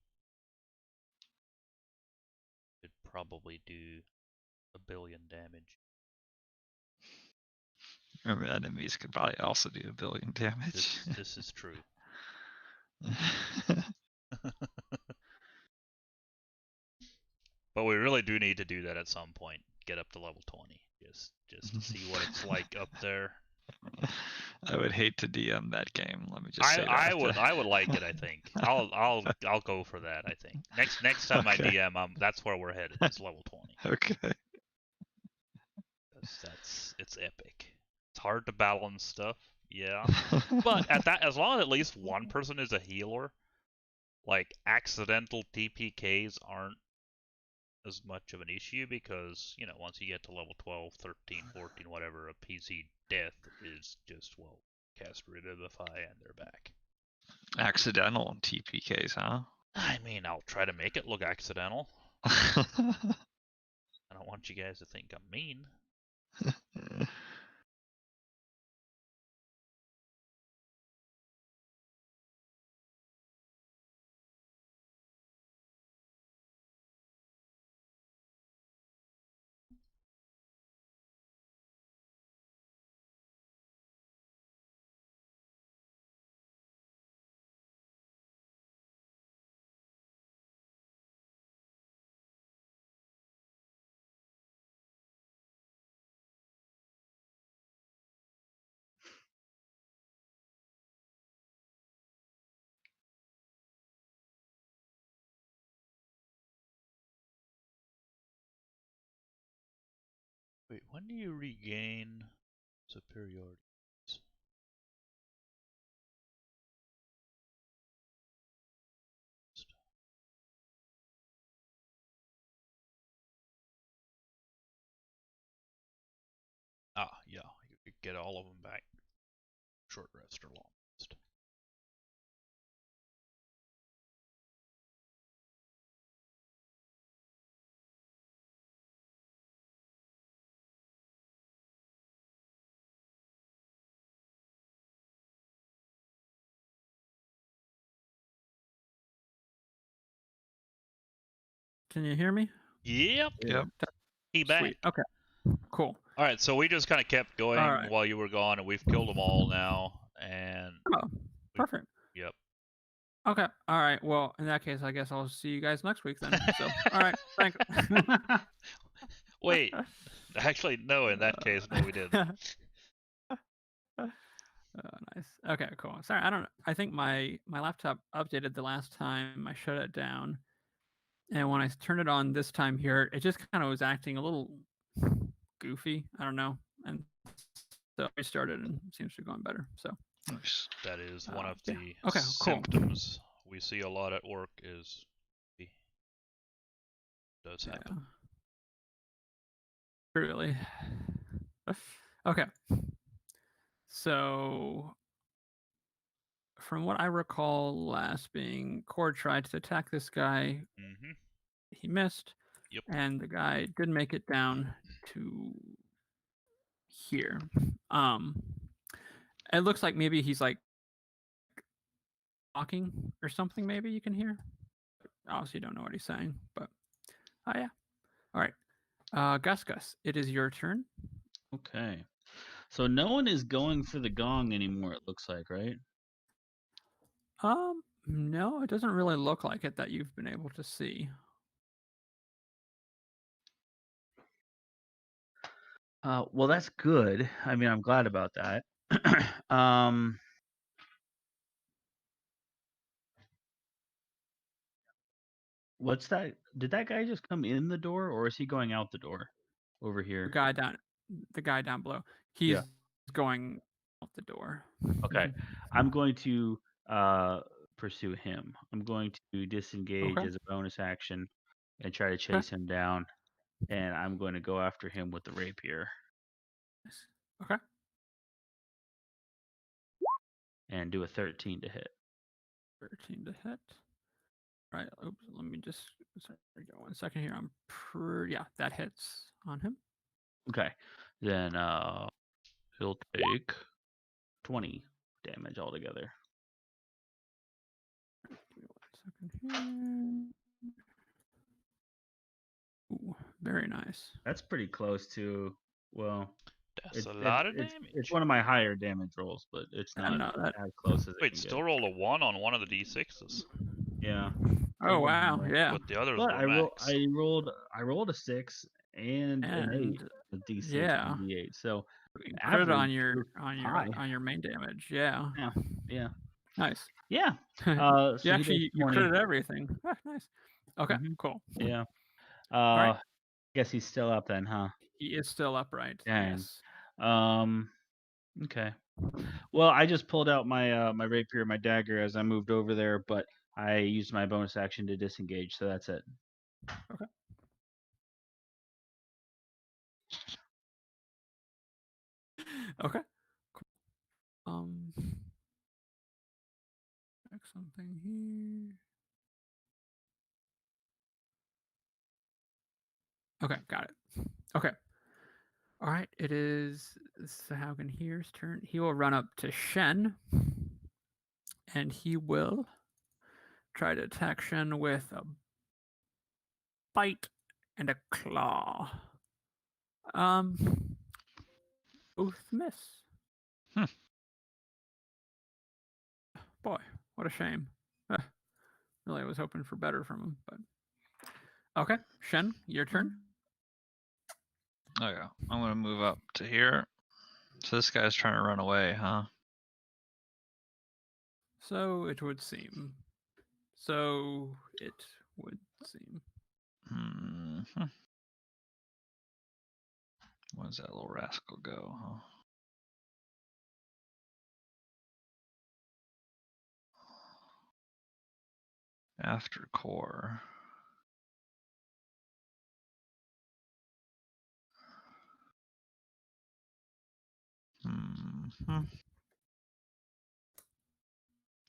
It'd probably do 1 billion damage. Remember, enemies could probably also do 1 billion damage. This is true. But we really do need to do that at some point. Get up to level 20, just to see what it's like up there. I would hate to DM that game. Let me just say that. I would like it. I think I'll go for that. I think next time I DM, that's where we're headed. It's level 20. Okay. It's epic. It's hard to balance stuff, yeah. But as long as at least one person is a healer, like accidental TPKs aren't as much of an issue because, you know, once you get to level 12, 13, 14, whatever, a PC death is just, well, cast Revivify and they're back. Accidental TPKs, huh? I mean, I'll try to make it look accidental. I don't want you guys to think I'm mean. Wait, when do you regain superiority? Ah, yeah, you could get all of them back. Short rest or long rest. Can you hear me? Yep. Yep. He back. Sweet. Okay. Cool. All right, so we just kind of kept going right. while you were gone, and we've killed them all now. And Oh, perfect. Yep. Okay. All right. Well, in that case, I guess I'll see you guys next week then. So, all right. Thanks. Wait. Actually, no. In that case, no, we didn't. Nice. Okay, cool. Sorry, I think my laptop updated the last time I shut it down, and when I turned it on this time here, it just kind of was acting a little goofy. I don't know, and so I restarted and it seems to be going better. So Nice. That is one of yeah. the Okay, cool. symptoms we see a lot at work. Is it does happen. Really. Okay. So from what I recall last being, Cord tried to attack this guy. Mm-hmm. He missed. Yep. And the guy did make it down to here. It looks like maybe he's like talking or something. Maybe you can hear. Obviously, don't know what he's saying, but yeah. All right, Gus, it is your turn. Okay. So no one is going for the gong anymore. It looks like, right? No, it doesn't really look like it that you've been able to see. Well, that's good. I mean, I'm glad about that. What's that? Did that guy just come in the door, or is he going out the door over The here? guy down below. He's Yeah. going out the door. Okay. I'm going to pursue him. I'm going to disengage Okay. as a bonus action and try to chase him down. And I'm going to go after him with the rapier Okay. and do a 13 to hit. 13 to hit. Right. Oops. Let me just sorry, go 1 second here. Yeah, that hits on him. Okay. Then he'll take 20 damage altogether. Give me 1 second here. Ooh, very nice. That's pretty close to, well, That's a lot of damage. It's one of my higher damage rolls, but it's not as close as it Wait, can still get. rolled a 1 on one of the d6s. Yeah. Oh wow, yeah. But the others But were I max. rolled a 6 and an 8, a d6 yeah. and d8. So Crit on high. your main damage. Yeah. Yeah. Nice. Yeah. So you actually you 20. critted everything. Ah, nice. Okay, cool. Yeah. right. Guess he's still up then, huh? He is still upright. Dang. Yes. Okay. Well, I just pulled out my my rapier, my dagger as I moved over there, but I used my bonus action to disengage, so that's it. Okay. Okay. Cool. Check something here. Okay, got it. Okay. All right, it is Sahaugen here's turn. He will run up to Shen, and he will try to attack Shen with a bite and a claw. Both miss. Boy, what a shame. Really, I was hoping for better from him, but okay. Shen, your turn. Oh yeah, I'm gonna move up to here. So this guy's trying to run away, huh? So it would seem. Mm-hmm. Where's that little rascal go, huh? After core.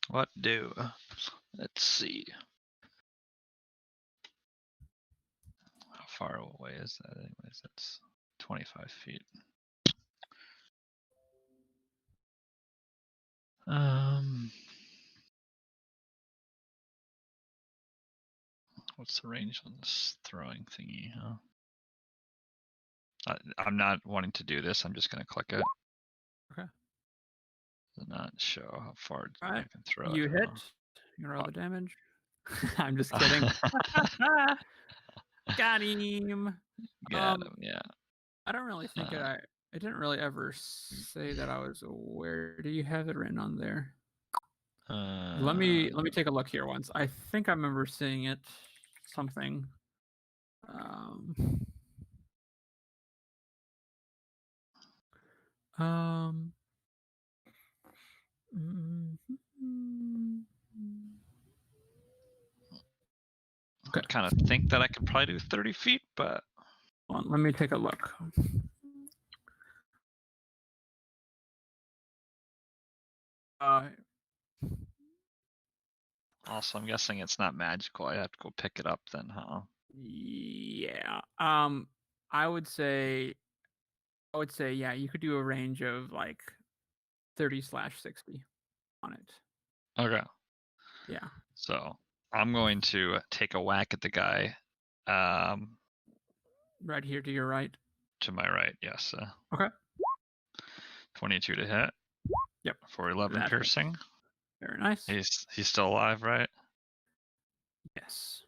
What do? Let's see. How far away is that? Anyways, that's 25 feet. What's the range on this throwing thingy, huh? I'm not wanting to do this. I'm just going to click it. Okay. Does not show how far I Right. can throw You it. hit. You roll the damage. I'm just kidding. Got him. Got him. Yeah. I don't really think It didn't really ever say that I was aware. Do you have it written on there? Let me take a look here once. I think I remember seeing it. Something. Um. I kind of think that I could probably do 30 feet, but Hold on, let me take a look. Also, I'm guessing it's not magical. I have to go pick it up then, huh? Yeah. I would say, yeah, you could do a range of like 30/60 on it. Okay. Yeah. So I'm going to take a whack at the guy. Right here to your right. To my right, yes. Okay. 22 to hit. Yep. For 11 That hits. piercing. Very nice. He's still alive, right? Yes.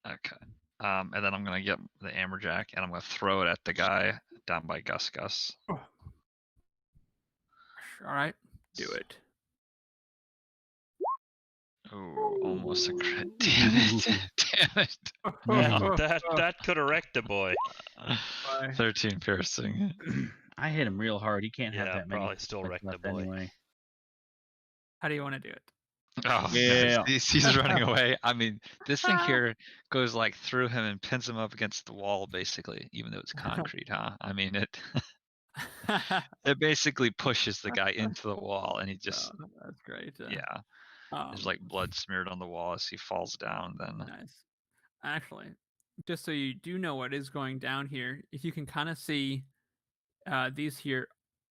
Okay. And then I'm gonna get the amberjack and I'm gonna throw it at the guy down by Gus. Oh. All right. Do it. Oh, almost a crit. Damn it. Damn it. That could have wrecked the boy. 13 piercing. I hit him real hard. He can't have Yeah, that many probably still hits wrecked the left boy. anyway. How do you want to do it? Oh, Yeah. nice. He's running away. I mean, this thing here goes like through him and pins him up against the wall, basically, even though it's concrete, huh? I mean, it basically pushes the guy into the wall, and he just that's great. yeah. There's like blood smeared on the wall as he falls down. Then nice. Actually, just so you do know what is going down here, if you can kind of see, these here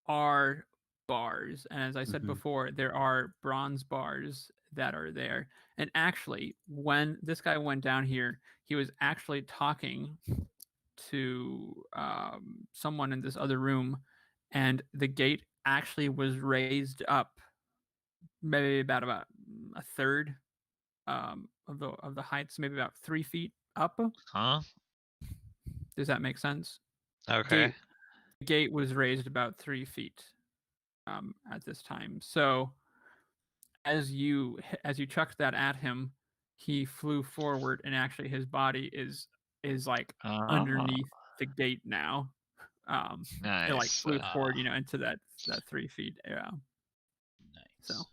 are bars, and as I said before, there are bronze bars that are there. And actually, when this guy went down here, he was actually talking to someone in this other room, and the gate actually was raised up maybe about a third of the heights, maybe about 3 feet up. huh? Does that make sense? Okay. The gate was raised about 3 feet at this time. So as you chucked that at him, he flew forward, and actually his body is like underneath the gate now. Nice. It like flew forward, into that 3 feet. Yeah. Nice. So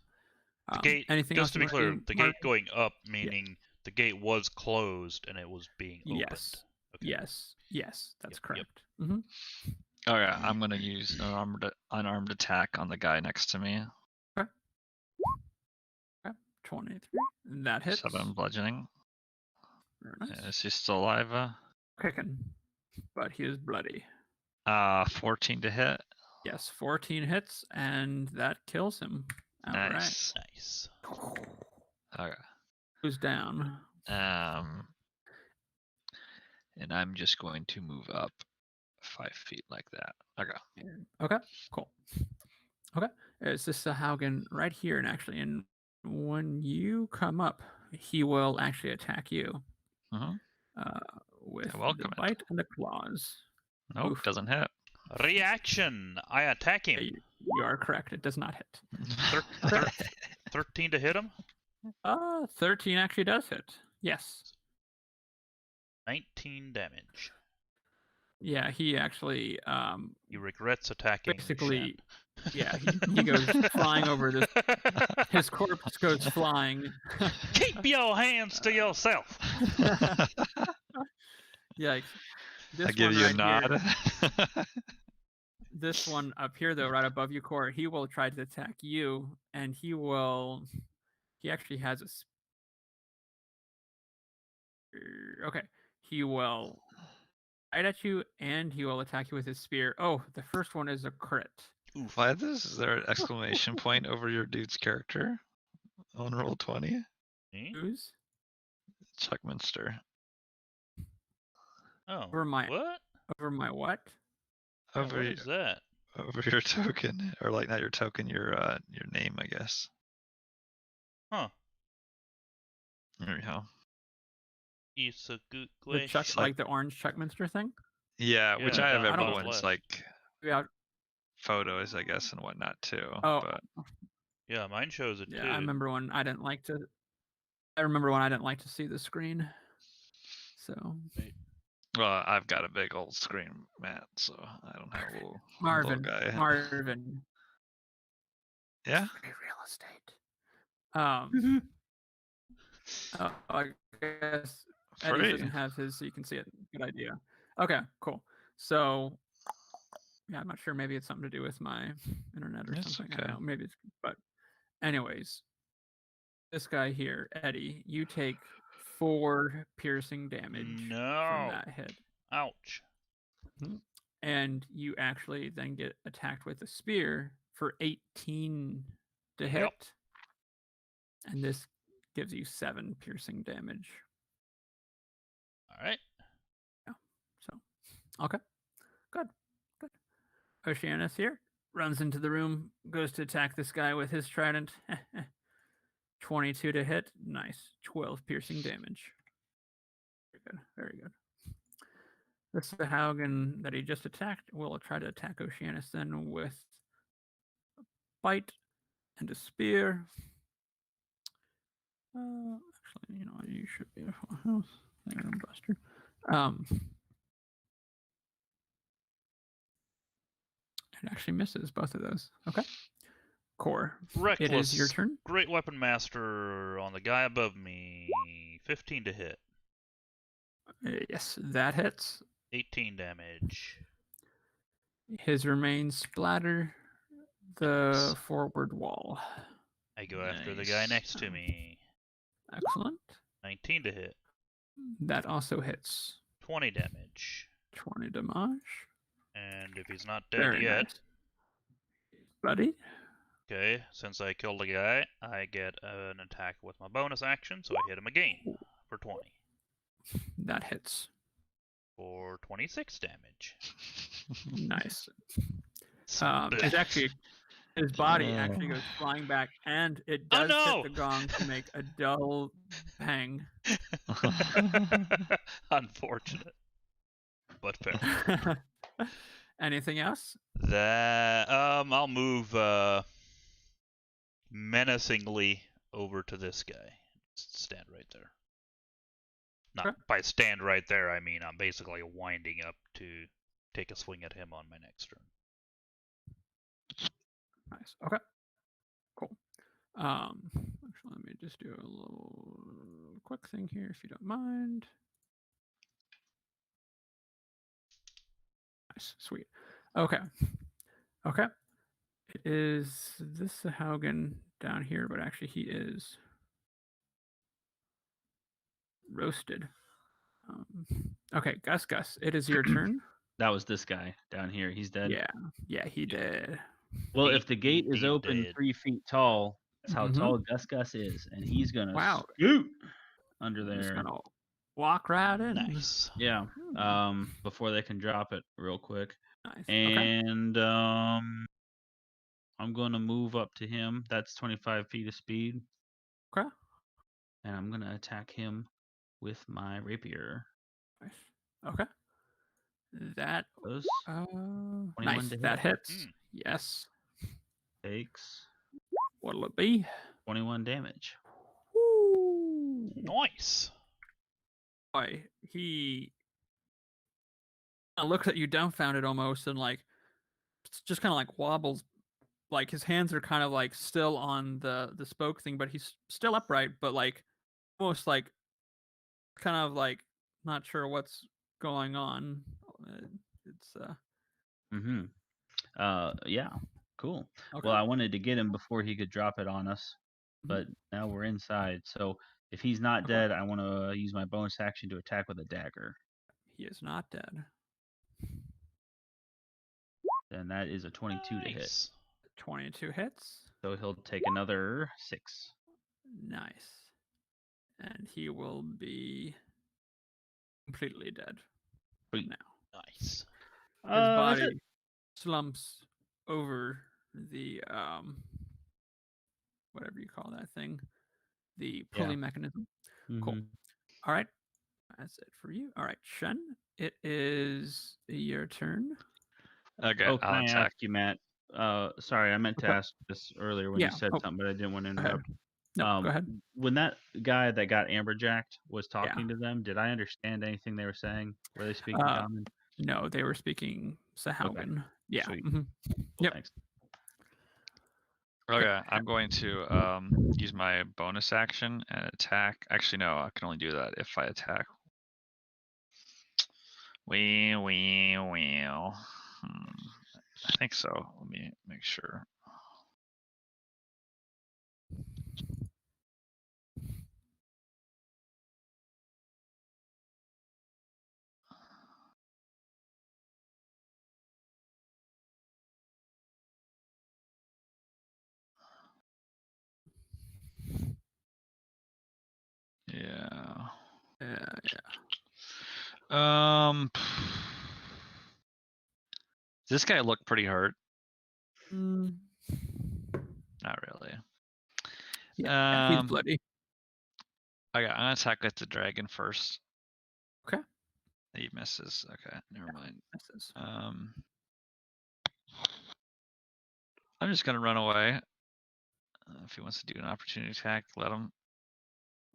the gate. Anything just else to be clear, the Mark? gate going up, meaning the gate was closed and it was being opened. Yes. Okay. Yes, that's correct. Okay, I'm gonna use an unarmed attack on the guy next to me. Okay. 23. That hits. 7 bludgeoning. Very nice. Is he still alive? Kicking, but he is bloody. 14 to hit. Yes, 14 hits, and that kills him. Nice. Right. Nice. Okay. Who's down? And I'm just going to move up 5 feet like that. Okay. Okay, cool. Okay, it's this Haugen right here, and actually, and when you come up, he will actually attack you. With the bite and the claws. Nope, Oof. Doesn't hit. Reaction. I attack him. You are correct. It does not hit. 13 to hit him? 13 actually does hit. Yes. 19 damage. Yeah, he actually he regrets attacking. Basically, yeah, he goes flying over this. His corpse goes flying. Keep your hands to yourself. Yikes. I give you a nod. This one up here, though, right above you, Core, he will try to attack you, and he actually has a... Okay. He will bite at you, and he will attack you with his spear. Oh, the first one is a crit. Why is there an exclamation point over your dude's character on roll 20? Who's? Chuckminster. Oh, over my what? Over my what? Over what is that? Over your token, or like not your token, your name, I guess. Huh. There we go. It's a good question. The like the orange Chuckminster thing? Yeah, which I have everyone's like. Yeah, photos, I guess, and whatnot too. Oh, But Yeah, mine shows it yeah, too. I remember when I didn't like to. I remember when I didn't like to see the screen. So well, I've got a big old screen, Matt, so I don't have a little Marvin, guy. Marvin, Yeah. free real estate. I guess Eddie's Free. doesn't have his, so you can see it. Good idea. Okay, cool. So, yeah, I'm not sure. Maybe it's something to do with my internet or It's something. I okay. don't know. Maybe it's, but anyways, this guy here, Eddie, you take 4 piercing damage from No. that hit. Ouch. And you actually then get attacked with a spear for 18 to Yep. hit. And this gives you 7 piercing damage. All right. Yeah. So, okay. Good. Good. Oceanus here runs into the room, goes to attack this guy with his trident. 22 to hit. Nice. 12 piercing damage. Very good. Very good. This Sahaugen that he just attacked will try to attack Oceanus then with a bite and a spear. Actually, you know, you should be a house there, Buster. It actually misses both of those. Okay. Core. Reckless. It is your turn. Great Weapon Master on the guy above me. 15 to hit. Yes, that hits. 18 damage. His remains splatter the Nice. forward wall. I go after the guy next to me. Excellent. 19 to hit. That also hits. 20 damage. 20 damage. And if he's not dead Very yet, nice. Buddy. okay, since I killed a guy, I get an attack with my bonus action, so I hit him again for 20. That hits. For 26 damage. Nice. Splash. It's actually his body actually goes flying back, and it does hit the gong to make a dull bang. Unfortunate, but fair. Anything else? That I'll move menacingly over to this guy. Stand right there. Not by stand right there, I mean I'm basically winding up to take a swing at him on my next turn. Nice. Okay. Cool. Actually, let me just do a little quick thing here, if you don't mind. Nice. Sweet. Okay. Okay. It is this Haugen down here, but actually he is roasted. Okay, Gus, it is your turn. That was this guy down here. He's dead. Yeah, he did. Well, if the gate is open dead. 3 feet tall, that's how tall Gus is, and he's gonna scoot under there. He's gonna walk right in. Nice. Yeah. Before they can drop it real quick. Nice. And I'm gonna move up to him. That's 25 feet of speed. Okay. And I'm gonna attack him with my rapier. Nice. Okay. That Those 21 nice. to That hit. hits. Yes. Takes What'll it be? 21 damage. Woo. Nice. Boy, he looks at you dumbfounded almost, and like just kind of like wobbles. Like his hands are kind of like still on the spoke thing, but he's still upright, but like almost like kind of like not sure what's going on. It's Yeah, cool. okay. Well, I wanted to get him before he could drop it on us, but now we're inside. So if he's not dead, I want to use my bonus action to attack with a dagger. He is not dead. And that is a 22 to hit. 22 hits. So he'll take another 6. Nice. And he will be completely dead Sweet. now. Nice. His body slumps over the whatever you call that thing, the pulley mechanism. Cool. All right, that's it for you. All right, Shen, it is your turn. Okay, Oh, can I'll I attack. ask you, Matt? Sorry, I meant to Okay. ask this earlier when Yeah. you said Oh, something, but I didn't want to go ahead. interrupt. No, go ahead. When that guy that got amberjacked was Yeah. talking to them, did I understand anything they were saying? Were they speaking common? No, they were speaking Sahaugen. Yeah. Sweet. mhm. Cool, Yep. thanks. Okay, I'm going to use my bonus action and attack. Actually, no, I can only do that if I attack. I think so. Let me make sure. Yeah. Yeah. Does this guy look pretty hurt? Mm, Not really. yeah. He's bloody. Okay, I'm gonna attack with the dragon first. Okay. He misses. Okay, never mind. Misses. I'm just gonna run away. If he wants to do an opportunity attack, let him.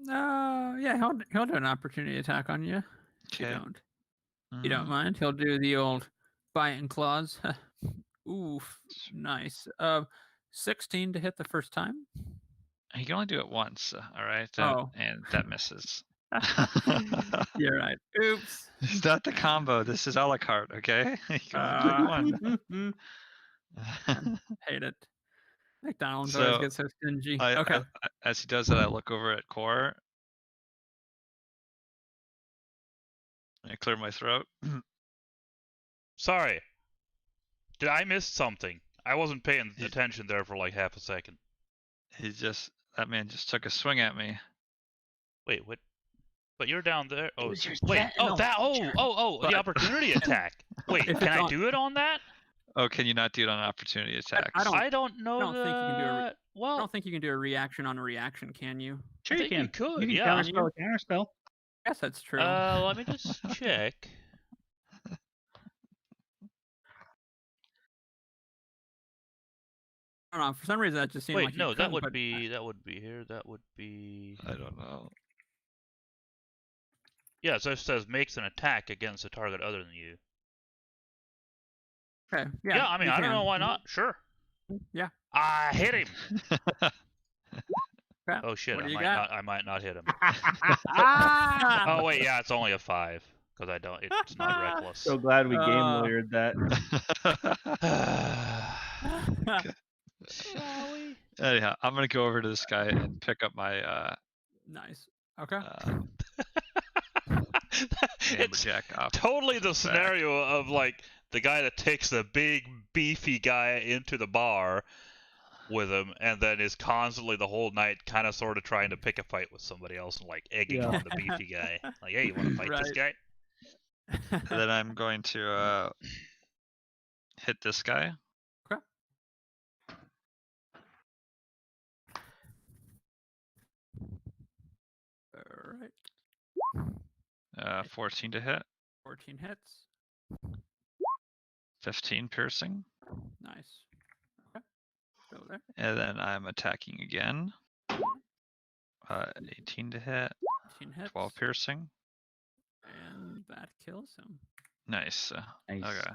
Yeah, he'll do an opportunity attack on you. If you Okay. don't. You don't mind? He'll do the old bite and claws. Oof, nice. 16 to hit the first time. He can only do it once. All right. Oh. And that misses. You're right. Oops. It's not the combo. This is a la carte. Okay. You can only pick one. Hate it. McDonald's So, always get so stingy. Okay. As he does that, I look over at Core. I clear my throat. Sorry. Did I miss something? I wasn't paying attention there for like half a second. That man just took a swing at me. Wait, what? But you're down there. Oh, Losers wait. get Oh, no that. feature. The But- opportunity attack. Wait, If can it's I on- do it on that? Oh, can you not do it on opportunity attacks? I don't know. I don't think you can do a. Well, I don't think you can do a reaction on a reaction, can you? Sure, you think you can. could, You can yeah. counterspell a counterspell. I guess that's true. let me just check. I don't know. For some reason, that just seemed Wait, like you no, that couldn't, would but be here. That would be. I don't know. Yeah, so it says makes an attack against a target other than you. Okay. Yeah, I mean, you I don't can. know why not. Sure. Yeah. I hit him. Okay. Oh shit! What do you I got? might not hit him. Ah! Oh wait, yeah, it's only a 5 because I don't. It's not reckless. So glad we game lawyered that. Shall we? Anyhow, I'm gonna go over to this guy and pick up my Nice. Okay. It's amberjack off. totally the back. scenario of like the guy that takes the big beefy guy into the bar with him and then is constantly the whole night kind of sort of trying to pick a fight with somebody else and like egging on the beefy guy. Like, hey, you want to fight this guy? And then I'm going to hit this guy. Okay. All right. 14 to hit. 14 hits. 15 piercing. Nice. Okay. Still there. And then I'm attacking again. 18 to hit. 18 hits. 12 piercing. And that kills him. Nice. Nice. Okay.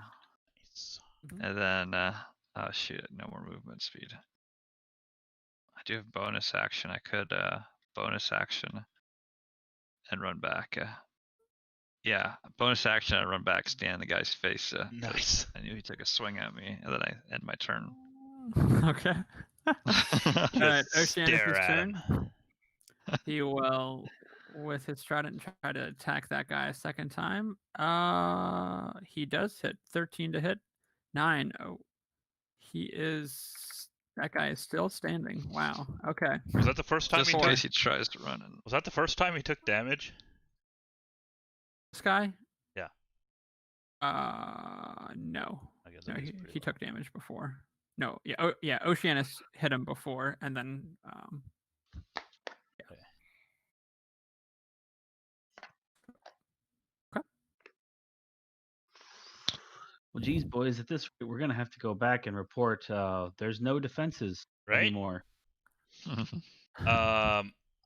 It's... And then, oh shoot, no more movement speed. I do have bonus action. I could bonus action and run back. Yeah, bonus action. I run back, stand in the guy's face. Nice. I knew he took a swing at me, and then I end my turn. Okay. All right, Oceanus' Stare at turn. him. He will, with his trident, try to attack that guy a second time. He does hit 13 to hit. 9. Oh, that guy is still standing. Wow. Okay. Was that the first time Just he in took? case he tries to run in. Was that the first time he took damage? This guy? Yeah. No. I guess No, that is he pretty low. took damage before. No, yeah, yeah. Oceanus hit him before, and then yeah. Ooh, Well, geez, boys, at this rate, we're gonna have to go back and report. There's no defenses Right? anymore.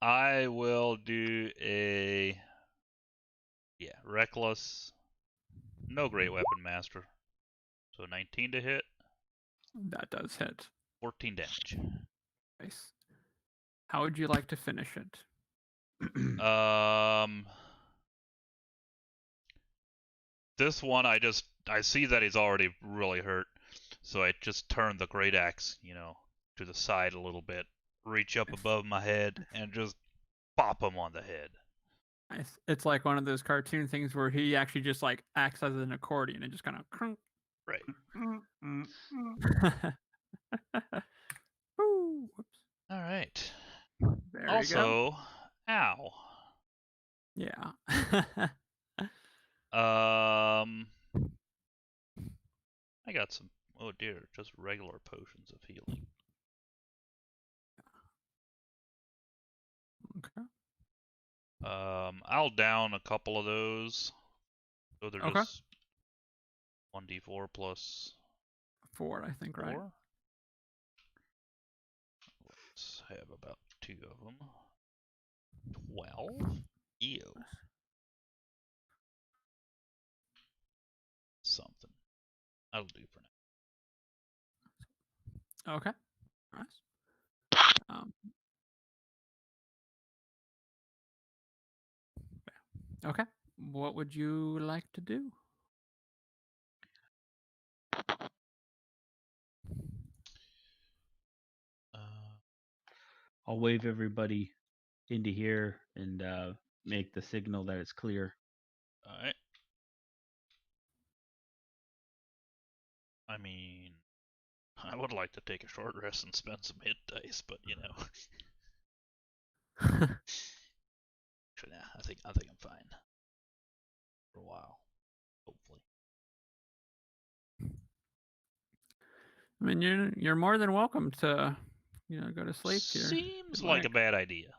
I will do a reckless. No great weapon master. So 19 to hit, That does hit. 14 damage. Nice. How would you like to finish it? This one I see that he's already really hurt, so I just turn the great axe, to the side a little bit, reach up above my head, and just pop him on the head. Nice. It's like one of those cartoon things where he actually just like acts as an accordion and just kind of. Right. Ooh, whoops. All right. There you go. Also, ow. Yeah. I got some. Oh dear, just regular potions of healing. Okay. I'll down a couple of those. So they're Okay. just 1d4 plus 4, I think, 4. right? Let's have about 2 of them. 12? Ew. Something. That'll do for now. Okay. Nice. Okay. What would you like to do? I'll wave everybody into here and make the signal that it's clear. Alright. I mean, I would like to take a short rest and spend some hit dice, but Actually, nah, I think I'm fine for a while, hopefully. I mean, you're more than welcome to, go to sleep here. Seems like a bad idea.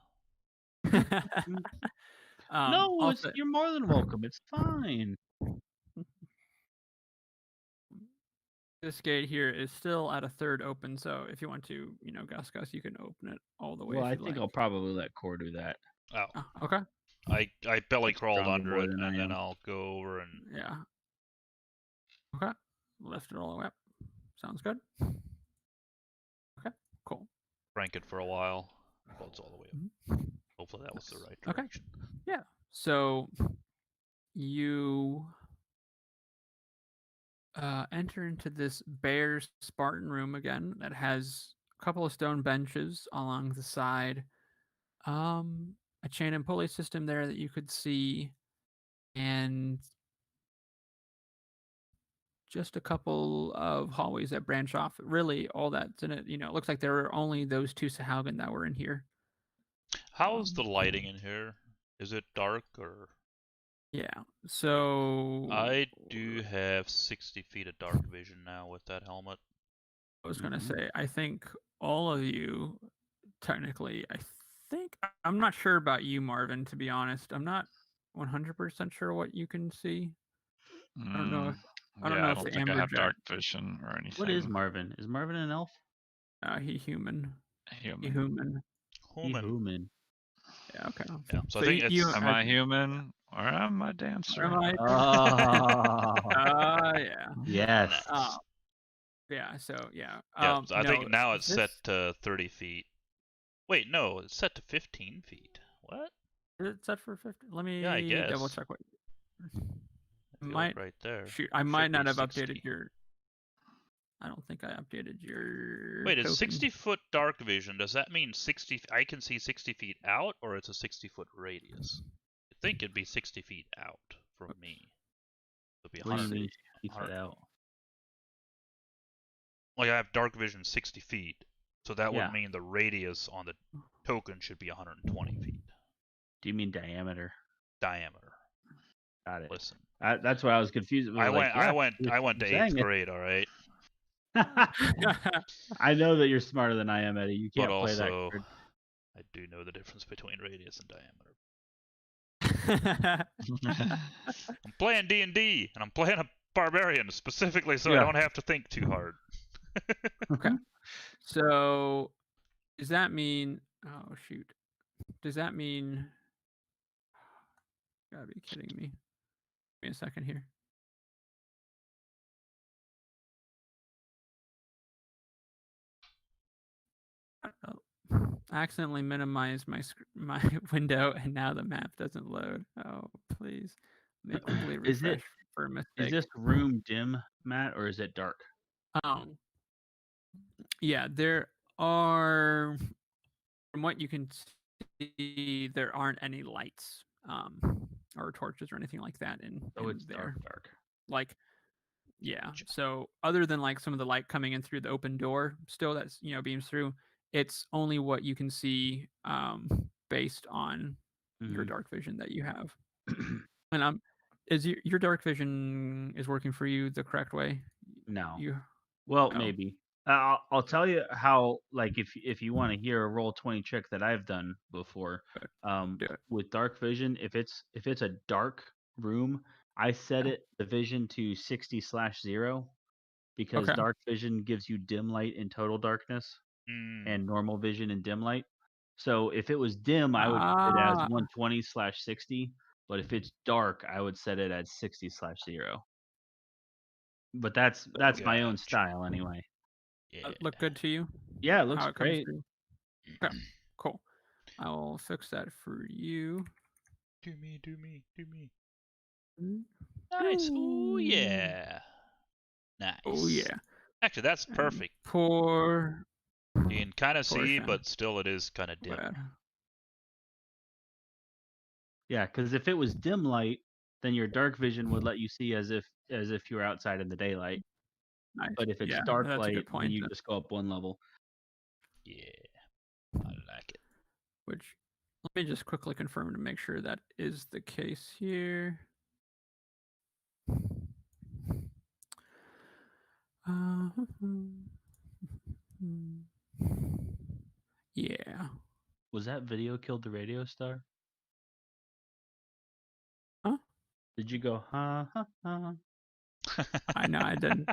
No, you're more than welcome. It's fine. This gate here is still at a third open, so if you want to, Gus, you can open it all the way. Well, if I you'd think like. I'll probably let Core do that. Oh. Okay. I belly That's crawled probably under more it, than I and then am. I'll go over and Yeah. Okay. Lift it all the way up. Sounds good. Okay. Cool. crank it for a while. Well, it's all the way up. Hopefully that was the right direction. Okay. Yeah. So you enter into this bare Spartan room again that has a couple of stone benches along the side, a chain and pulley system there that you could see, and just a couple of hallways that branch off. Really, all that's in it. It looks like there were only those 2 Sahaugen that were in here. How's the lighting in here? Is it dark or? Yeah. So I do have 60 feet of dark vision now with that helmet. I was gonna say, I think all of you, technically, I'm not sure about you, Marvin. To be honest, I'm not 100% sure what you can see. I don't know. I don't know if the think I have amberjack. dark vision or anything. What is Marvin? Is Marvin an elf? He human. Human. Human. Human. Yeah. Okay. Yeah. So I think it's. Am I human or am I dancer? Am I? Oh. Yeah. Yes. Yeah. So yeah. Yeah. So I think now it's this- set to 30 feet. Wait, no, it's set to 15 feet. What? Is it set for 50? Let me Yeah, I guess. double check what. If you look Might right there. shoot. I it might should not be have 60. updated your. I don't think I updated your. Wait, is token. 60-foot dark vision? Does that mean 60? I can see 60 feet out, or it's a 60-foot radius? I think it'd be 60 feet out from me. It'd be What do you 100. mean 60 feet out? Like I have dark vision 60 feet, so that Yeah. would mean the radius on the token should be 120 feet Do you mean diameter? diameter. Got it. Listen, That's why I was confused. It was I like, went to saying 8th it. grade. All right, I know that you're smarter than I am, Eddie. You but can't play that also card. I do know the difference between radius and diameter. I'm playing D&D, and I'm playing a barbarian specifically, so I Yeah. don't have to think too hard. Okay. So does that mean? Oh shoot! Does that mean? Gotta be kidding me. Give me a second here. Oh, I accidentally minimized my window, and now the map doesn't load. Oh, please. Let me quickly Is refresh for a is mistake. this room dim, Matt, or is it dark? Yeah, there are. From what you can see, there aren't any lights, or torches or anything like that in Oh, it's there. dark. Like, yeah. Gotcha. So other than like some of the light coming in through the open door, still that's beams through. It's only what you can see, based on your Mhm. dark vision that you have. And is your dark vision is working for you the correct way? No. You Well, no. maybe. I'll tell you how. Like, if you want to hear a roll 20 trick that I've done before, Do it. with dark vision, if it's a dark room, I set Yeah. it the vision to 60/0 because Okay. dark vision gives you dim light in total darkness and normal vision in dim light. So if it was dim, I would put it as Ah, 120/60, but if it's dark, I would set it as 60/0. But that's my own Gotcha. style anyway. Yeah. look good to you? Yeah, it How looks it comes great. through? Okay, cool. I will fix that for you. Do me. Mm. Nice. Ooh, Ooh. yeah. Nice. Oh yeah. Actually, that's And perfect. poor You can kind of see, portion. but still it is kind of dim. Red. Yeah, because if it was dim light, then your dark vision would let you see as if you were outside in the daylight. Nice. But if it's Yeah, dark that's a light, good then point. you just go up one level. Yeah, I like it. Which let me just quickly confirm to make sure that is the case here. Yeah. Was that video killed the radio star? Huh? Did you go ha ha ha? I know I didn't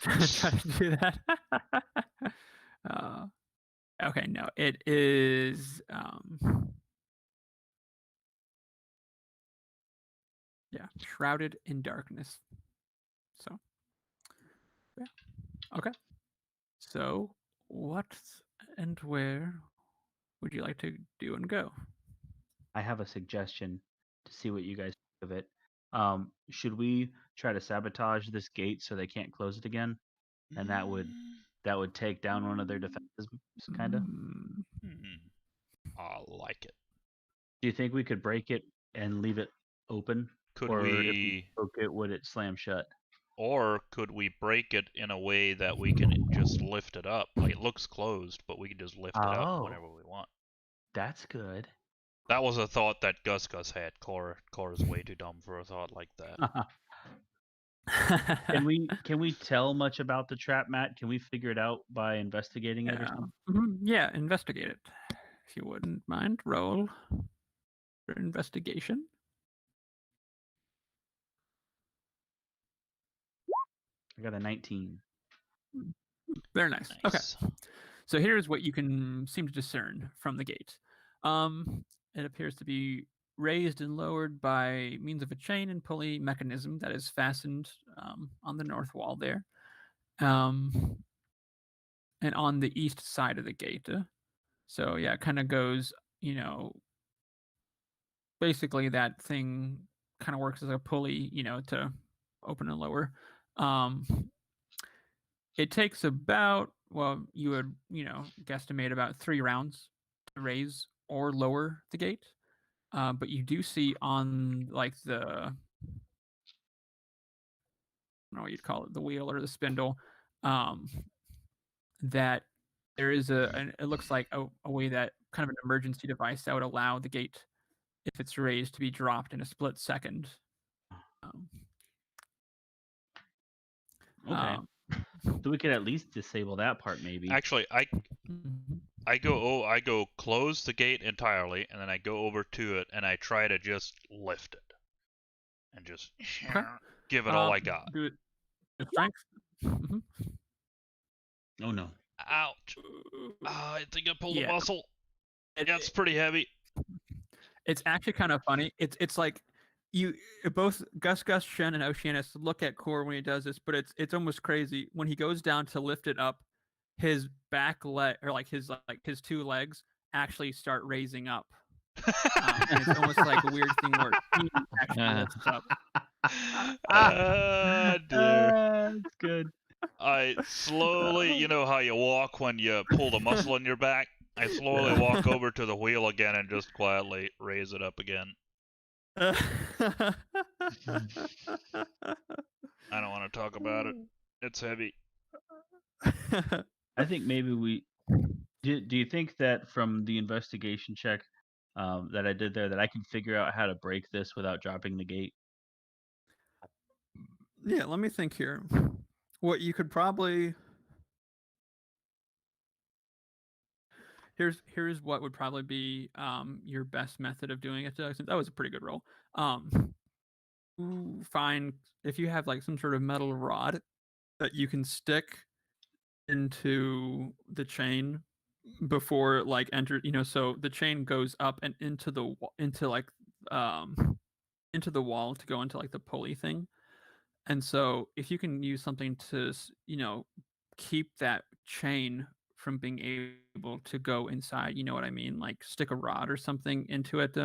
try to do that. Okay, no, it is yeah, shrouded in darkness. So yeah. Okay. So what and where would you like to do and go? I have a suggestion to see what you guys think of it. Should we try to sabotage this gate so they can't close it again? And that would take down one of their defenses, kind of. I like it. Do you think we could break it and leave it open, Could or if we we, broke it, would it slam shut? or could we break it in a way that we can just lift it up? Like it looks closed, but we can just lift it up whenever we want. That's good. That was a thought that Gus had. Cora's way too dumb for a thought like that. Can we tell much about the trap, Matt? Can we figure it out by investigating it or something? Yeah, investigate it. If you wouldn't mind, roll for investigation. I got a 19. Very nice. Okay. Nice. So here's what you can seem to discern from the gate. It appears to be raised and lowered by means of a chain and pulley mechanism that is fastened on the north wall there, and on the east side of the gate. So yeah, it kind of goes, basically that thing kind of works as a pulley, to open and lower. It takes about, well, you would, guesstimate about 3 rounds to raise or lower the gate. But you do see on like I don't know what you'd call it, the wheel or the spindle, that there is it looks like a way that kind of an emergency device that would allow the gate, if it's raised, to be dropped in a split second. Okay. So we could at least disable that part, maybe. Actually, I go close the gate entirely, and then I go over to it, and I try to just lift it, and just Okay. give it all I got. Do it. Strength. Mhm. Oh no. Ouch. I think I pulled a Yeah. muscle. It- That's pretty heavy. It's actually kind of funny. It's like you both Gus, Shen, and Oceanus look at Core when he does this, but it's almost crazy when he goes down to lift it up. His back leg or like his two legs actually start raising up, and it's almost like a weird thing where he actually lifts up. Dear. That's good. I slowly, you know how you walk when you pull the muscle in your back? I slowly walk over to the wheel again and just quietly raise it up again. I don't want to talk about it. It's heavy. I think maybe we do you think that from the investigation check that I did there that I can figure out how to break this without dropping the gate? Yeah, let me think here. What you could probably here's what would probably be your best method of doing it. That was a pretty good roll. Find if you have like some sort of metal rod that you can stick into the chain before it like enter, so the chain goes up and into the into the wall to go into like the pulley thing. And so if you can use something to, keep that chain from being able to go inside, you know what I mean? Like stick a rod or something into it,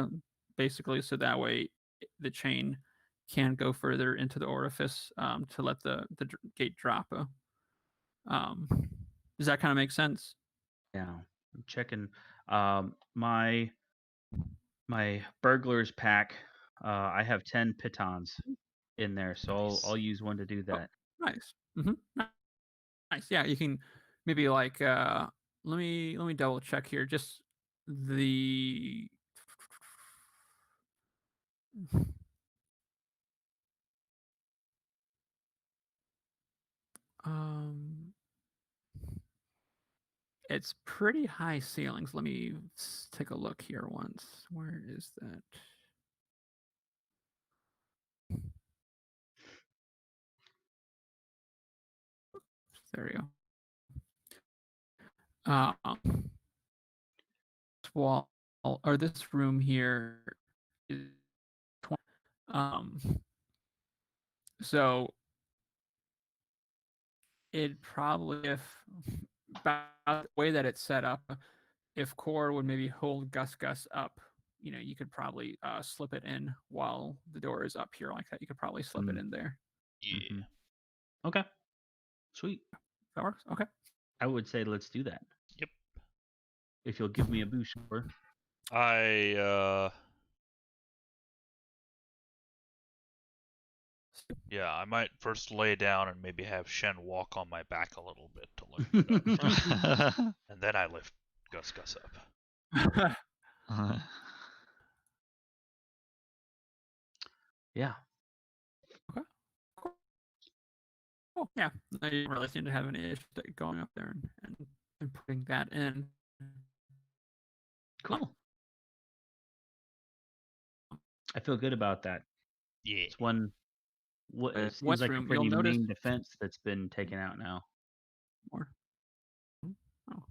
basically, so that way the chain can go further into the orifice to let the gate drop. Um, does that kind of make sense? Yeah. I'm checking my burglar's pack. I have 10 pitons in there, so I'll use one to do Oh, that. nice. Nice. Yeah, you can maybe like let me double check here. Just the um it's pretty high ceilings. Let me take a look here once. Where is that? There you go. This wall or this room here is 20. So it probably if about the way that it's set up, if Core would maybe hold Gus up, you could probably slip it in while the door is up here like that. You could probably slip it in there. Yeah. Mhm. Okay. Sweet. That works. Okay. I would say let's do that. Yep. If you'll give me a boost score. Yeah, I might first lay down and maybe have Shen walk on my back a little bit to lift it up. And then I lift Gus up. Yeah. Okay. Cool. Yeah. I didn't really seem to have any issues going up there and putting that in. Cool. I feel good about that. Yeah. It's one. What it seems West like a room, pretty you'll notice main defense that's been taken out now. more. Oh.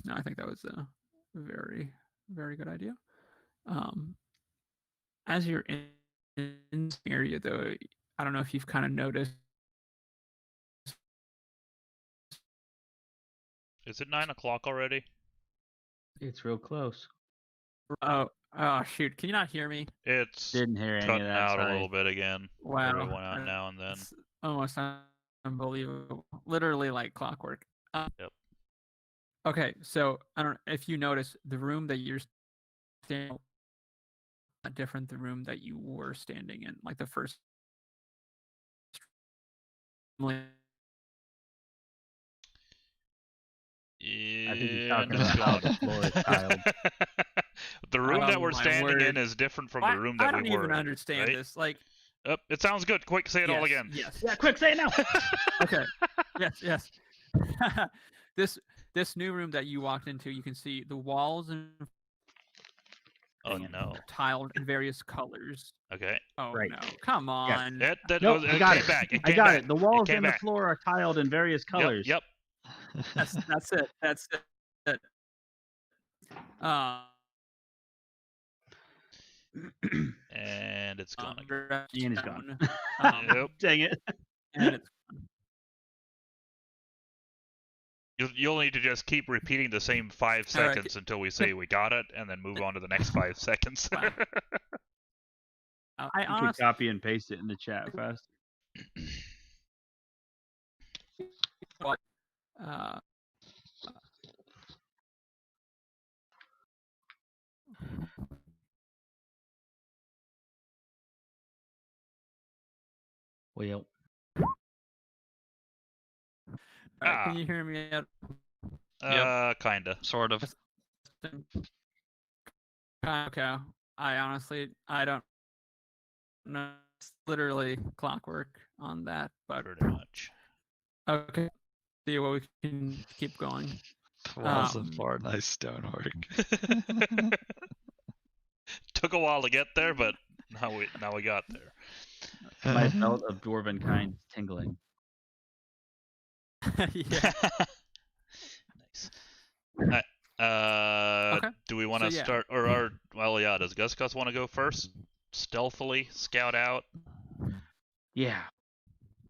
No, I think that was a very, very good idea. As you're in this area, though, I don't know if you've kind of noticed. Is it 9 o'clock already? It's real close. Oh, shoot! Can you not hear me? It's Didn't hear any cutting of that. out a Sorry. little bit again. Wow, Every one now and then. it's almost unbelievable. Literally like clockwork. Yep. Okay, so I don't know if you notice the room that you're standing different the room that you were standing in, like the first. I think he's Yeah, talking just about go how the floor is tiled. The room that Oh we're my standing in word. is different from the room that I don't we were even in. understand right? this. Like, It sounds good. Quick, say it all yes, again. yes. Yeah, quick, say it now. Okay. Yes. This new room that you walked into, you can see the walls in Oh Dang it. no. tiled in various colors. Okay. Oh Right. no! Come on. Yes. That Nope, I got came it. back. It I came got back. it. The walls came and the back. floor are tiled in various colors. Yep. That's it. That's it. And it's gone again. And he's gone. Yep. Dang it. And it's You'll need to just keep repeating the same 5 All right. seconds until we say we got it, and then move on to the next 5 seconds. Wow. I You could honestly, copy and paste it in the chat fast. uh, Well, all right, can you hear me out? Kinda. Sort of. Okay. I don't know. It's literally clockwork on that, but Pretty much. okay. See what we can keep going. The walls Um, of floor, nice stonework. Took a while to get there, but now we got there. my belt of dwarven kind is tingling. Yeah. Nice. Okay. Do we want to So, yeah. start, well, yeah, does Gus want to go first? Stealthily scout out, Yeah.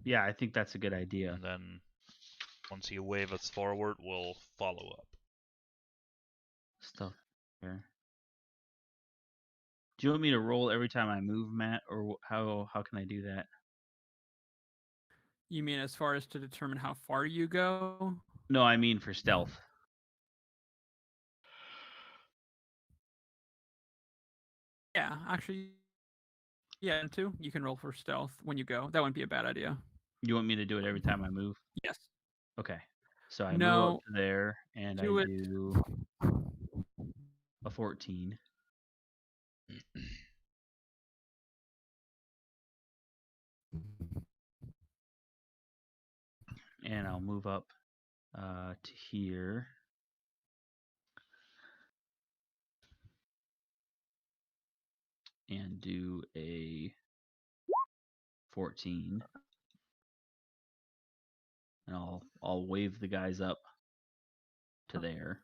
Yeah, I think that's a good idea. and then once you wave us forward, we'll follow up. Stuff here. Do you want me to roll every time I move, Matt, or how can I do that? You mean as far as to determine how far you go? No, I mean for stealth. Yeah, actually, yeah, too. You can roll for stealth when you go. That wouldn't be a bad idea. You want me to do it every time I move? Yes. Okay. So I move No. up to there, and I Do it. do a 14. And I'll move up to here. And do a 14. And I'll wave the guys up to there.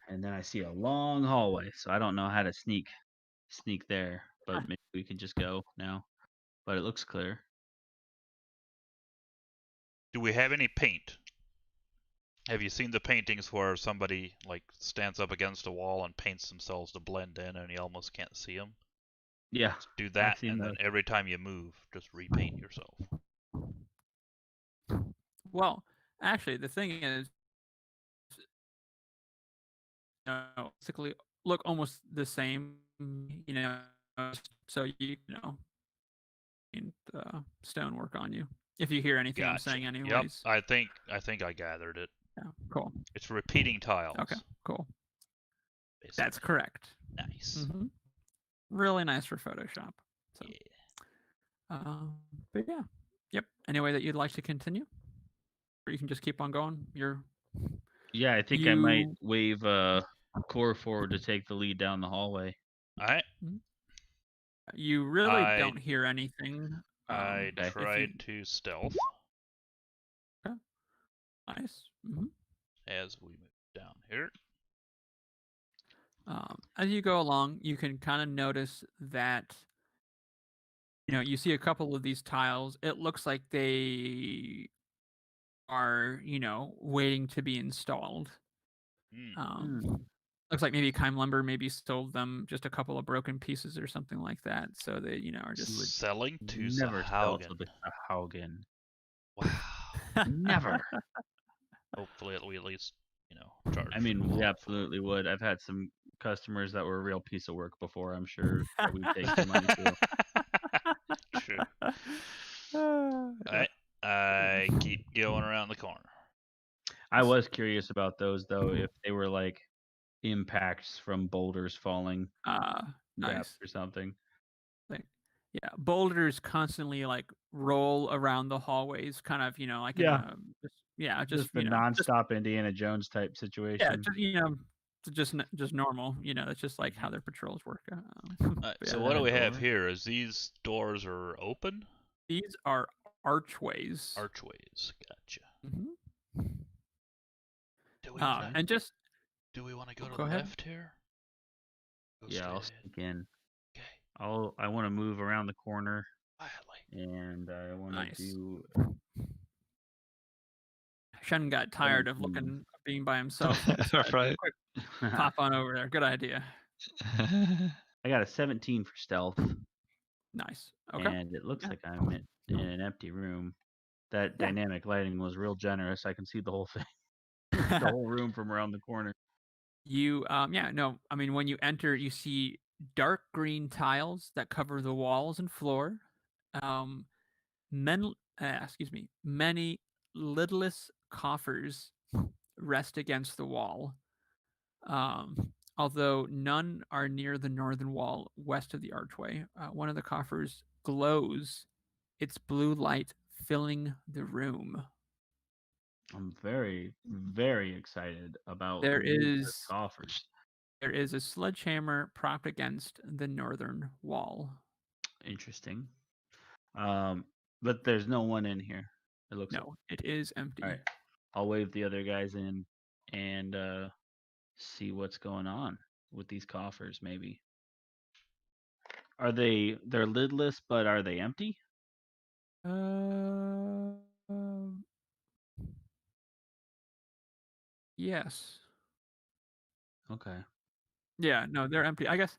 And then I see a long hallway, so I don't know how to sneak there, but maybe we can just go now. But it looks clear. Do we have any paint? Have you seen the paintings where somebody like stands up against a wall and paints themselves to blend in, and you almost can't see them? Yeah. Just do that, seen and then those. every time you move, just repaint yourself. Well, actually, the thing is, basically look almost the same, so the stonework on you. If you hear anything I'm Gotcha. saying, anyways. Yep, I think I gathered it. Yeah, cool. It's repeating tiles. Okay, cool. Basically. That's correct. Nice. Mm-hmm. Really nice for Photoshop. So, yeah. But yeah, yep. Any way that you'd like to continue, or you can just keep on going. Yeah, I think I might wave Core forward to take the lead down the hallway. All right. You really don't hear anything. I tried to stealth. Okay. Nice. Mm-hmm. As we move down here. As you go along, you can kind of notice that you see a couple of these tiles. It looks like they are waiting to be installed. Looks like maybe Kime Lumber maybe sold them just a couple of broken pieces or something like that. So they are just selling to never sell to Sahaugen. the Sahaugen. Wow. Never. Hopefully we at least charge. I mean, we absolutely would. I've had some customers that were a real piece of work before. I'm sure that we'd take some money too. True. Alright. I keep going around the corner. I was curious about those though, if they were like impacts from boulders falling nice or something. Yeah, boulders constantly like roll around the hallways, kind of like Yeah, Just just the nonstop Indiana Jones type yeah, situation. just normal. That's just like how their patrols work. But So yeah, what that do a we have door? here? Is these doors are open? these are archways. Archways. Gotcha. Mhm. Do we wanna And just do we wanna go to go the ahead. left here? Go Yeah, I'll straight ahead. sneak in. Okay. I want to move around the corner, Quietly. and I want to Nice. do. Shen got tired of 17. being by himself and decided, Right. quick, pop on over there. Good idea. I got a 17 for stealth, Nice. Okay. and it looks Yeah. like I'm in an empty room. That Yeah. dynamic lighting was real generous. I can see the whole thing, the whole room from around the corner. When you enter, you see dark green tiles that cover the walls and floor. Um, many lidless coffers rest against the wall. Although none are near the northern wall west of the archway. One of the coffers glows, its blue light filling the room. I'm very, very excited about There lidless is coffers. there is a sledgehammer propped against the northern wall. Interesting. But there's no one in here. It looks like. No, it is All empty. right. I'll wave the other guys in and see what's going on with these coffers. Maybe they're lidless, but are they empty? Uh, yes. Okay. Yeah, no, they're empty. I guess.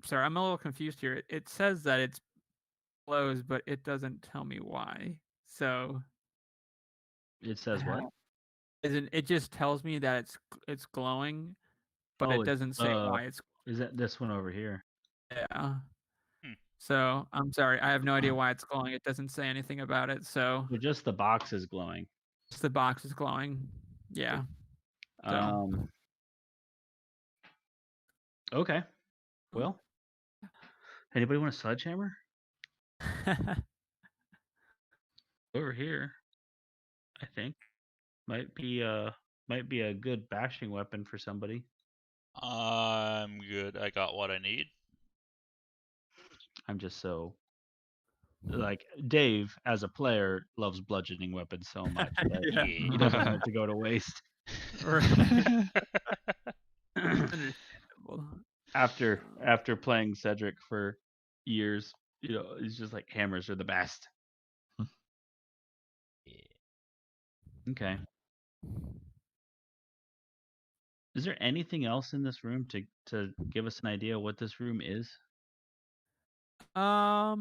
Sorry, I'm a little confused here. It says that it's closed, but it doesn't tell me why. So, It says what? isn't it just tells me that it's glowing, but Oh, it doesn't say why it's is that this one over here? yeah. Hmm. So I'm sorry, I have no idea why it's glowing. It doesn't say anything about it. So So just the box is glowing. just the box is glowing. Yeah. So Okay. Well, anybody want a sledgehammer? Over here, I think might be a good bashing weapon for somebody. I'm good. I got what I need. I'm just so like Dave as a player loves bludgeoning weapons so much that yeah. he doesn't want it to go to waste. Right. Understandable. After playing Cedric for years, he's just like hammers are the best. Okay. Is there anything else in this room to give us an idea what this room is? Oh,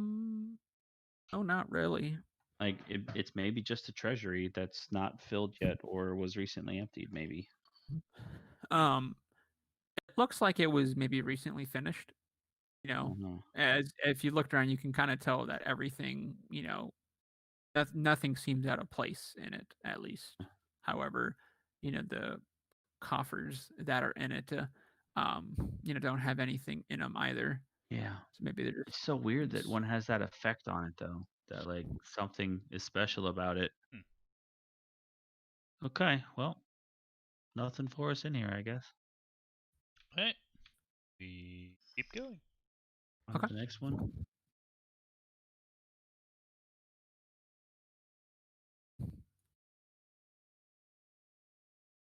not really. Like it's maybe just a treasury that's not filled yet or was recently emptied. Maybe. It looks like it was maybe recently finished. Uh-huh. As if you looked around, you can kind of tell that everything, nothing seems out of place in it, at least. However, the coffers that are in it, don't have anything in them either. Yeah. So maybe they're It's so weird that one has that effect on it though. That like something is special about it. Hmm. Okay, well, nothing for us in here, I guess. Okay. We keep going. On to okay. the next one.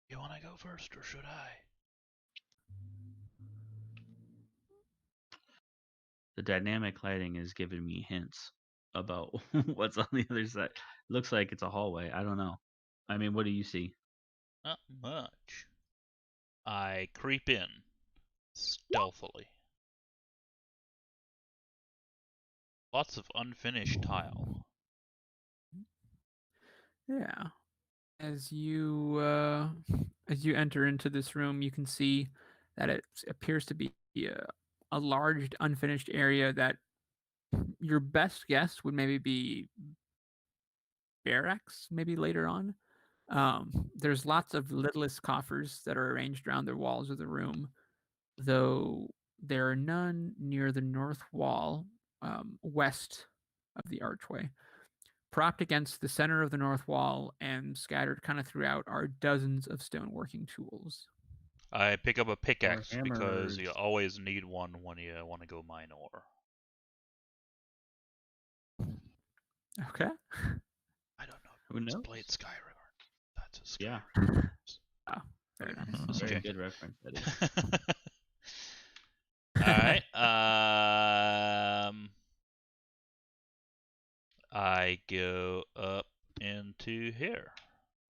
You want to go first, or should I? The dynamic lighting is giving me hints about what's on the other side. Looks like it's a hallway. I don't know. I mean, what do you see? Not much. I creep in stealthily. Lots of unfinished tile. Yeah. As you enter into this room, you can see that it appears to be a large unfinished area that your best guess would maybe be barracks, maybe later on. There's lots of lidless coffers that are arranged around the walls of the room, though there are none near the north wall, west of the archway. Propped against the center of the north wall and scattered kind of throughout are dozens of stoneworking tools. I pick up a pickaxe because you hammers. always need one when you want to go mine ore. Okay. I don't know. Who knows? Played Skyrim. That's a Skyrim. Yeah. Oh, very nice. Mhm. Very Okay. good reference, Eddie. All right. I go up into here.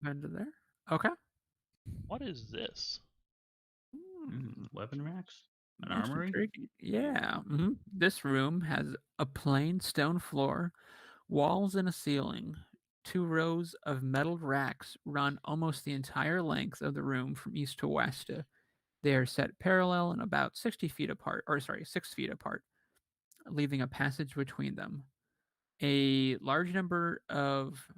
Under there. Okay. What is this? Weapon racks? An That's armory? intriguing. Yeah. This room has a plain stone floor, walls, and a ceiling. 2 rows of metal racks run almost the entire length of the room from east to west. They are set parallel and about 60 feet apart, 6 feet apart, leaving a passage between them. A large number of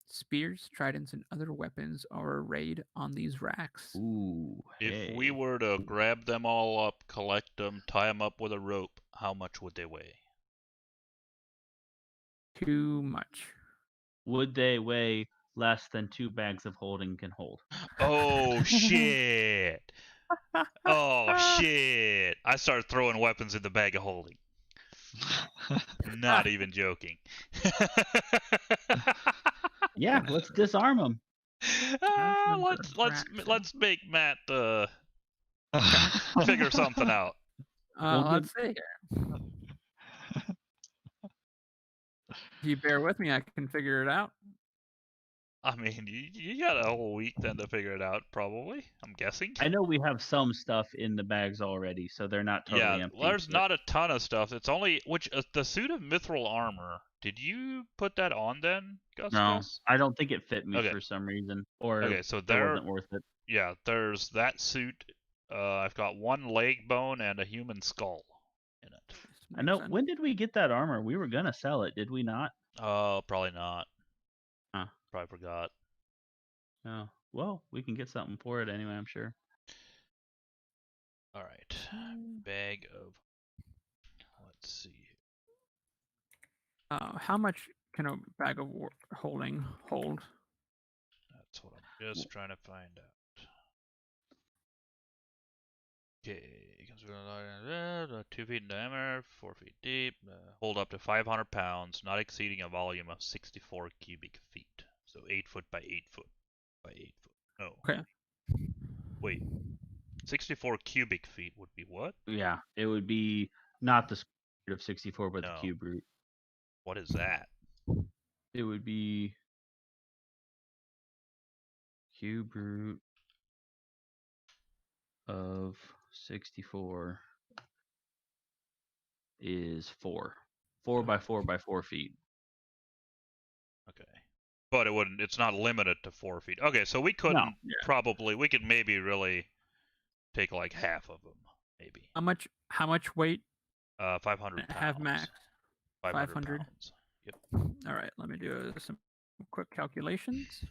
spears, tridents, and other weapons are arrayed on these racks. Ooh, If we hey. were to grab them all up, collect them, tie them up with a rope, how much would they weigh? Too much. Would they weigh less than 2 bags of holding can hold? Oh shit! Oh shit! I started throwing weapons in the bag of holding. Not even joking. Yeah, let's disarm them. Let's make Matt figure something out. We'll Let's see here. If you bear with me, I can figure it out. I mean, you got a whole week then to figure it out, probably. I'm guessing. I know we have some stuff in the bags already, so they're not totally Yeah, empty. there's but- not a ton of stuff. It's only the suit of mithril armor. Did you put that on then, Gus? No, Gus? I don't think it fit me Okay. for some reason, or Okay, so it there. wasn't worth it. Yeah, there's that suit. I've got one leg bone and a human skull in it. I know. When did we get that armor? We were gonna sell it, did we not? Oh, probably not. Huh. Probably forgot. No. Well, we can get something for it anyway, I'm sure. All right, bag of. Let's see. How much can a bag of holding hold? That's what I'm just trying to find out. Okay, 2 feet in diameter, 4 feet deep, hold up to 500 pounds, not exceeding a volume of 64 cubic feet. So 8 foot by 8 foot by 8 foot. Oh. Okay. Wait. 64 cubic feet would be what? Yeah, it would be not the square root of 64, but No. the cube root. What is that? It would be cube root of 64 is 4. 4 by 4 by 4 feet. Okay. But it wouldn't. It's not limited to 4 feet. Okay, so we couldn't probably. We could maybe really take like half of them, maybe. How much weight? 500 pounds. Have max. 500 pounds. Yep. All right. Let me do some quick calculations.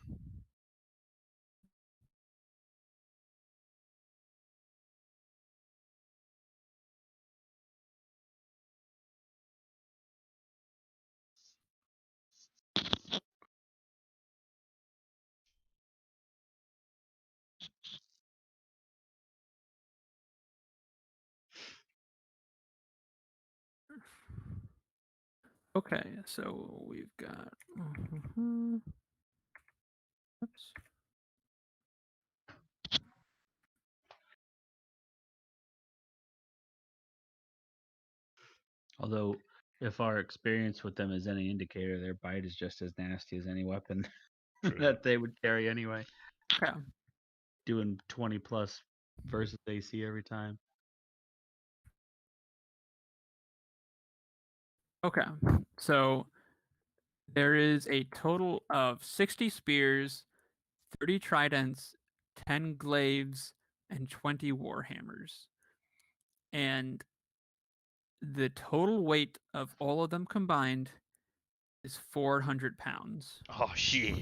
Okay, so we've got. Oops. Although, if our experience with them is any indicator, their bite is just as nasty as any weapon that they would carry anyway. Okay. Doing 20 plus versus AC every time. Okay, so there is a total of 60 spears, 30 tridents, 10 glaives, and 20 warhammers. And the total weight of all of them combined is 400 pounds. Oh shit.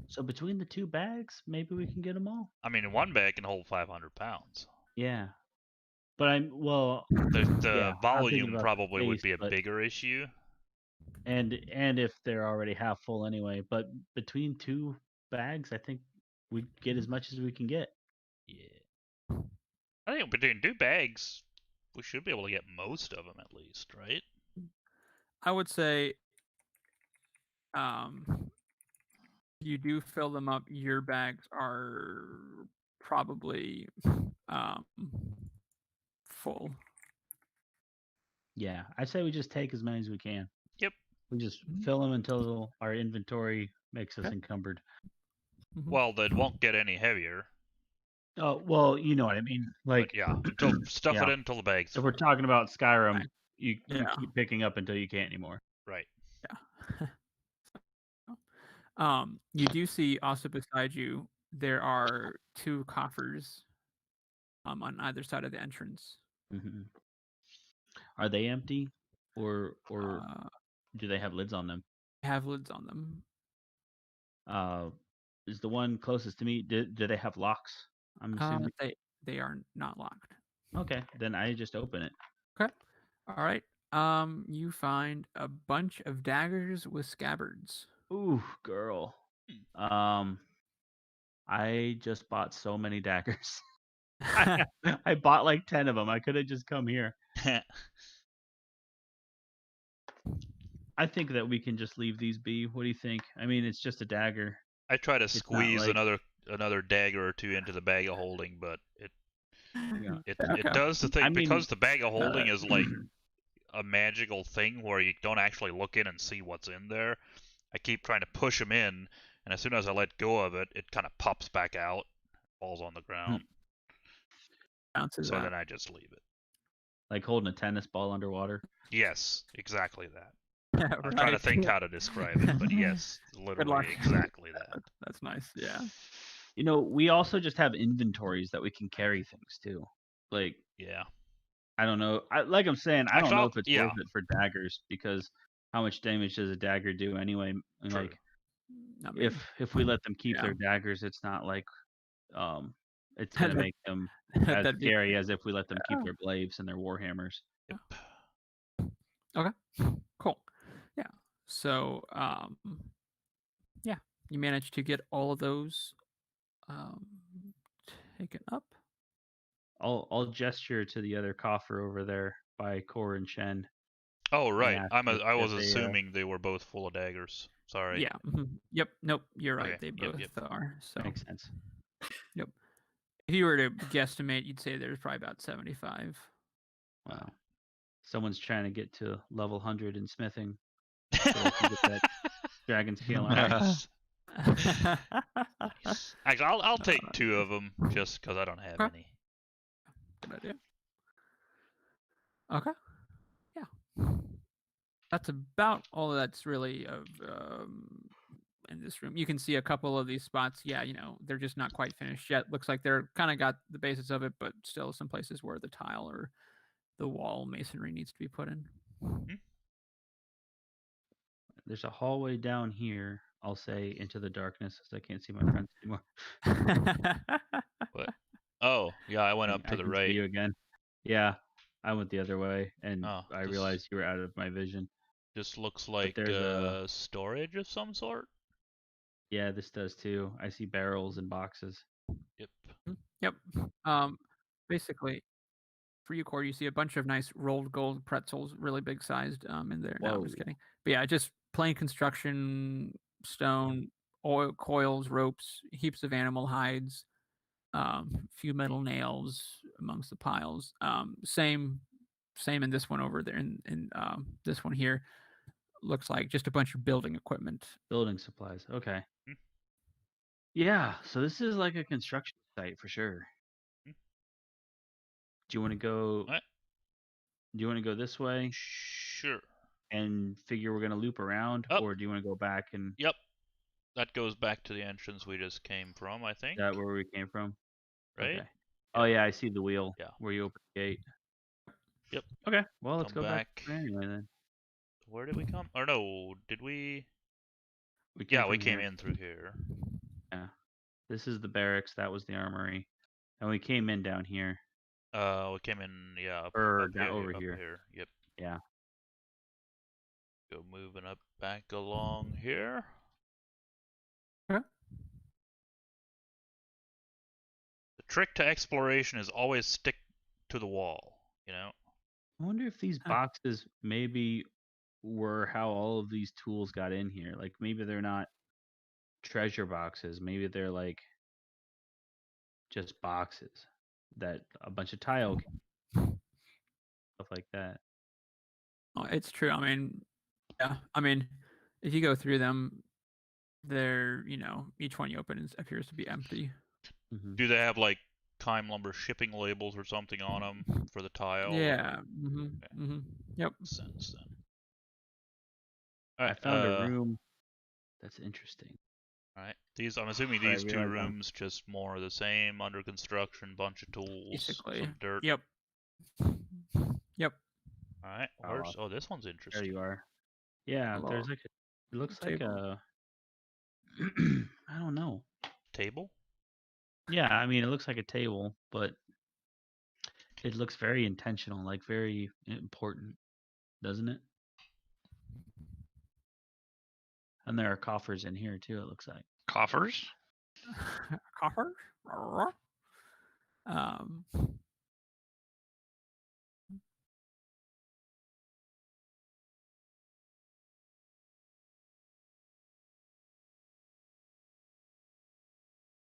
So between the 2 bags, maybe we can get them all. I mean, one bag can hold 500 pounds. Yeah. But The yeah, volume probably would be a but bigger issue. And if they're already half full anyway, but between 2 bags, I think we get as much as we can get. Yeah. I think between 2 bags, we should be able to get most of them at least, right? I would say, you do fill them up. Your bags are probably full. Yeah, I say we just take as many as we can. Yep. We just fill them until our inventory makes us Okay. encumbered. Well, they won't get any heavier. Oh, well, you know what I mean. Like, But yeah, until stuff yeah. it in until the bag's If we're full. talking about Skyrim, Right. you Yeah. keep picking up until you can't anymore. Right. Yeah. You do see also beside you there are 2 coffers on either side of the entrance. Hmm. Are they empty, or Uh, do they have lids on them? have lids on them. Is the one closest to me? Do they have locks? I'm assuming. They are not locked. Okay, then I just open it. Okay. All right. You find a bunch of daggers with scabbards. Ooh, girl. I just bought so many daggers. I bought like 10 of them. I could have just come here. I think that we can just leave these be. What do you think? I mean, it's just a dagger. I try to It's not squeeze like another dagger or 2 into the bag of holding, but yeah. it Okay. does the thing I mean, because the bag of holding is like uh, a magical thing where you don't actually look in and see what's in there. I keep trying to push them in, and as soon as I let go of it, it kind of pops back out, falls on the ground. Bounces So out. then I just leave it. like holding a tennis ball underwater. Yes, exactly that. Yeah, I'm trying to right. think how to describe it, but yes, luck. literally exactly that. That's nice. Yeah. You know, we also just have inventories that we can carry things to. Like, Yeah. I don't know. Like I'm saying, I don't Actually, know if it's yeah, worth it for daggers because how much damage does a dagger do anyway? And true. like, I mean, if we let them keep yeah. their daggers, it's not like it's gonna That- make them as that'd be scary as if we let them keep yeah. their glaives and their warhammers. Yep. Okay. Cool. Yeah. So, yeah, you managed to get all of those taken up. I'll gesture to the other coffer over there by Kor and Shen. Oh right, ask I was if they, assuming they were both full of daggers. Sorry. Yeah. Yep. Nope. You're right. Okay. They Yep. both Yep. are. So, makes sense. yep. If you were to guesstimate, you'd say there's probably about 75. Wow. Someone's trying to get to level 100 in smithing so they can get that dragon scale armor. Nice. Nice. Actually, I'll take 2 of them just because I don't have Okay. any. Good idea. Okay. Yeah. That's about all that's really of in this room. You can see a couple of these spots. Yeah, they're just not quite finished yet. Looks like they're kind of got the basis of it, but still some places where the tile or the wall masonry needs to be put in. There's a hallway down here, I'll say, into the darkness as I can't see my friends anymore. What? Oh, yeah, I went up I to the can see right. you again. Yeah, I went the other way and Oh, I this realized you were out of my vision. just looks like there's a storage of some sort. Yeah, this does too. I see barrels and boxes. Yep. Yep. Basically, for you, Corey, you see a bunch of nice rolled gold pretzels, really big sized, in there. No, I'm just Whoa. kidding. But yeah, just plain construction, stone, oil coils, ropes, heaps of animal hides, few metal nails amongst the piles. Same in this one over there. In this one here, looks like just a bunch of building equipment. Building supplies. Okay. Hmm. Yeah, so this is like a construction site for sure. Hmm. Do you want to go? What? Do you want to go this way Sure. and figure we're gonna loop around, Up. or do you want to go back and Yep. That goes back to the entrance we just came from, I think. is that where we came from? Right? Okay. Oh yeah, I see the wheel. Yeah. Where you open the gate. Yep. Okay. Well, let's Come go back back. anyway then. Where did we come? Or no, did we? We Yeah, we from came here. in through here. Yeah. This is the barracks. That was the armory, and we came in down here. We came in, yeah, Or up down here, over up here. here. Yep. Yeah. Go moving up back along here. Okay. The trick to exploration is always stick to the wall, you know? I wonder if these Huh. boxes maybe were how all of these tools got in here. Like maybe they're not treasure boxes. Maybe they're like just boxes that a bunch of tile stuff like that. Oh, it's true. I mean, yeah. I mean, if you go through them, they're each one you open appears to be empty. Hmm. Do they have like Time Lumber shipping labels or something on them for the tile? Yeah. Or... Mm-hmm. Okay. Mm-hmm. Yep. Makes sense then. I Alright, found a room that's interesting. alright. I'm assuming I these two realize I'm rooms just more of the same, under construction, bunch of tools, Basically. some dirt. Yep. Yep. Alright, oh, oh, this one's there interesting. you are. Yeah, Hello. there's like it looks like Table. a I don't know. Table? Yeah, I mean it looks like a table, but it looks very intentional, like very important, doesn't it? And there are coffers in here too, it looks like. Coffers? Copper. Um.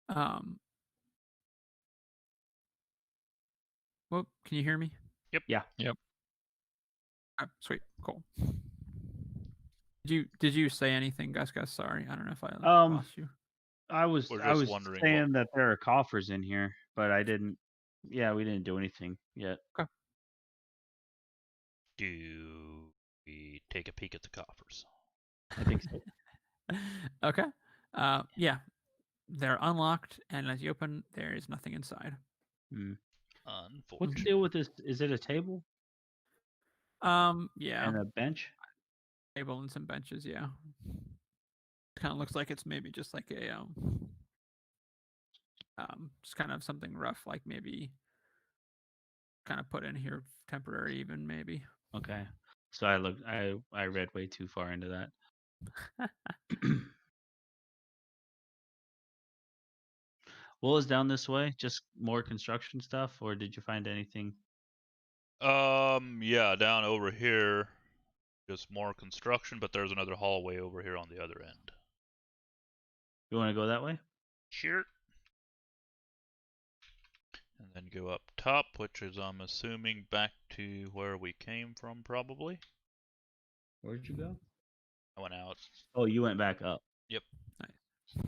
Um. Whoop. Can you hear me? Yeah. Yep. Sweet. Cool. Did you say anything, Gus? Sorry, I don't know if I Um lost you. I was We're I just was wondering saying that there are coffers in here, but I didn't yeah, we didn't do anything yet. do we take a peek at the coffers? I think so. Okay. Yeah, they're unlocked, and as you open, there is nothing inside. Hmm. What's the Unfortunate. deal with this? Is it a table Yeah, and a bench? table and some benches. Yeah, kind of looks like it's maybe just like a just kind of something rough, like maybe kind of put in here temporary, even maybe. Okay. So I read way too far into that. What was down this way? Just more construction stuff, or did you find anything? Yeah, down over here, just more construction, but there's another hallway over here on the other end. You want to go that way? Sure. And then go up top, which is, I'm assuming, back to where we came from, probably. Where'd you go? I went out. Oh, you went back up. Yep. Nice.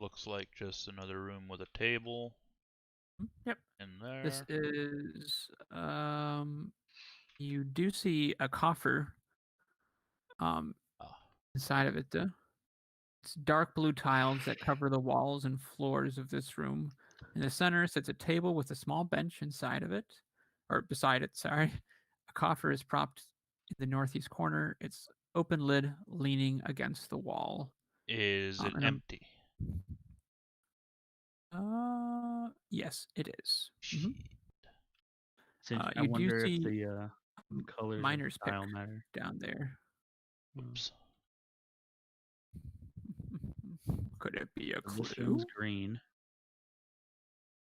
Looks like just another room with a table Yep. in there. This is you do see a coffer Ah. inside of it. It's dark blue tiles that cover the walls and floors of this room. In the center sits a table with a small bench inside of it, or beside it, sorry. A coffer is propped in the northeast corner, its open lid leaning against the wall. Is it and empty? yes, it is. Shit. I You do wonder if see the colors of miner's the pick tile matter. down there. Oops. Could it be a So clue? this room's green.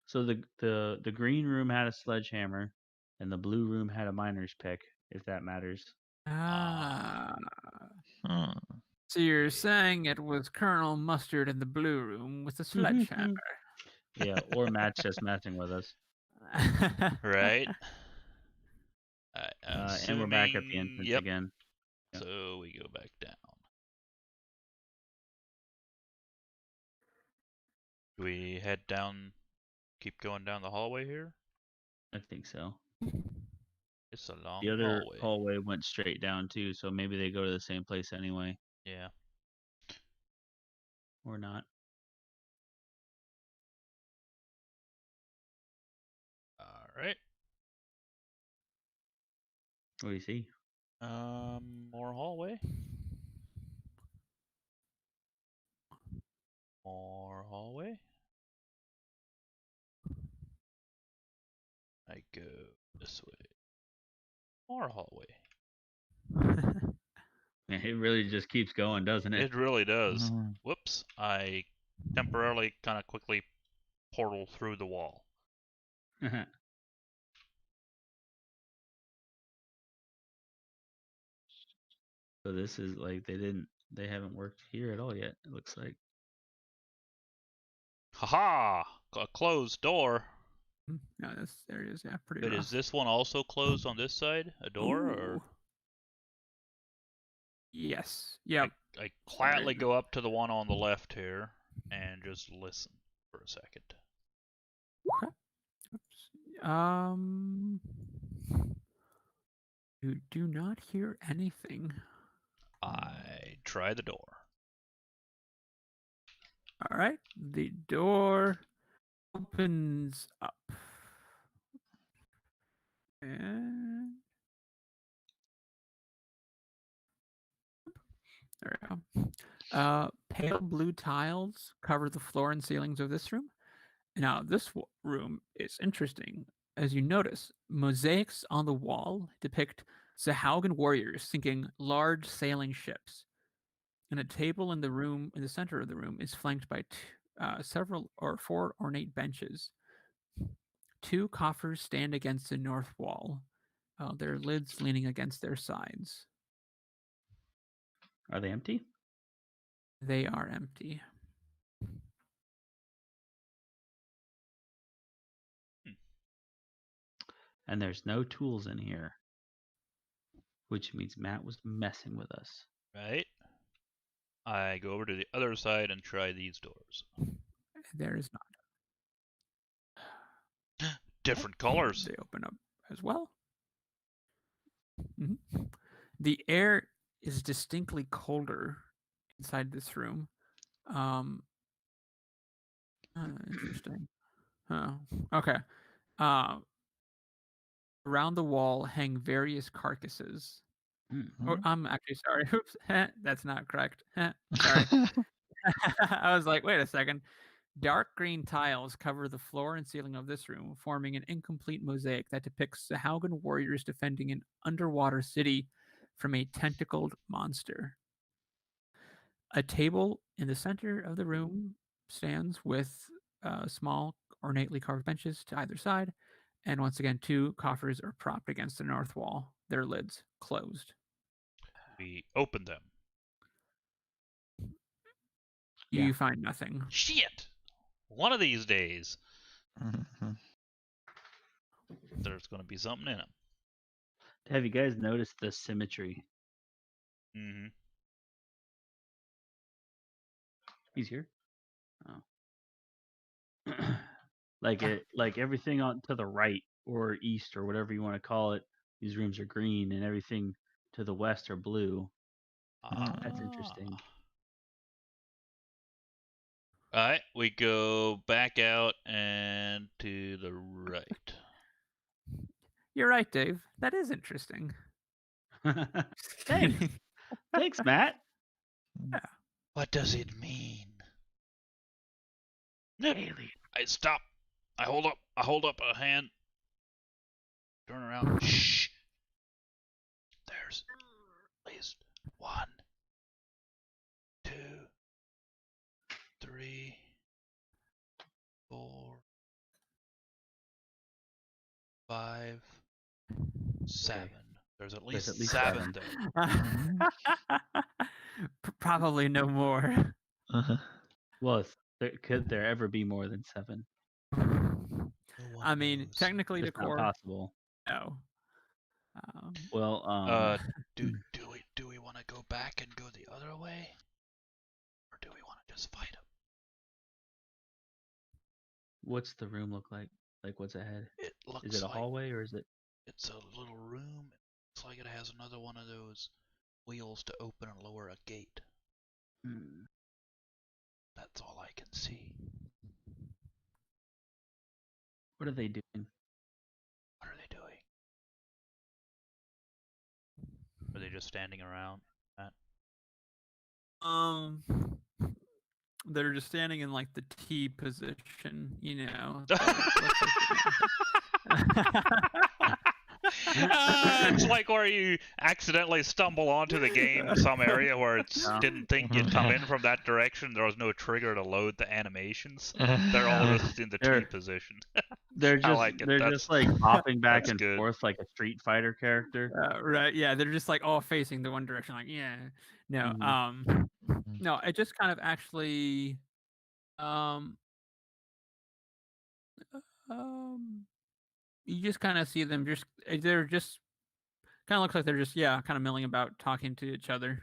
So the green room had a sledgehammer, and the blue room had a miner's pick. If that matters. Ah. Hmm. So you're Yeah. saying it was Colonel Mustard in the blue room with the sledgehammer? Yeah, or Matt's just messing with us. Right. I'm And we're back at the assuming. entrance Yep. again. Yep. So we go back down. Do we head down? Keep going down the hallway here. I think so. It's a long The other hallway. hallway went straight down too, so maybe they go to the same place anyway, Yeah. or not. All right. What do you see? More hallway. More hallway. I go this way. More hallway. Man, it really just keeps going, doesn't it? It really does. Mhm. Whoops! I temporarily kind of quickly portal through the wall. So this is like they haven't worked here at all yet. It looks like. Haha! A closed door. No, there it is. Yeah, pretty But rough. is this one also closed on this side? A door or? Ooh. Yes. Yep. I quietly go up to the one on the left here and just listen for a second. Okay. Oops. You do not hear anything. I try the door. All right. The door opens up. And there we go. Pale blue tiles cover the floor and ceilings of this room. Now, this room is interesting. As you notice, mosaics on the wall depict Sahaugan warriors sinking large sailing ships. And a table in the center of the room, is flanked by four ornate benches. Two coffers stand against the north wall, their lids leaning against their sides. Are they empty? They are empty. And there's no tools in here, which means Matt was messing with us. Right? I go over to the other side and try these doors. There is not. Different colors. They open up as well. Mm-hmm. The air is distinctly colder inside this room. Interesting. Oh, okay. Around the wall hang various carcasses. Or, I'm actually sorry. Oops, that's not correct. Sorry. I was like, wait a second. Dark green tiles cover the floor and ceiling of this room, forming an incomplete mosaic that depicts Sahaugan warriors defending an underwater city from a tentacled monster. A table in the center of the room stands with small, ornately carved benches to either side, and once again, two coffers are propped against the north wall, their lids closed. We open them. You find nothing. Shit! One of these days, there's going to be something in them. Have you guys noticed the symmetry? Mm-hmm. He's here. Oh. like everything on to the right or east or whatever you want to call it. These rooms are green, and everything to the west are blue. That's interesting. Alright, we go back out and to the right. You're right, Dave. That is interesting. Thanks. Thanks, Matt. Yeah. What does it mean? Alien. I stop. I hold up a hand. Turn around. Shh. There's at least 1, 2, 3, 4, 5, 7. Okay. There's at least 7 7 there. Probably no more. Well, could there ever be more than 7? I mean, technically, it's the core. not possible. No. Well, do we want to go back and go the other way, or do we want to just fight them? what's the room look like? Like, what's ahead? It looks Is it a like hallway or is it? it's a little room. It looks like it has another one of those wheels to open and lower a gate. That's all I can see. What are they doing? What are they doing? Are they just standing around? Matt? They're just standing in like the T position, you know. It's like where you accidentally stumble onto the game in some area where it Yeah. didn't think you'd come in from that direction. There was no trigger to load the animations. They're all just in the T They're- position. They're I just like it. they're That's just like hopping back that's and good. forth like a Street Fighter character. Right. Yeah, they're just like all facing the one direction. Like, yeah, no. Mhm. No. It just kind of actually, um, you just kind of see them. They're just kind of looks like they're just kind of milling about, talking to each other.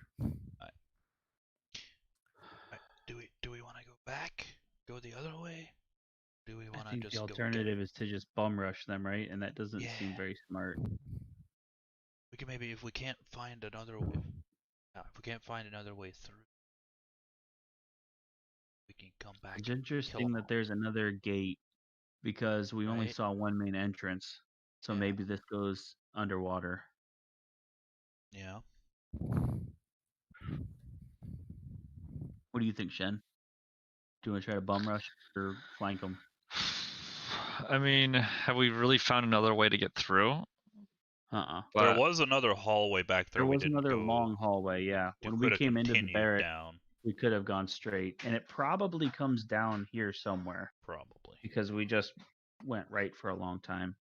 Do we want to go back? Go the other way? Do we I want to think just the go? alternative is to just bum rush them, right? And that doesn't seem Yeah. very smart. We can maybe, if we can't find another, if we can't find another way through, we can come back. It's and kill interesting 'em that all, there's another gate because we only right? saw one main entrance. So Yeah. maybe this goes underwater. Yeah. What do you think, Shen? Do you want to try to bum rush or flank them? I mean, have we really found another way to get through? Uh-uh. There But was another hallway back there. There we was didn't another go. long hallway, yeah. We When we could have came into the continued barrack, down, we could have gone straight. And it probably comes down here somewhere probably. because we just went right for a long time.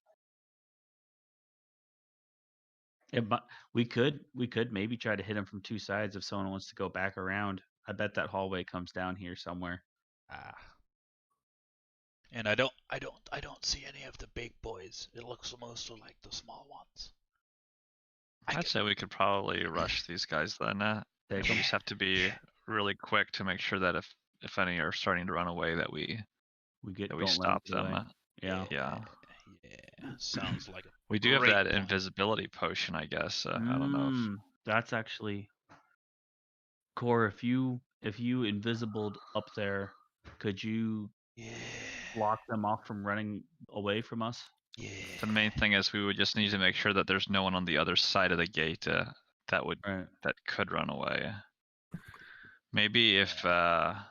But we could maybe try to hit him from two sides if someone wants to go back around. I bet that hallway comes down here somewhere. Ah. And I don't see any of the big boys. It looks mostly like the small ones. I'd say we could probably rush these guys then. Take We 'em. just have to be really quick to make sure that if any are starting to run away, that we We that we don't let 'em stop get away. them. Yeah. Yeah. Yeah. Sounds like a We do have great that plan. invisibility potion, I guess. I don't know if That's actually Core, if you invisibled up there, could you Yeah. block them off from running away from us? Yeah. the main thing is we would just need to make sure that there's no one on the other side of the gate that Right. could run away. Maybe if Can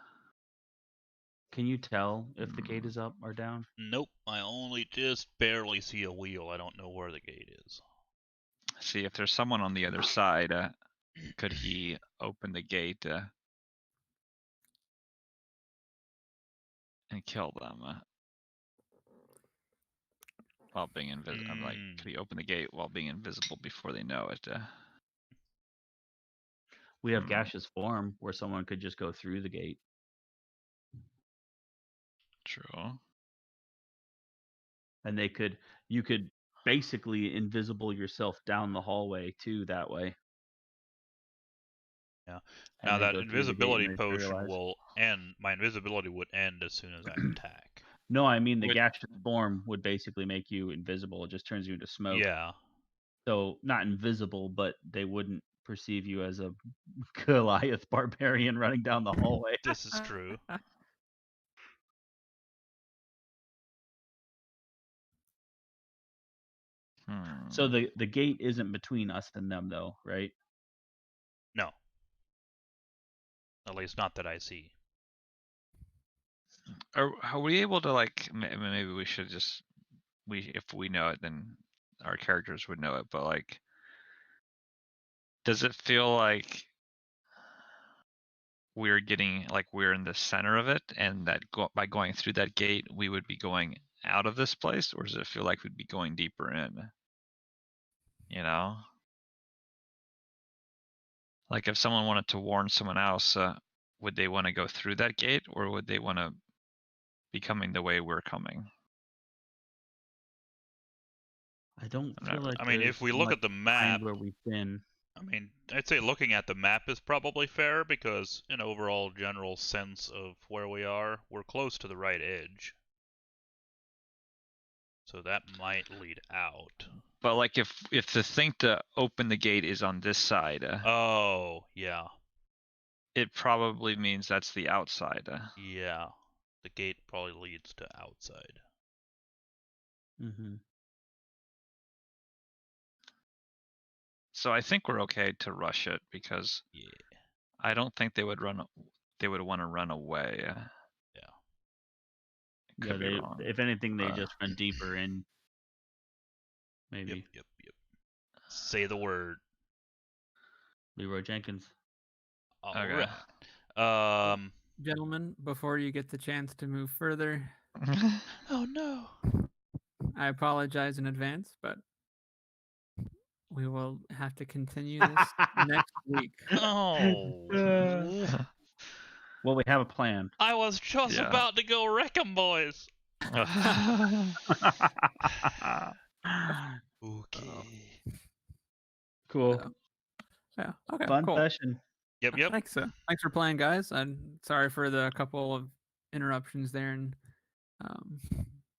you tell if the gate is up or down? Nope. I only just barely see a wheel. I don't know where the gate is. see if there's someone on the other side, could he open the gate and kill them while being invisible? I'm like, could he open the gate while being invisible before they know it? We have gaseous form where someone could just go through the gate. True. And you could basically invisible yourself down the hallway too that way. Yeah. And Now then that go through the gate and invisibility potion materialize. will end. My invisibility would end as soon as I attack. No, I mean the Wait. gaseous form would basically make you invisible. It just turns you into smoke. Yeah. So not invisible, but they wouldn't perceive you as a Goliath barbarian running down the hallway. This is true. So the gate isn't between us and them though, right? No. At least not that I see. Are we able to, like, maybe we should just if we know it, then our characters would know it, but like, does it feel like we're in the center of it, and that by going through that gate we would be going out of this place, or does it feel like we'd be going deeper in? You know, like if someone wanted to warn someone else, would they want to go through that gate, or would they want to be coming the way we're coming? I don't feel like I mean, if we look at the map, where we've been. I mean, I'd say looking at the map is probably fair because an overall general sense of where we are, we're close to the right edge. So that might lead out. But like if the thing to open the gate is on this side, oh, yeah. It probably means that's the outside. Yeah. The gate probably leads to outside. Mm-hmm. So I think we're okay to rush it because I don't think they would want to run away. Yeah, if anything, they just run deeper in. Maybe. Yep. Say the word. Leroy Jenkins. All Okay. right. Gentlemen, before you get the chance to move further, Oh no. I apologize in advance, but we will have to continue this next week. Oh. Well, we have a plan. I was just Yeah. about to go wreck 'em, boys. Okay. Cool. Yeah. Okay. Fun cool. session. Yep. Thanks. Thanks for playing, guys. I'm sorry for the couple of interruptions there, and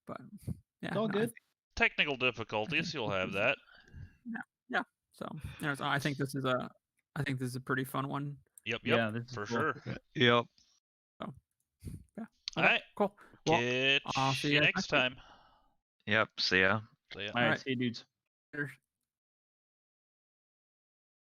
but yeah, It's all no, good. Technical difficulties, you'll have that. Yeah. So I think this is a pretty fun one. Yep. Yeah, this is For cool. sure. Yep. So yeah. All Okay, right. cool. Well, Catch I'll see you you next week. time. Yep. See ya. See ya. All right, Alright. see you dudes. Later.